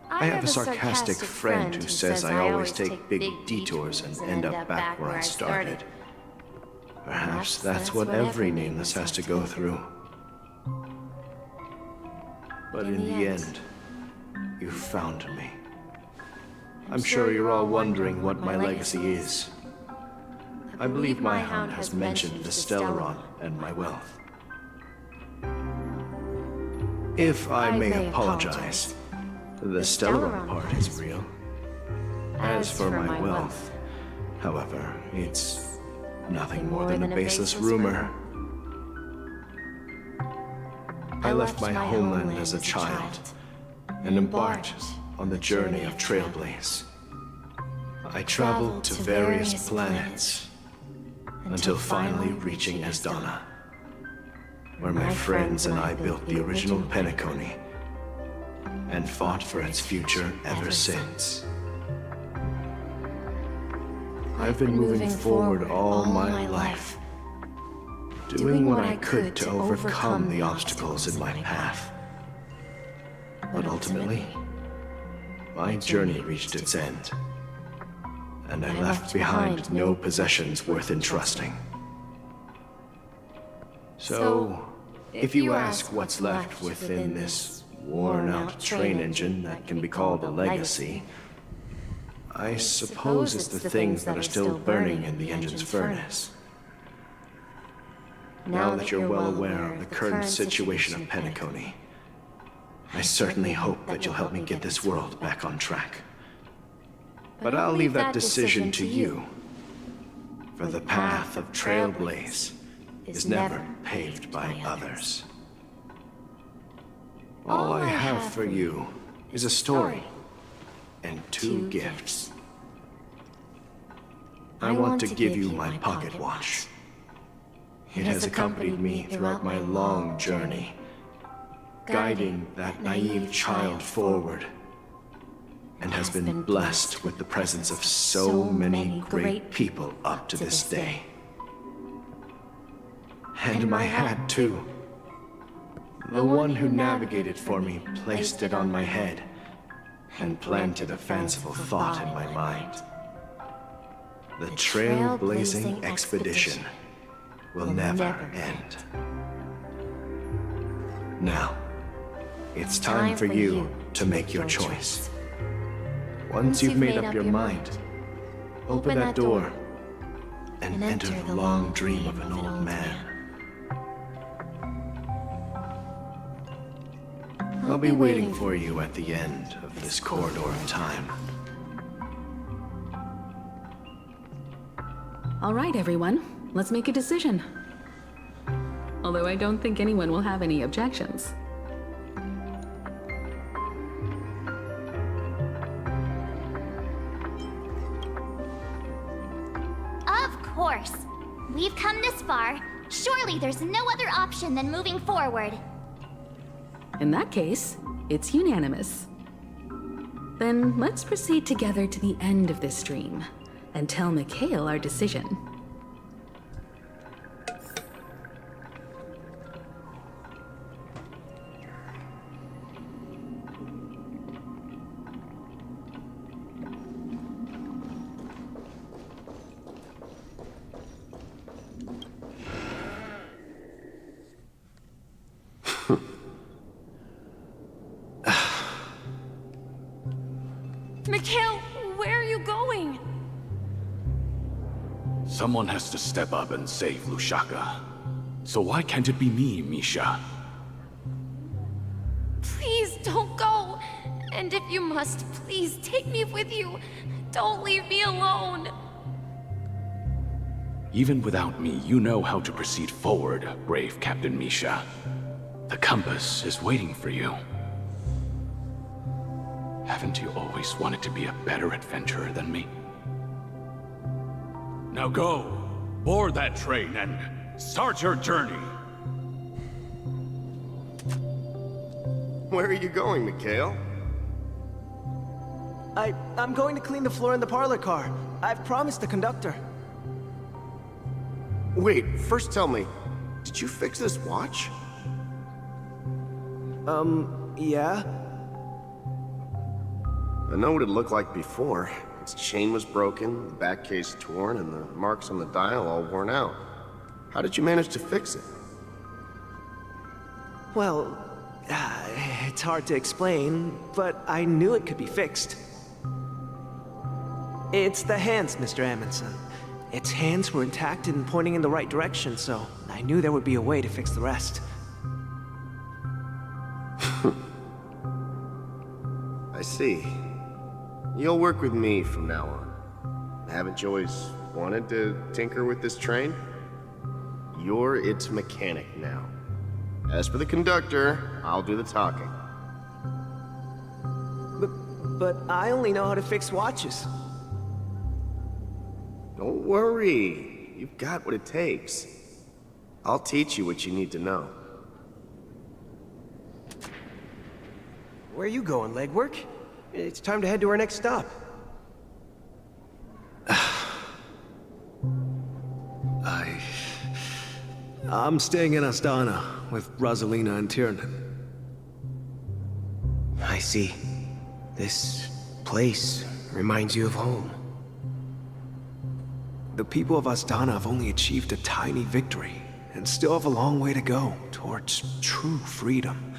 [SPEAKER 11] I have a sarcastic friend who says I always take big detours and end up back where I started. Perhaps that's what every nameless has to go through. But in the end, you found me. I'm sure you're all wondering what my legacy is. I believe my hound has mentioned the Stellaron and my wealth. If I may apologize, the Stellaron part is real. As for my wealth, however, it's nothing more than a baseless rumor. I left my homeland as a child and embarked on the journey of Trailblaze. I traveled to various planets until finally reaching Esdana, where my friends and I built the original Penacony and fought for its future ever since. I've been moving forward all my life, doing what I could to overcome the obstacles in my path. But ultimately, my journey reached its end, and I left behind no possessions worth entrusting. So, if you ask what's left within this worn-out train engine that can be called a legacy. I suppose it's the things that are still burning in the engine's furnace. Now that you're well aware of the current situation of Penacony, I certainly hope that you'll help me get this world back on track. But I'll leave that decision to you, for the path of Trailblaze is never paved by others. All I have for you is a story and 2 gifts. I want to give you my pocket watch. It has accompanied me throughout my long journey, guiding that naive child forward, and has been blessed with the presence of so many great people up to this day. And my hat, too. The one who navigated for me placed it on my head and planted a fanciful thought in my mind. The trailblazing expedition will never end. Now, it's time for you to make your choice. Once you've made up your mind, open that door and enter the long dream of an old man. I'll be waiting for you at the end of this corridor of time.
[SPEAKER 8] All right, everyone. Let's make a decision. Although I don't think anyone will have any objections.
[SPEAKER 5] Of course. We've come this far. Surely there's no other option than moving forward.
[SPEAKER 8] In that case, it's unanimous. Then let's proceed together to the end of this dream and tell Mikhail our decision.
[SPEAKER 10] Mikhail, where are you going?
[SPEAKER 6] Someone has to step up and save Lushaka. So why can't it be me, Misha?
[SPEAKER 10] Please don't go. And if you must, please take me with you. Don't leave me alone.
[SPEAKER 6] Even without me, you know how to proceed forward, brave Captain Misha. The compass is waiting for you. Haven't you always wanted to be a better adventurer than me? Now go, board that train and start your journey.
[SPEAKER 11] Where are you going, Mikhail?
[SPEAKER 13] I'm going to clean the floor in the parlor car. I've promised the conductor.
[SPEAKER 11] Wait, first tell me, did you fix this watch?
[SPEAKER 13] Yeah?
[SPEAKER 11] I know what it looked like before. Its chain was broken, the back case torn, and the marks on the dial all worn out. How did you manage to fix it?
[SPEAKER 13] Well, it's hard to explain, but I knew it could be fixed. It's the hands, Mr. Amundsen. Its hands were intact and pointing in the right direction, so I knew there would be a way to fix the rest.
[SPEAKER 11] I see. You'll work with me from now on. Haven't you always wanted to tinker with this train? You're its mechanic now. As for the conductor, I'll do the talking.
[SPEAKER 13] But I only know how to fix watches.
[SPEAKER 11] Don't worry. You've got what it takes. I'll teach you what you need to know.
[SPEAKER 13] Where are you going, legwork? It's time to head to our next stop.
[SPEAKER 18] I'm staying in Astana with Rosalina and Tiernan.
[SPEAKER 13] I see. This place reminds you of home. The people of Astana have only achieved a tiny victory, and still have a long way to go towards true freedom.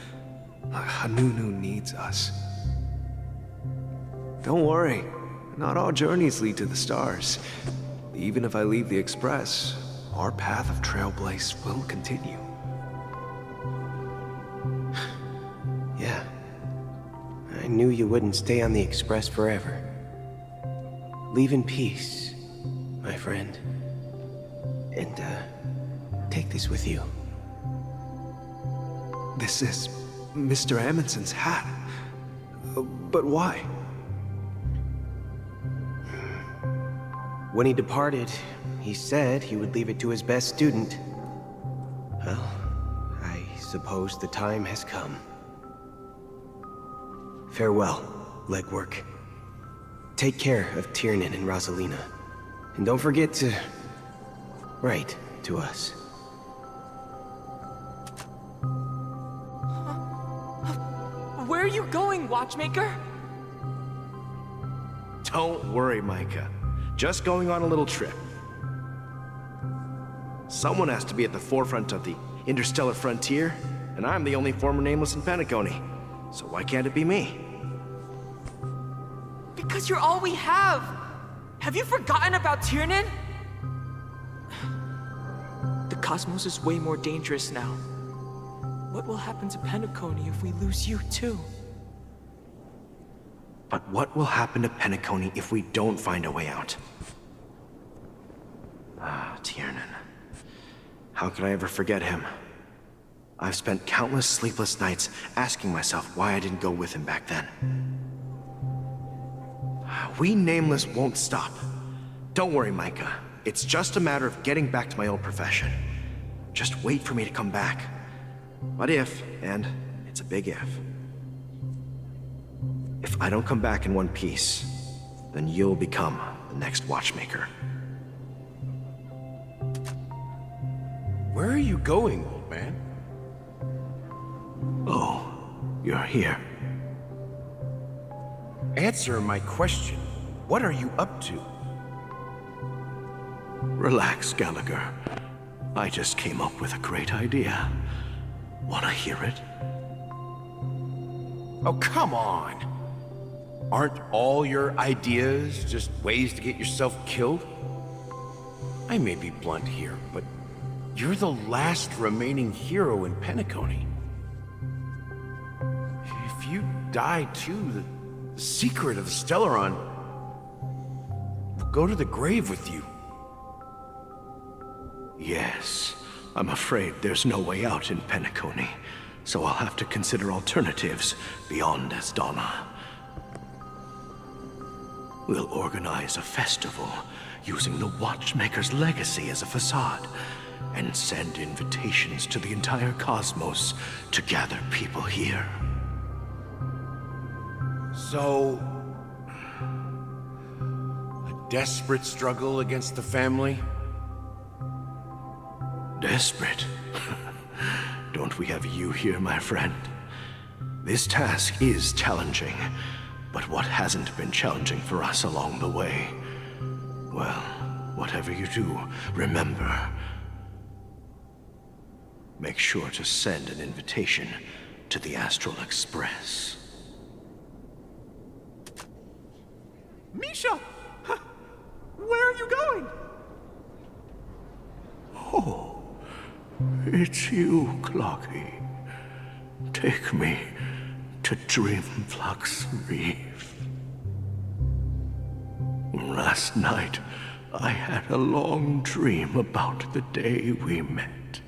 [SPEAKER 11] Hanunu needs us. Don't worry, not all journeys lead to the stars. Even if I leave the Express, our path of Trailblaze will continue.
[SPEAKER 9] Yeah. I knew you wouldn't stay on the Express forever. Leave in peace, my friend. And, take this with you.
[SPEAKER 11] This is Mr. Amundsen's hat. But why?
[SPEAKER 9] When he departed, he said he would leave it to his best student. Well, I suppose the time has come. Farewell, Legwork. Take care of Tiernan and Rosalina. And don't forget to write to us.
[SPEAKER 22] Where are you going, Watchmaker?
[SPEAKER 11] Don't worry, Micah. Just going on a little trip. Someone has to be at the forefront of the interstellar frontier, and I'm the only former Nameless in Penacony. So why can't it be me?
[SPEAKER 22] Because you're all we have! Have you forgotten about Tiernan? The cosmos is way more dangerous now. What will happen to Penacony if we lose you too?
[SPEAKER 11] But what will happen to Penacony if we don't find a way out? Ah, Tiernan. How could I ever forget him? I've spent countless sleepless nights asking myself why I didn't go with him back then. We Nameless won't stop. Don't worry, Micah. It's just a matter of getting back to my old profession. Just wait for me to come back. But if, and it's a big if I don't come back in one piece, then you'll become the next Watchmaker.
[SPEAKER 18] Where are you going, old man?
[SPEAKER 11] Oh, you're here.
[SPEAKER 18] Answer my question. What are you up to?
[SPEAKER 11] Relax, Gallagher. I just came up with a great idea. Wanna hear it?
[SPEAKER 18] Oh, come on. Aren't all your ideas just ways to get yourself killed? I may be blunt here, but you're the last remaining hero in Penacony. If you die too, the secret of the Stellaron will go to the grave with you.
[SPEAKER 11] Yes, I'm afraid there's no way out in Penacony, so I'll have to consider alternatives beyond Asdana. We'll organize a festival using the Watchmaker's legacy as a facade, and send invitations to the entire cosmos to gather people here.
[SPEAKER 18] So, a desperate struggle against the family?
[SPEAKER 11] Desperate? Don't we have you here, my friend? This task is challenging, but what hasn't been challenging for us along the way? Well, whatever you do, remember, make sure to send an invitation to the Astral Express.
[SPEAKER 12] Misha! Where are you going?
[SPEAKER 11] Oh, it's you, Clocky. Take me to Dreamflux Reef. Last night, I had a long dream about the day we met.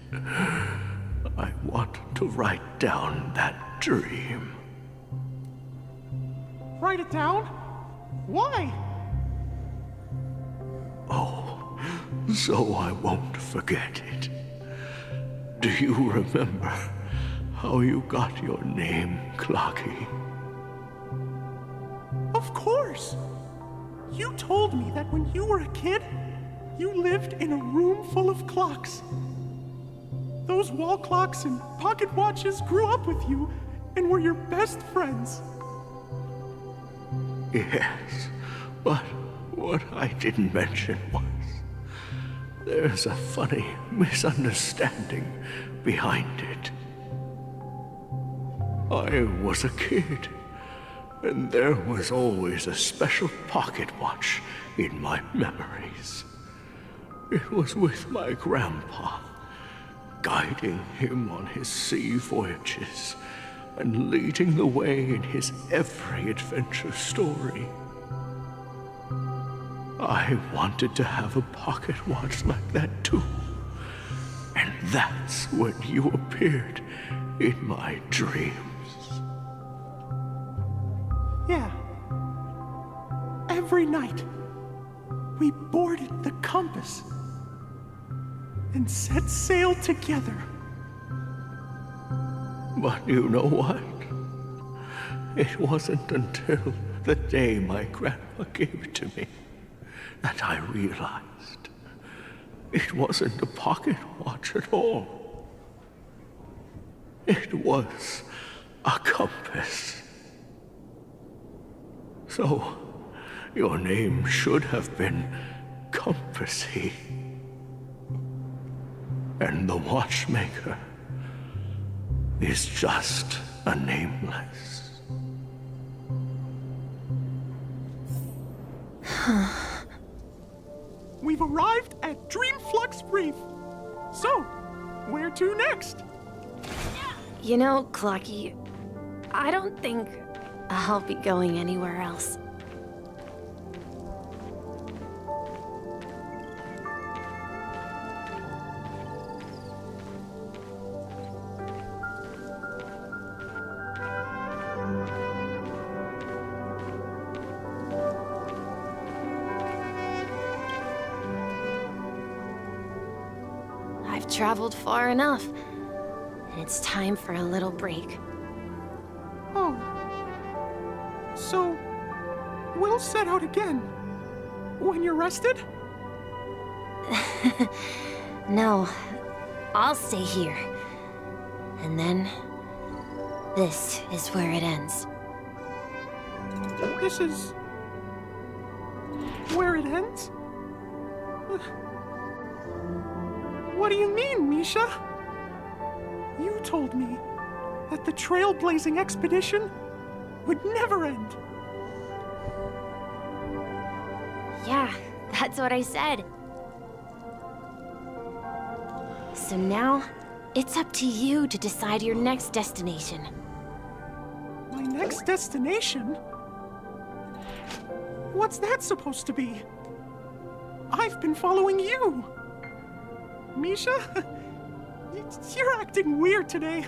[SPEAKER 11] I want to write down that dream.
[SPEAKER 12] Write it down? Why?
[SPEAKER 11] Oh, so I won't forget it. Do you remember how you got your name, Clocky?
[SPEAKER 12] Of course! You told me that when you were a kid, you lived in a room full of clocks. Those wall clocks and pocket watches grew up with you and were your best friends.
[SPEAKER 11] Yes, but what I didn't mention was there's a funny misunderstanding behind it.
[SPEAKER 6] I was a kid, and there was always a special pocket watch in my memories. It was with my grandpa, guiding him on his sea voyages and leading the way in his every adventure story. I wanted to have a pocket watch like that too. And that's when you appeared in my dreams.
[SPEAKER 12] Yeah. Every night, we boarded the Compass and set sail together.
[SPEAKER 6] But you know what? It wasn't until the day my grandpa gave it to me that I realized it wasn't a pocket watch at all. It was a compass. So, your name should have been Compassy. And the watchmaker is just a nameless.
[SPEAKER 12] We've arrived at Dreamflux Reef. So, where to next?
[SPEAKER 7] You know, Clocky, I don't think I'll be going anywhere else. I've traveled far enough, and it's time for a little break.
[SPEAKER 12] Oh. So, we'll set out again when you're rested?
[SPEAKER 7] No, I'll stay here. And then, this is where it ends.
[SPEAKER 12] This is where it ends? What do you mean, Misha? You told me that the trailblazing expedition would never end.
[SPEAKER 7] Yeah, that's what I said. So now, it's up to you to decide your next destination.
[SPEAKER 12] My next destination? What's that supposed to be? I've been following you. Misha? You're acting weird today.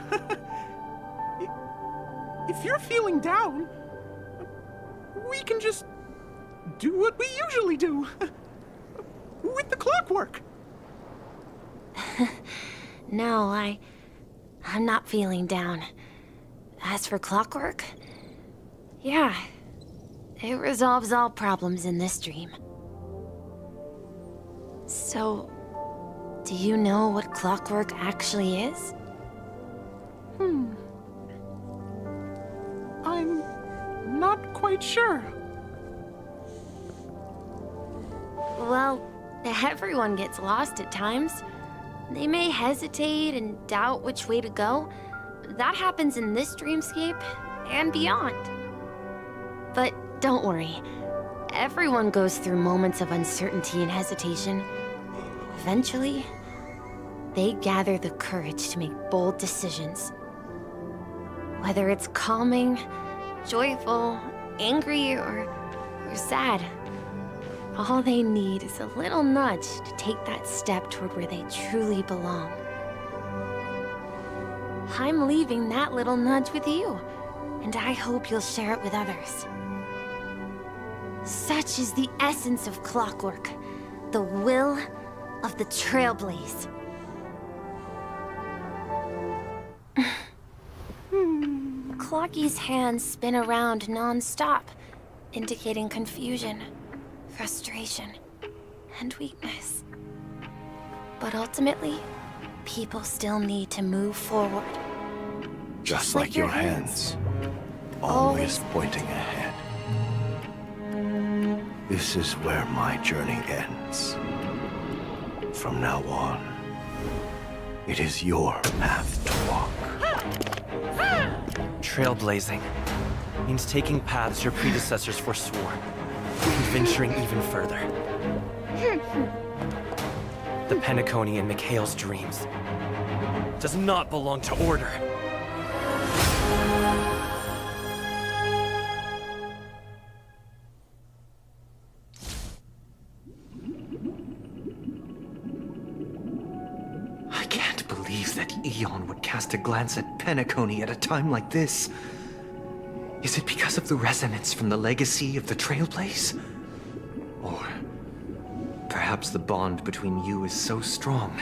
[SPEAKER 12] If you're feeling down, we can just do what we usually do. With the clockwork.
[SPEAKER 7] No, I'm not feeling down. As for clockwork, yeah, it resolves all problems in this dream. So, do you know what clockwork actually is?
[SPEAKER 12] I'm not quite sure.
[SPEAKER 7] Well, everyone gets lost at times. They may hesitate and doubt which way to go. That happens in this dreamscape and beyond. But don't worry. Everyone goes through moments of uncertainty and hesitation. Eventually, they gather the courage to make bold decisions. Whether it's calming, joyful, angry, or sad, all they need is a little nudge to take that step toward where they truly belong. I'm leaving that little nudge with you, and I hope you'll share it with others. Such is the essence of clockwork, the will of the Trailblaze. Clocky's hands spin around non-stop, indicating confusion, frustration, and weakness. But ultimately, people still need to move forward.
[SPEAKER 11] Just like your hands, always pointing ahead. This is where my journey ends. From now on, it is your path to walk.
[SPEAKER 13] Trailblazing means taking paths your predecessors forswore, and venturing even further. The Penacony in Mikhail's dreams does not belong to Order. I can't believe that Aeon would cast a glance at Penacony at a time like this. Is it because of the resonance from the legacy of the Trailblaze? Or perhaps the bond between you is so strong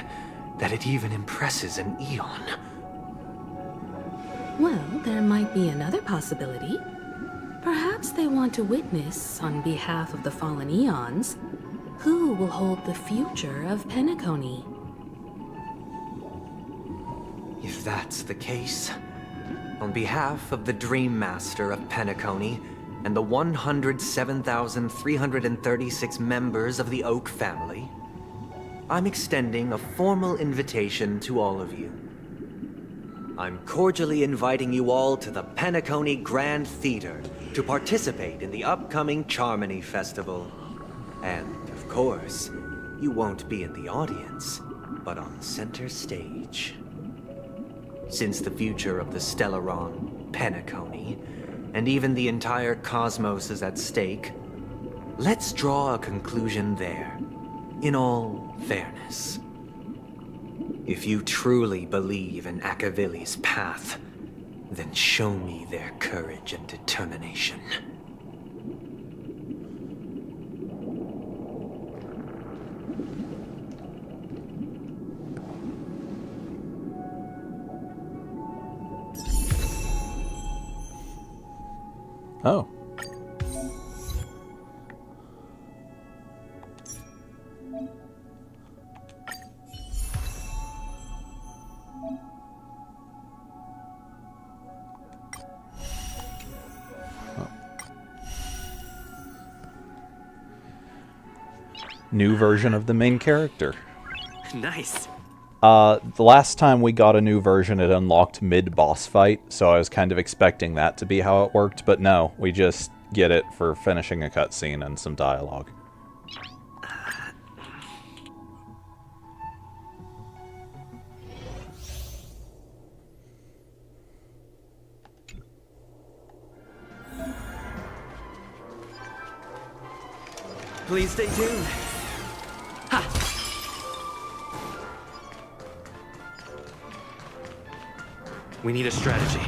[SPEAKER 13] that it even impresses an Aeon?
[SPEAKER 8] Well, there might be another possibility. Perhaps they want to witness, on behalf of the fallen Eons, who will hold the future of Penacony.
[SPEAKER 13] If that's the case, on behalf of the Dream Master of Penacony and the 107,336 members of the Oak family, I'm extending a formal invitation to all of you. I'm cordially inviting you all to the Penacony Grand Theater to participate in the upcoming Charmony Festival. And, of course, you won't be in the audience, but on center stage. Since the future of the Stellaron, Penacony, and even the entire cosmos is at stake, let's draw a conclusion there, in all fairness. If you truly believe in Akavili's path, then show me their courage and determination.
[SPEAKER 1] Oh. New version of the main character.
[SPEAKER 13] Nice.
[SPEAKER 1] The last time we got a new version, it unlocked mid-boss fight, so I was kind of expecting that to be how it worked, but no, we just get it for finishing a cutscene and some dialogue.
[SPEAKER 13] Please stay tuned. Ha! We need a strategy.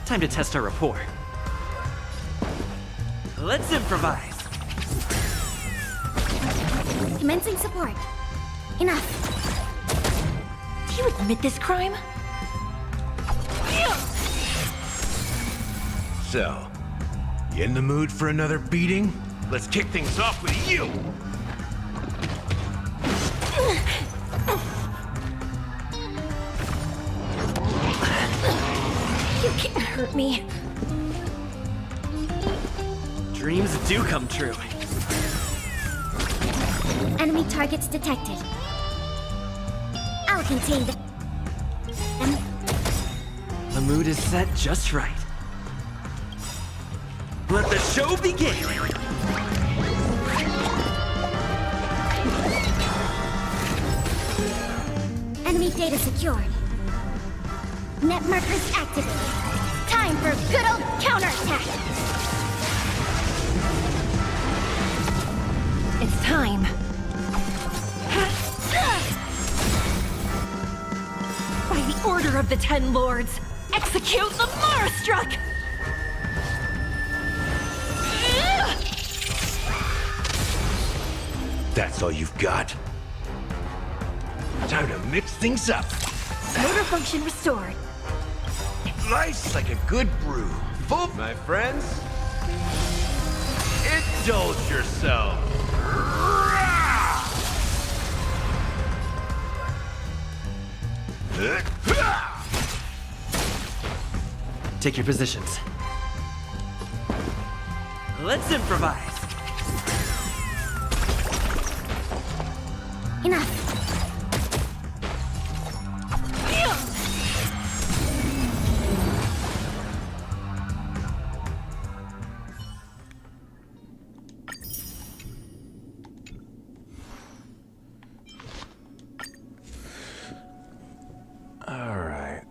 [SPEAKER 13] Time to test our rapport. Let's improvise.
[SPEAKER 5] Commencing support. Enough.
[SPEAKER 10] Do you admit this crime?
[SPEAKER 14] So, you in the mood for another beating? Let's kick things off with you!
[SPEAKER 10] You can't hurt me.
[SPEAKER 13] Dreams do come true.
[SPEAKER 5] Enemy targets detected. I'll contain them.
[SPEAKER 13] The mood is set just right. Let the show begin!
[SPEAKER 5] Enemy data secured. Net markers activated. Time for good old counterattack!
[SPEAKER 10] It's time. By the order of the Ten Lords, execute the Marastruck!
[SPEAKER 14] That's all you've got? Time to mix things up.
[SPEAKER 10] Motor function restored.
[SPEAKER 14] Life's like a good brew. Full, my friends. It's Indulge yourself.
[SPEAKER 16] Take your positions. Let's improvise.
[SPEAKER 5] Enough.
[SPEAKER 1] All right.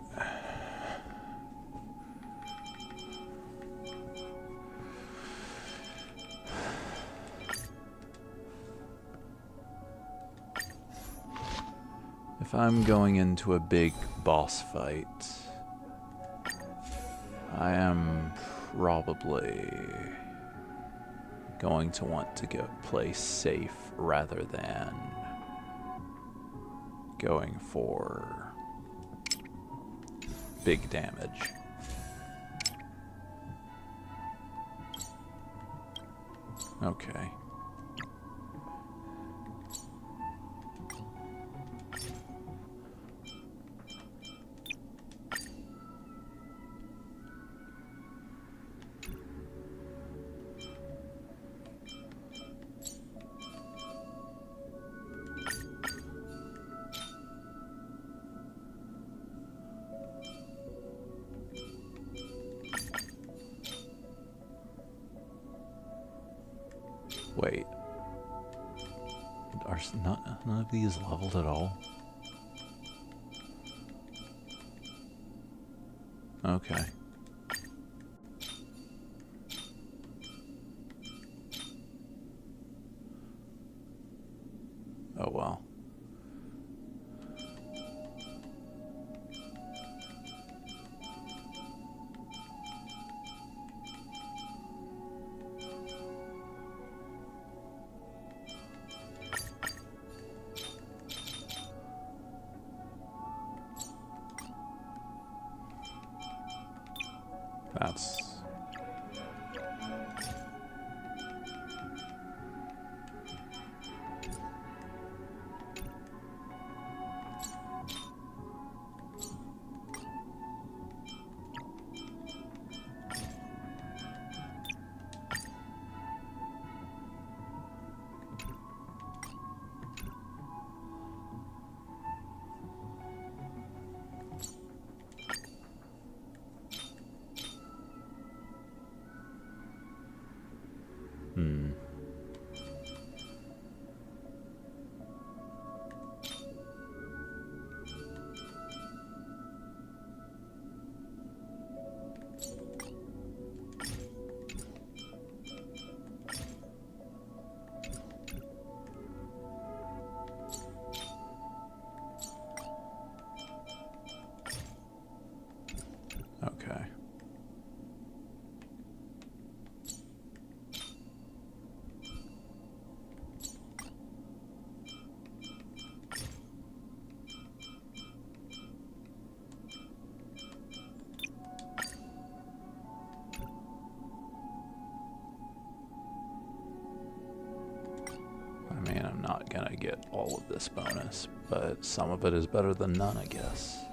[SPEAKER 1] If I'm going into a big boss fight, I am probably going to want to go play safe rather than going for big damage. Okay. Wait. Are none of these leveled at all? Okay. Oh well. That's... Okay. I mean, I'm not gonna get all of this bonus, but some of it is better than none, I guess.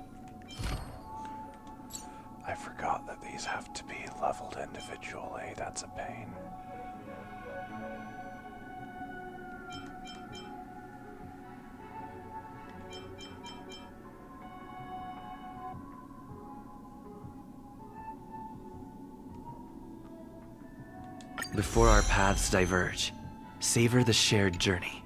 [SPEAKER 1] I forgot that these have to be leveled individually. That's a pain.
[SPEAKER 4] Before our paths diverge, savor the shared journey.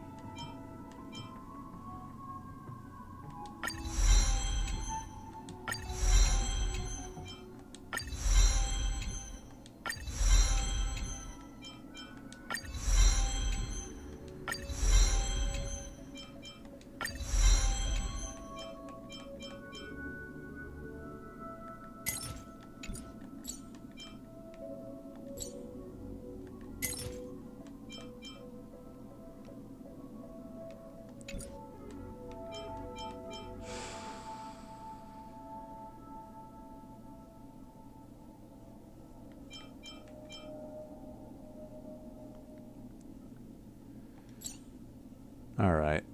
[SPEAKER 1] Alright.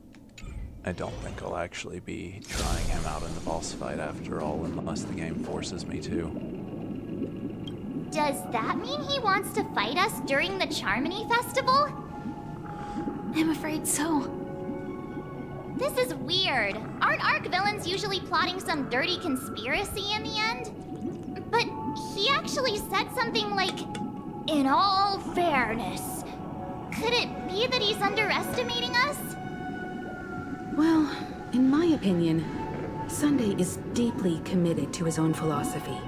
[SPEAKER 1] I don't think I'll actually be trying him out in the boss fight after all, unless the game forces me to.
[SPEAKER 5] Does that mean he wants to fight us during the Charmony Festival?
[SPEAKER 15] I'm afraid so.
[SPEAKER 5] This is weird. Aren't Arc villains usually plotting some dirty conspiracy in the end? But he actually said something like, "In all fairness." Could it be that he's underestimating us?
[SPEAKER 8] Well, in my opinion, Sunday is deeply committed to his own philosophy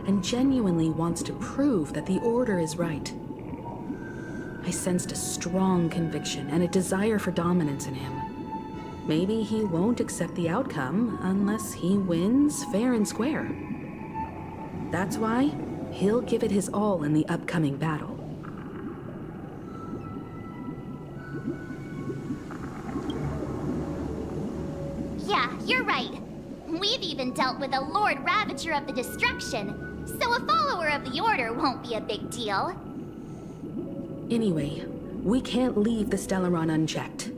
[SPEAKER 8] and genuinely wants to prove that the Order is right. I sensed a strong conviction and a desire for dominance in him. Maybe he won't accept the outcome unless he wins fair and square. That's why he'll give it his all in the upcoming battle.
[SPEAKER 5] Yeah, you're right. We've even dealt with a Lord Ravager of the Destruction, so a follower of the Order won't be a big deal.
[SPEAKER 8] Anyway, we can't leave the Stellaron unchecked.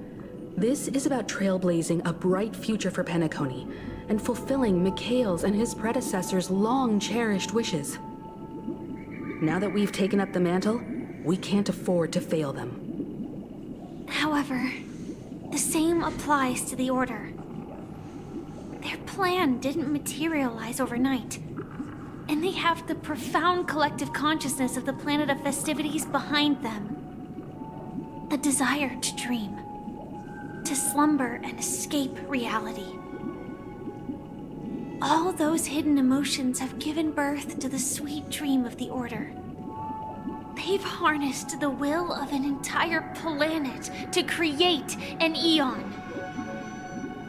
[SPEAKER 8] This is about trailblazing a bright future for Penacony and fulfilling Mikhail's and his predecessors' long-cherished wishes. Now that we've taken up the mantle, we can't afford to fail them.
[SPEAKER 15] However, the same applies to the Order. Their plan didn't materialize overnight, and they have the profound collective consciousness of the planet of festivities behind them. The desire to dream, to slumber and escape reality. All those hidden emotions have given birth to the sweet dream of the Order. They've harnessed the will of an entire planet to create an Eon.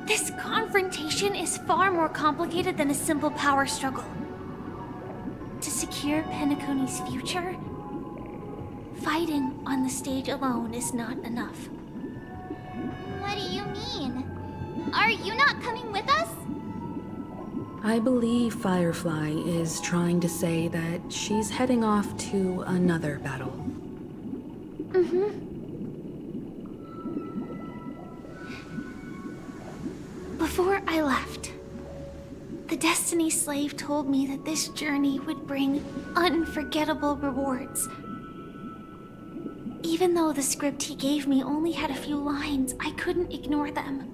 [SPEAKER 15] This confrontation is far more complicated than a simple power struggle. To secure Penacony's future, fighting on the stage alone is not enough.
[SPEAKER 5] What do you mean? Are you not coming with us?
[SPEAKER 8] I believe Firefly is trying to say that she's heading off to another battle.
[SPEAKER 15] Before I left, the Destiny Slave told me that this journey would bring unforgettable rewards. Even though the script he gave me only had a few lines, I couldn't ignore them.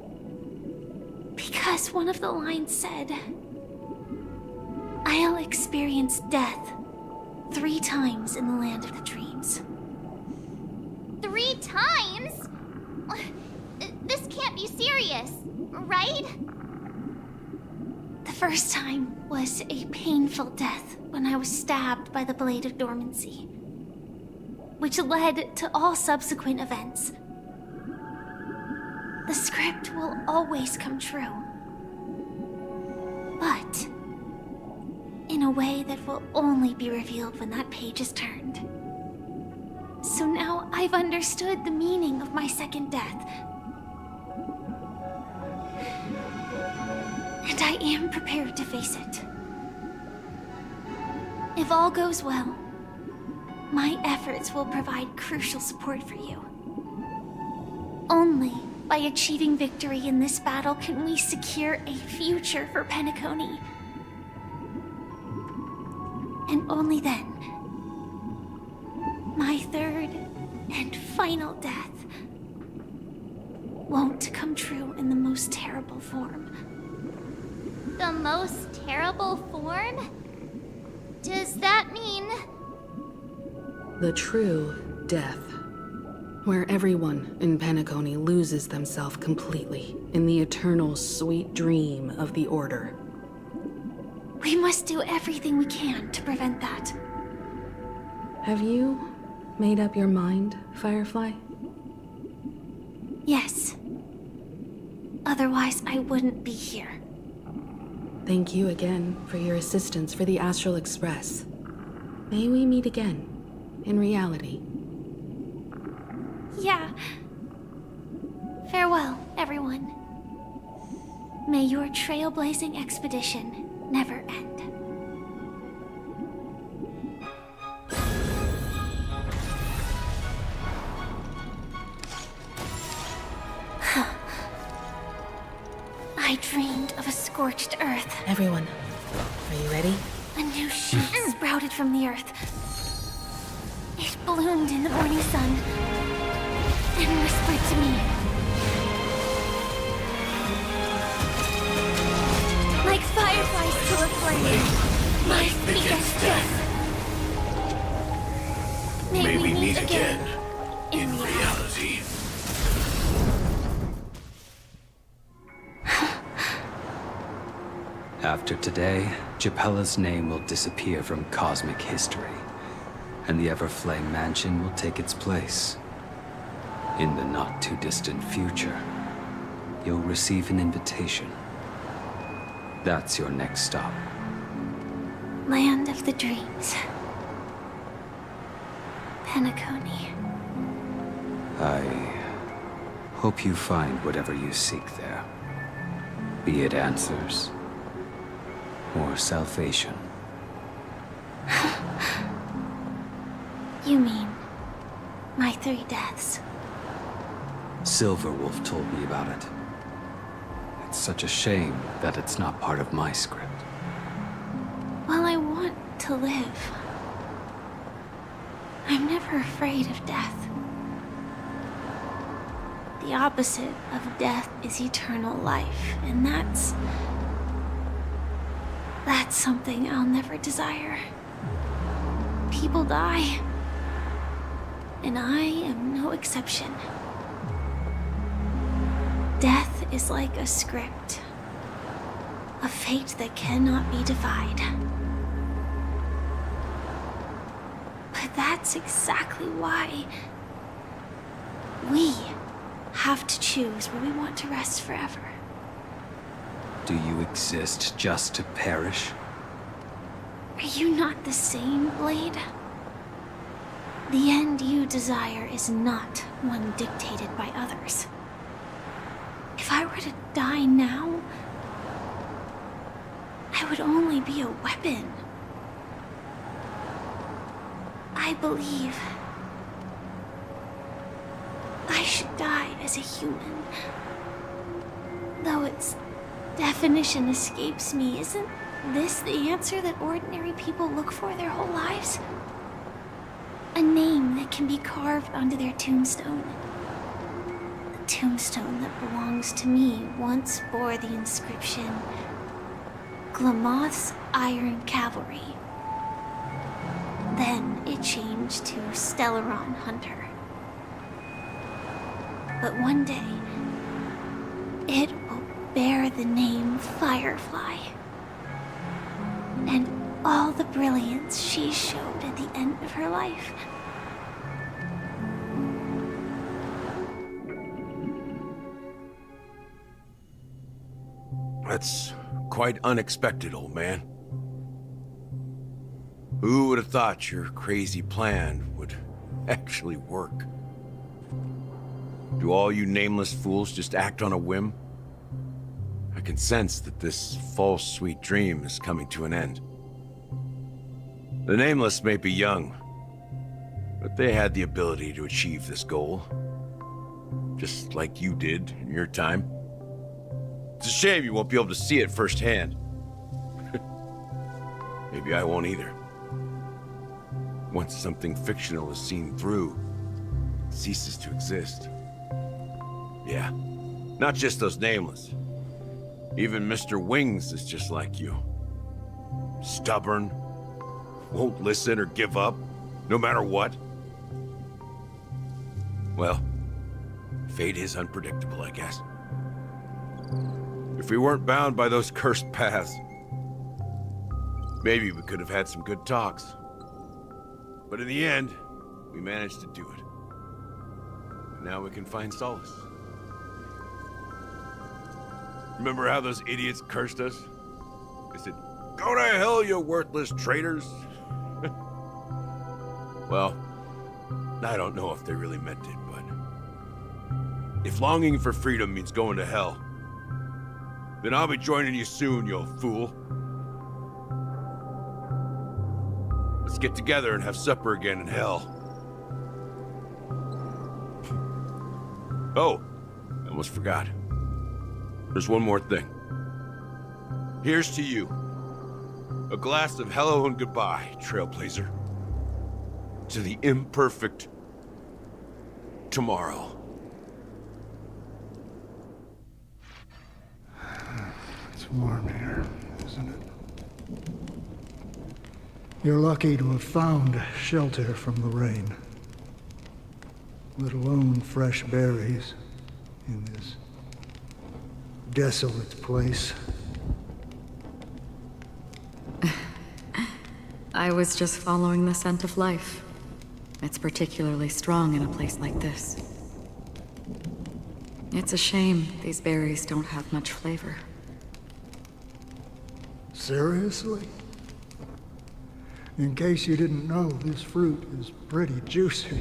[SPEAKER 15] Because one of the lines said, "I'll experience death 3 times in the land of the dreams."
[SPEAKER 5] 3 times? This can't be serious, right?
[SPEAKER 15] The first time was a painful death when I was stabbed by the Blade of Dormancy, which led to all subsequent events. The script will always come true, but in a way that will only be revealed when that page is turned. So now I've understood the meaning of my second death. And I am prepared to face it. If all goes well, my efforts will provide crucial support for you. Only by achieving victory in this battle can we secure a future for Penacony. And only then, my third and final death won't come true in the most terrible form.
[SPEAKER 5] The most terrible form? Does that mean...
[SPEAKER 8] The true death, where everyone in Penacony loses themselves completely in the eternal sweet dream of the Order.
[SPEAKER 15] We must do everything we can to prevent that.
[SPEAKER 8] Have you made up your mind, Firefly?
[SPEAKER 15] Yes. Otherwise, I wouldn't be here.
[SPEAKER 8] Thank you again for your assistance for the Astral Express. May we meet again, in reality.
[SPEAKER 15] Yeah. Farewell, everyone. May your trailblazing expedition never end. Huh. scorched earth.
[SPEAKER 8] Everyone, are you ready?
[SPEAKER 15] A new shoot sprouted from the earth. It bloomed in the morning sun and whispered to me. Like fireflies to a flame, my speak against death. May we meet again in reality.
[SPEAKER 17] After today, Japella's name will disappear from cosmic history, and the Everflame Mansion will take its place. In the not-too-distant future, you'll receive an invitation. That's your next stop.
[SPEAKER 15] Land of the Dreams. Penacony.
[SPEAKER 17] I hope you find whatever you seek there. Be it answers or salvation.
[SPEAKER 15] You mean my 3 deaths?
[SPEAKER 17] Silverwolf told me about it. It's such a shame that it's not part of my script.
[SPEAKER 15] Well, I want to live. I'm never afraid of death. The opposite of death is eternal life, and that's something I'll never desire. People die, and I am no exception. Death is like a script, a fate that cannot be defied. But that's exactly why we have to choose where we want to rest forever.
[SPEAKER 17] Do you exist just to perish?
[SPEAKER 15] Are you not the same, Blade? The end you desire is not one dictated by others. If I were to die now, I would only be a weapon. I believe I should die as a human. Though its definition escapes me, isn't this the answer that ordinary people look for their whole lives? A name that can be carved onto their tombstone. The tombstone that belongs to me once bore the inscription, Glamoth's Iron Cavalry. Then it changed to Stellaron Hunter. But one day, it will bear the name Firefly. And all the brilliance she showed at the end of her life.
[SPEAKER 14] That's quite unexpected, old man. Who would have thought your crazy plan would actually work? Do all you nameless fools just act on a whim? I can sense that this false sweet dream is coming to an end. The Nameless may be young, but they had the ability to achieve this goal. Just like you did in your time. It's a shame you won't be able to see it firsthand. Maybe I won't either. Once something fictional is seen through, it ceases to exist. Yeah, not just those Nameless. Even Mr. Wings is just like you. Stubborn, won't listen or give up, no matter what. Well, fate is unpredictable, I guess. If we weren't bound by those cursed paths, maybe we could have had some good talks. But in the end, we managed to do it. And now we can find solace. Remember how those idiots cursed us? They said, "Go to hell, you worthless traitors." Well, I don't know if they really meant it, but if longing for freedom means going to hell, then I'll be joining you soon, you old fool. Let's get together and have supper again in hell. Oh, I almost forgot. There's one more thing. Here's to you. A glass of hello and goodbye, Trailblazer. To the imperfect tomorrow.
[SPEAKER 19] It's warm here, isn't it? You're lucky to have found shelter from the rain. Let alone fresh berries in this desolate place.
[SPEAKER 21] I was just following the scent of life. It's particularly strong in a place like this. It's a shame these berries don't have much flavor.
[SPEAKER 19] Seriously? In case you didn't know, this fruit is pretty juicy.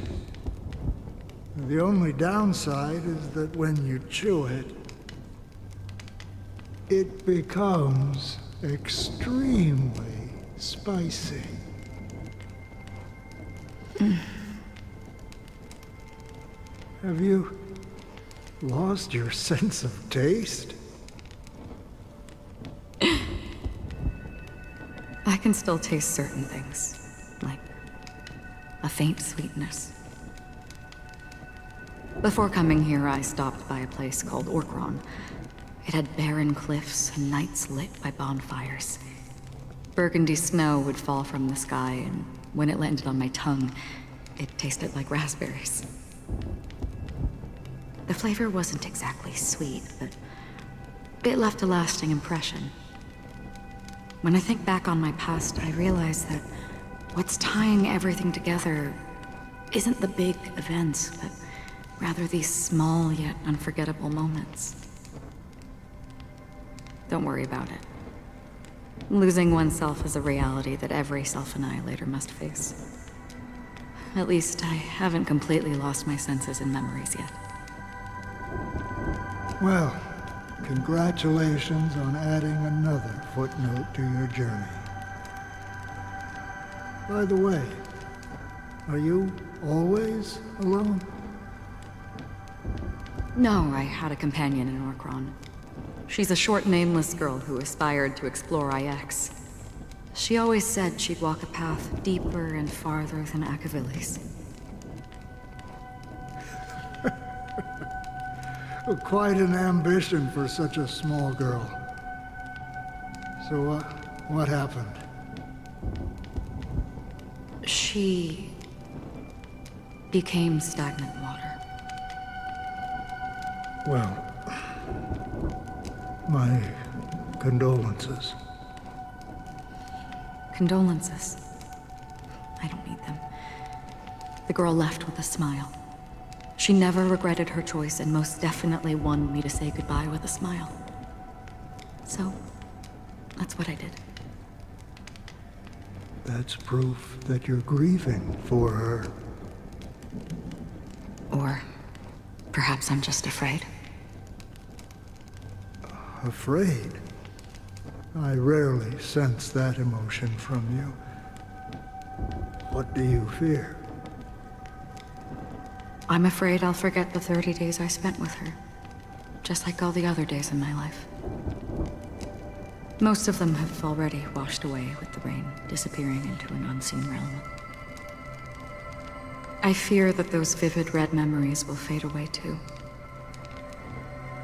[SPEAKER 19] The only downside is that when you chew it, it becomes extremely spicy. Have you lost your sense of taste?
[SPEAKER 21] I can still taste certain things, like a faint sweetness. Before coming here, I stopped by a place called Orkron. It had barren cliffs and nights lit by bonfires. Burgundy snow would fall from the sky, and when it landed on my tongue, it tasted like raspberries. The flavor wasn't exactly sweet, but it left a lasting impression. When I think back on my past, I realize that what's tying everything together isn't the big events, but rather these small yet unforgettable moments. Don't worry about it. Losing oneself is a reality that every self-annihilator must face. At least I haven't completely lost my senses and memories yet.
[SPEAKER 19] Well, congratulations on adding another footnote to your journey. By the way, are you always alone?
[SPEAKER 21] No, I had a companion in Orkron. She's a short, nameless girl who aspired to explore IX. She always said she'd walk a path deeper and farther than Akavilis.
[SPEAKER 19] Quite an ambition for such a small girl. So, what happened?
[SPEAKER 21] She became stagnant water.
[SPEAKER 19] Well, my condolences.
[SPEAKER 21] Condolences. I don't need them. The girl left with a smile. She never regretted her choice and most definitely wanted me to say goodbye with a smile. So, that's what I did.
[SPEAKER 19] That's proof that you're grieving for her.
[SPEAKER 21] Or perhaps I'm just afraid.
[SPEAKER 19] Afraid? I rarely sense that emotion from you. What do you fear?
[SPEAKER 21] I'm afraid I'll forget the 30 days I spent with her, just like all the other days in my life. Most of them have already washed away with the rain, disappearing into an unseen realm. I fear that those vivid red memories will fade away too.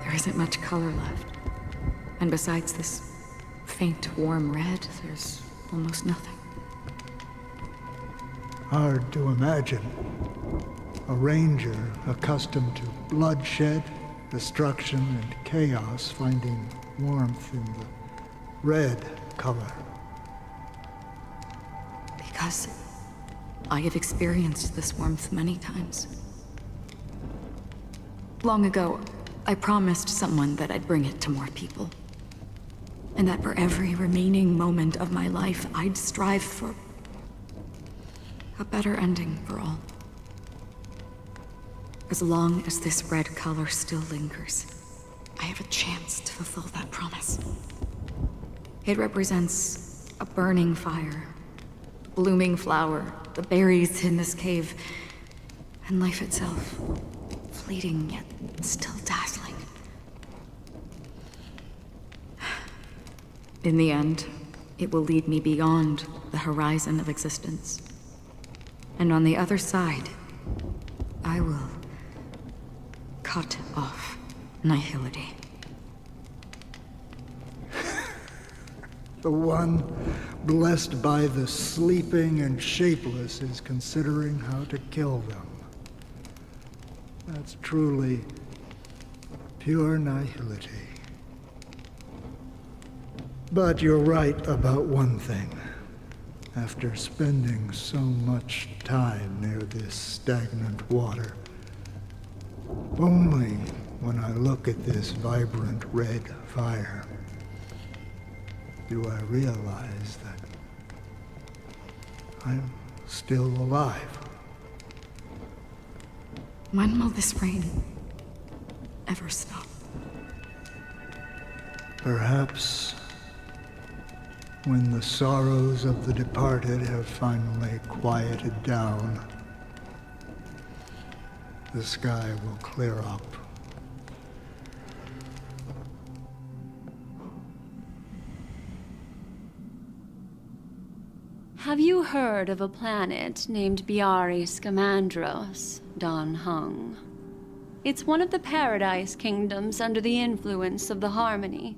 [SPEAKER 21] There isn't much color left, and besides this faint, warm red, there's almost nothing.
[SPEAKER 19] Hard to imagine. A ranger accustomed to bloodshed, destruction, and chaos finding warmth in the red color.
[SPEAKER 21] Because I have experienced this warmth many times. Long ago, I promised someone that I'd bring it to more people. And that for every remaining moment of my life, I'd strive for a better ending for all. As long as this red color still lingers, I have a chance to fulfill that promise. It represents a burning fire, a blooming flower, the berries in this cave, and life itself, fleeting yet still dazzling. In the end, it will lead me beyond the horizon of existence. And on the other side, I will cut off nihility.
[SPEAKER 19] The one blessed by the sleeping and shapeless is considering how to kill them. That's truly pure nihility. But you're right about one thing. After spending so much time near this stagnant water, only when I look at this vibrant red fire do I realize that I'm still alive.
[SPEAKER 21] When will this rain ever stop?
[SPEAKER 19] Perhaps when the sorrows of the departed have finally quieted down, the sky will clear up.
[SPEAKER 10] Have you heard of a planet named Biari Scamandros, Dan Heng? It's one of the Paradise Kingdoms under the influence of the Harmony.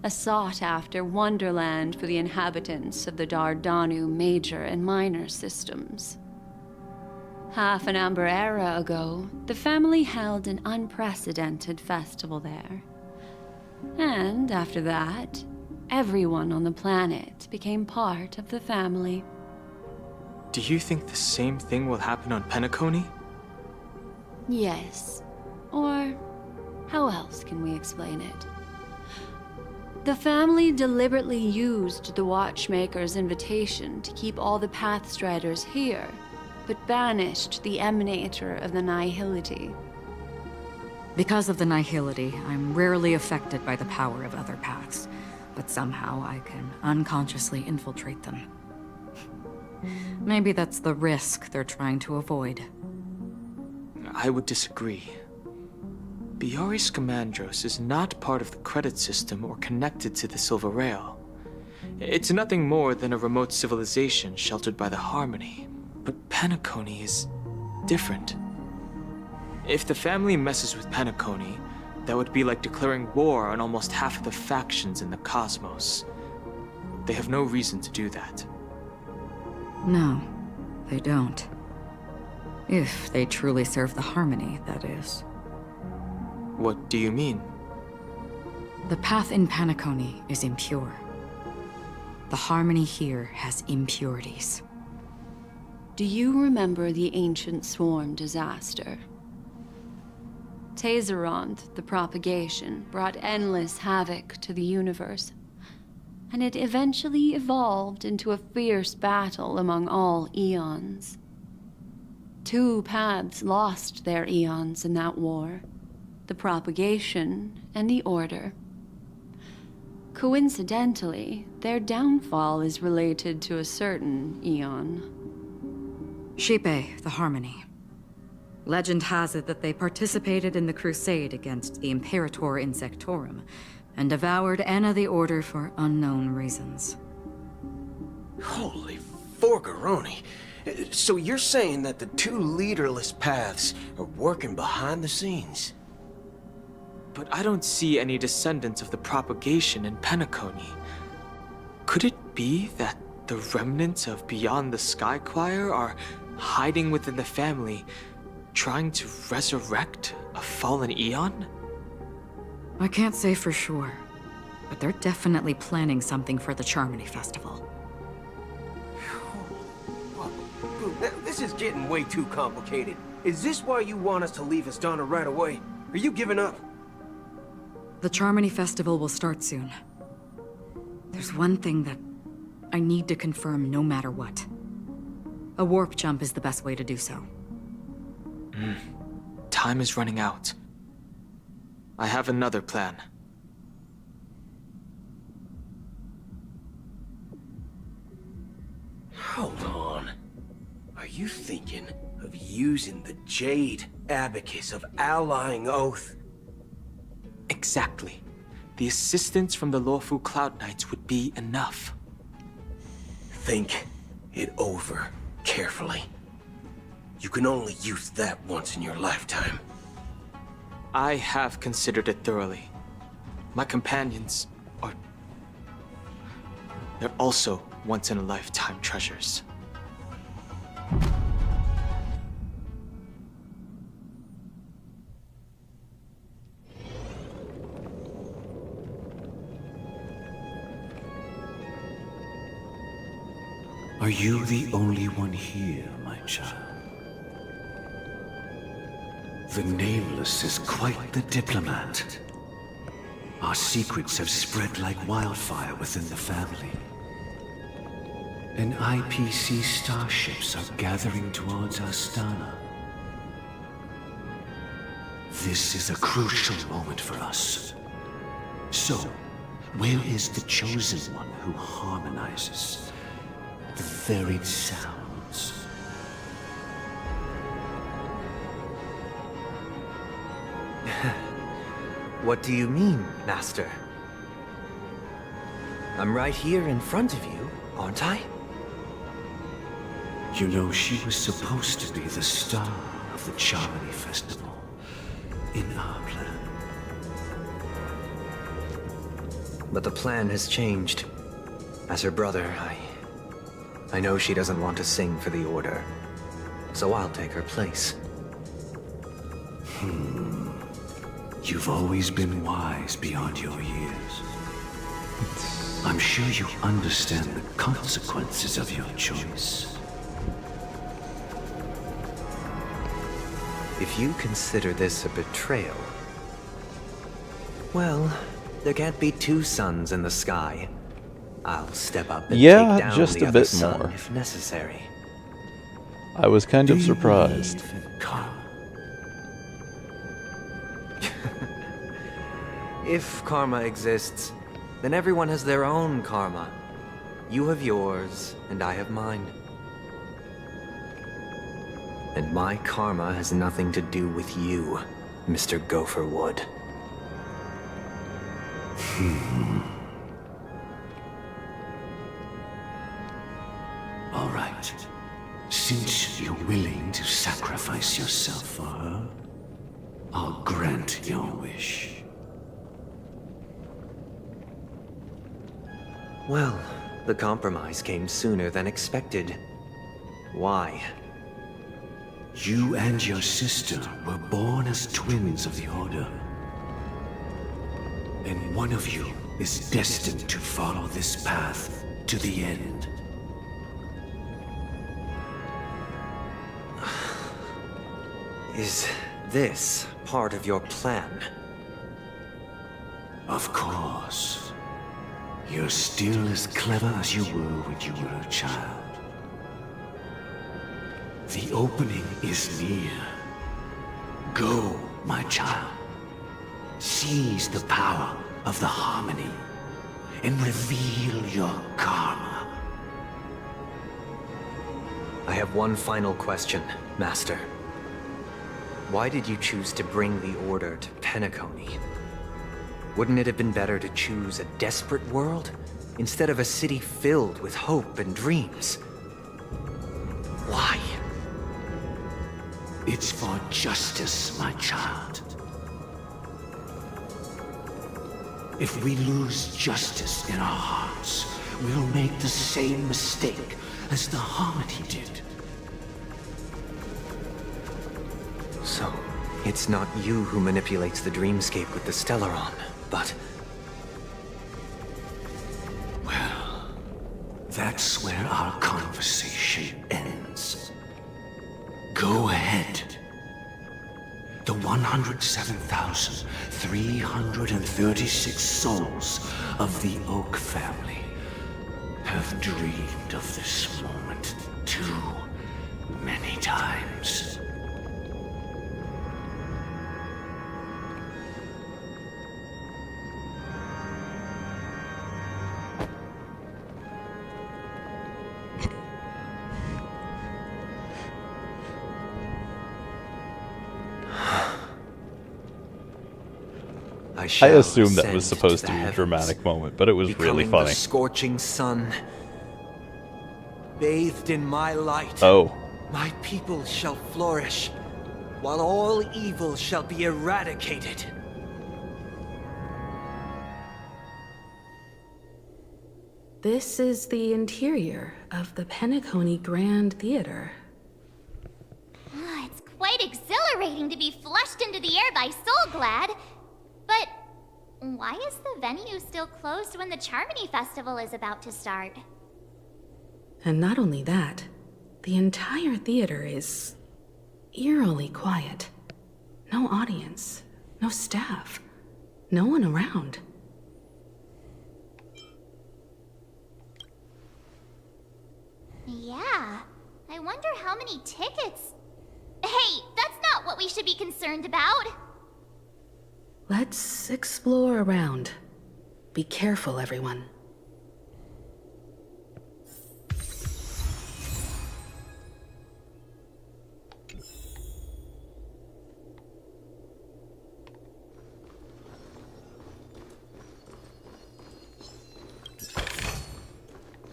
[SPEAKER 10] A sought-after wonderland for the inhabitants of the Dardanu Major and Minor systems. Half an Amber Era ago, the family held an unprecedented festival there. And after that, everyone on the planet became part of the family.
[SPEAKER 22] Do you think the same thing will happen on Penacony?
[SPEAKER 10] Yes. Or how else can we explain it? The family deliberately used the Watchmaker's invitation to keep all the Pathstriders here, but banished the Emanator of the Nihility.
[SPEAKER 21] Because of the Nihility, I'm rarely affected by the power of other paths, but somehow I can unconsciously infiltrate them. Maybe that's the risk they're trying to avoid.
[SPEAKER 22] I would disagree. Biari Scamandros is not part of the credit system or connected to the Silver Rail. It's nothing more than a remote civilization sheltered by the Harmony. But Penacony is different. If the family messes with Penacony, that would be like declaring war on almost half of the factions in the cosmos. They have no reason to do that.
[SPEAKER 21] No, they don't. If they truly serve the Harmony, that is.
[SPEAKER 22] What do you mean?
[SPEAKER 21] The path in Penacony is impure. The Harmony here has impurities.
[SPEAKER 10] Do you remember the Ancient Swarm disaster? Tazerond, the propagation, brought endless havoc to the universe, and it eventually evolved into a fierce battle among all eons. 2 paths lost their eons in that war, the propagation and the Order. Coincidentally, their downfall is related to a certain eon.
[SPEAKER 21] Xipe, the Harmony. Legend has it that they participated in the crusade against the Imperator Insectorum, and devoured Anna the Order for unknown reasons.
[SPEAKER 9] Holy forgaroni. So you're saying that the 2 leaderless paths are working behind the scenes?
[SPEAKER 22] But I don't see any descendants of the propagation in Penacony. Could it be that the remnants of Beyond the Sky Choir are hiding within the family, trying to resurrect a fallen eon?
[SPEAKER 21] I can't say for sure, but they're definitely planning something for the Charmony Festival.
[SPEAKER 9] This is getting way too complicated. Is this why you want us to leave Astana right away? Are you giving up?
[SPEAKER 21] The Charmony Festival will start soon. There's one thing that I need to confirm no matter what. A warp jump is the best way to do so.
[SPEAKER 22] Time is running out. I have another plan.
[SPEAKER 9] Hold on. Are you thinking of using the Jade Abacus of Allying Oath?
[SPEAKER 22] Exactly. the assistance from the Luofu Cloud Knights would be enough.
[SPEAKER 9] Think it over carefully. You can only use that once in your lifetime.
[SPEAKER 22] I have considered it thoroughly. My companions are... they're also once-in-a-lifetime treasures.
[SPEAKER 6] Are you the only one here, my child? The Nameless is quite the diplomat. Our secrets have spread like wildfire within the family. And IPC starships are gathering towards Astana. This is a crucial moment for us. So, where is the Chosen One who harmonizes the varied sounds?
[SPEAKER 13] What do you mean, Master? I'm right here in front of you, aren't I?
[SPEAKER 6] You know, she was supposed to be the star of the Charmony Festival in our plan.
[SPEAKER 13] But the plan has changed. As her brother, I know she doesn't want to sing for the Order, so I'll take her place.
[SPEAKER 6] You've always been wise beyond your years. I'm sure you understand the consequences of your choice.
[SPEAKER 13] If you consider this a betrayal, well, there can't be two suns in the sky. I'll step up and take down
[SPEAKER 1] just
[SPEAKER 13] the
[SPEAKER 1] a
[SPEAKER 13] other
[SPEAKER 1] bit
[SPEAKER 13] sun
[SPEAKER 1] more.
[SPEAKER 13] if necessary.
[SPEAKER 1] I was kind of surprised.
[SPEAKER 13] If karma exists, then everyone has their own karma. You have yours, and I have mine. And my karma has nothing to do with you, Mr. Gopherwood.
[SPEAKER 6] All right. Since you're willing to sacrifice yourself for her, I'll grant your wish.
[SPEAKER 13] Well, the compromise came sooner than expected. Why?
[SPEAKER 6] You and your sister were born as twins of the Order. And one of you is destined to follow this path to the end.
[SPEAKER 13] Is this part of your plan?
[SPEAKER 6] Of course. You're still as clever as you were when you were a child. The opening is near. Go, my child. Seize the power of the harmony and reveal your karma.
[SPEAKER 13] I have one final question, Master. Why did you choose to bring the Order to Penacony? Wouldn't it have been better to choose a desperate world instead of a city filled with hope and dreams? Why?
[SPEAKER 6] It's for justice, my child. If we lose justice in our hearts, we'll make the same mistake as the Harmony did.
[SPEAKER 13] So, it's not you who manipulates the dreamscape with the Stellaron, but...
[SPEAKER 6] Well, that's where our conversation ends. Go ahead. The 107,336 souls of the Oak family have dreamed of this moment too many times.
[SPEAKER 1] I assumed that was supposed to be a dramatic moment, but it was really funny.
[SPEAKER 13] The scorching sun, bathed in my light.
[SPEAKER 1] Oh.
[SPEAKER 13] My people shall flourish, while all evil shall be eradicated.
[SPEAKER 8] This is the interior of the Penacony Grand Theater.
[SPEAKER 5] It's quite exhilarating to be flushed into the air by Soulglad. But why is the venue still closed when the Charmony Festival is about to start?
[SPEAKER 8] And not only that, the entire theater is eerily quiet. No audience, no staff, no one around.
[SPEAKER 5] Yeah, I wonder how many tickets... Hey, that's not what we should be concerned about!
[SPEAKER 8] Let's explore around. Be careful, everyone.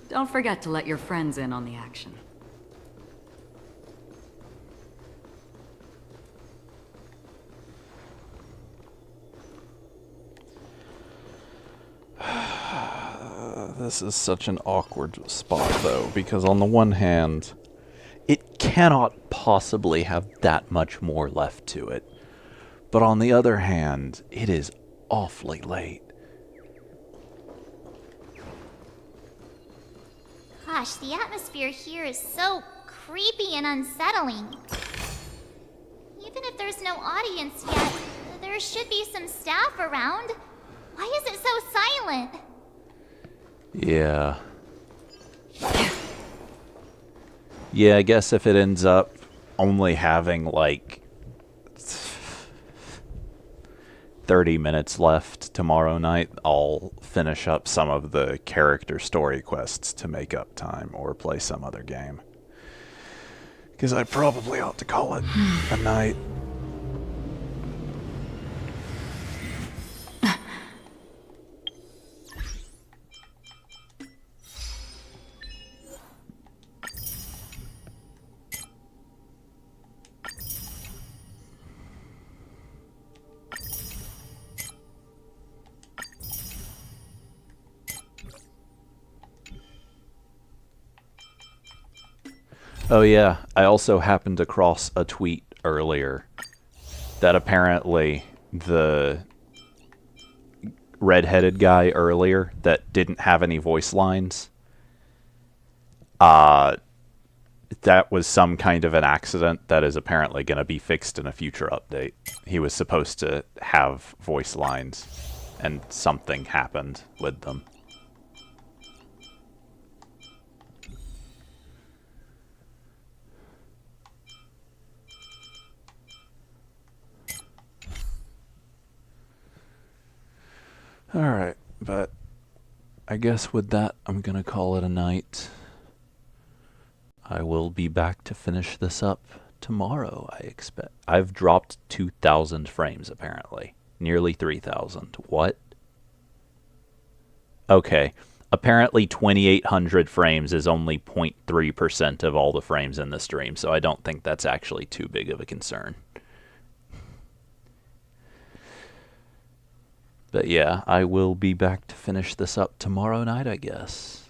[SPEAKER 3] Don't forget to let your friends in on the action.
[SPEAKER 1] This is such an awkward spot, though, because on the one hand, it cannot possibly have that much more left to it. But on the other hand, it is awfully late.
[SPEAKER 5] Gosh, the atmosphere here is so creepy and unsettling. Even if there's no audience yet, there should be some staff around. Why is it so silent?
[SPEAKER 1] Yeah. Yeah, I guess if it ends up only having, like, 30 minutes left tomorrow night, I'll finish up some of the character story quests to make up time or play some other game. Because I probably ought to call it a night. Oh yeah, I also happened across a tweet earlier that apparently the red-headed guy earlier that didn't have any voice lines, that was some kind of an accident that is apparently going to be fixed in a future update. He was supposed to have voice lines, and something happened with them. Alright, but I guess with that, I'm gonna call it a night. I will be back to finish this up tomorrow, I expect. I've dropped 2,000 frames, apparently. Nearly 3,000. What? Okay. Apparently 2,800 frames is only 0.3% of all the frames in the stream, so I don't think that's actually too big of a concern. But yeah, I will be back to finish this up tomorrow night, I guess.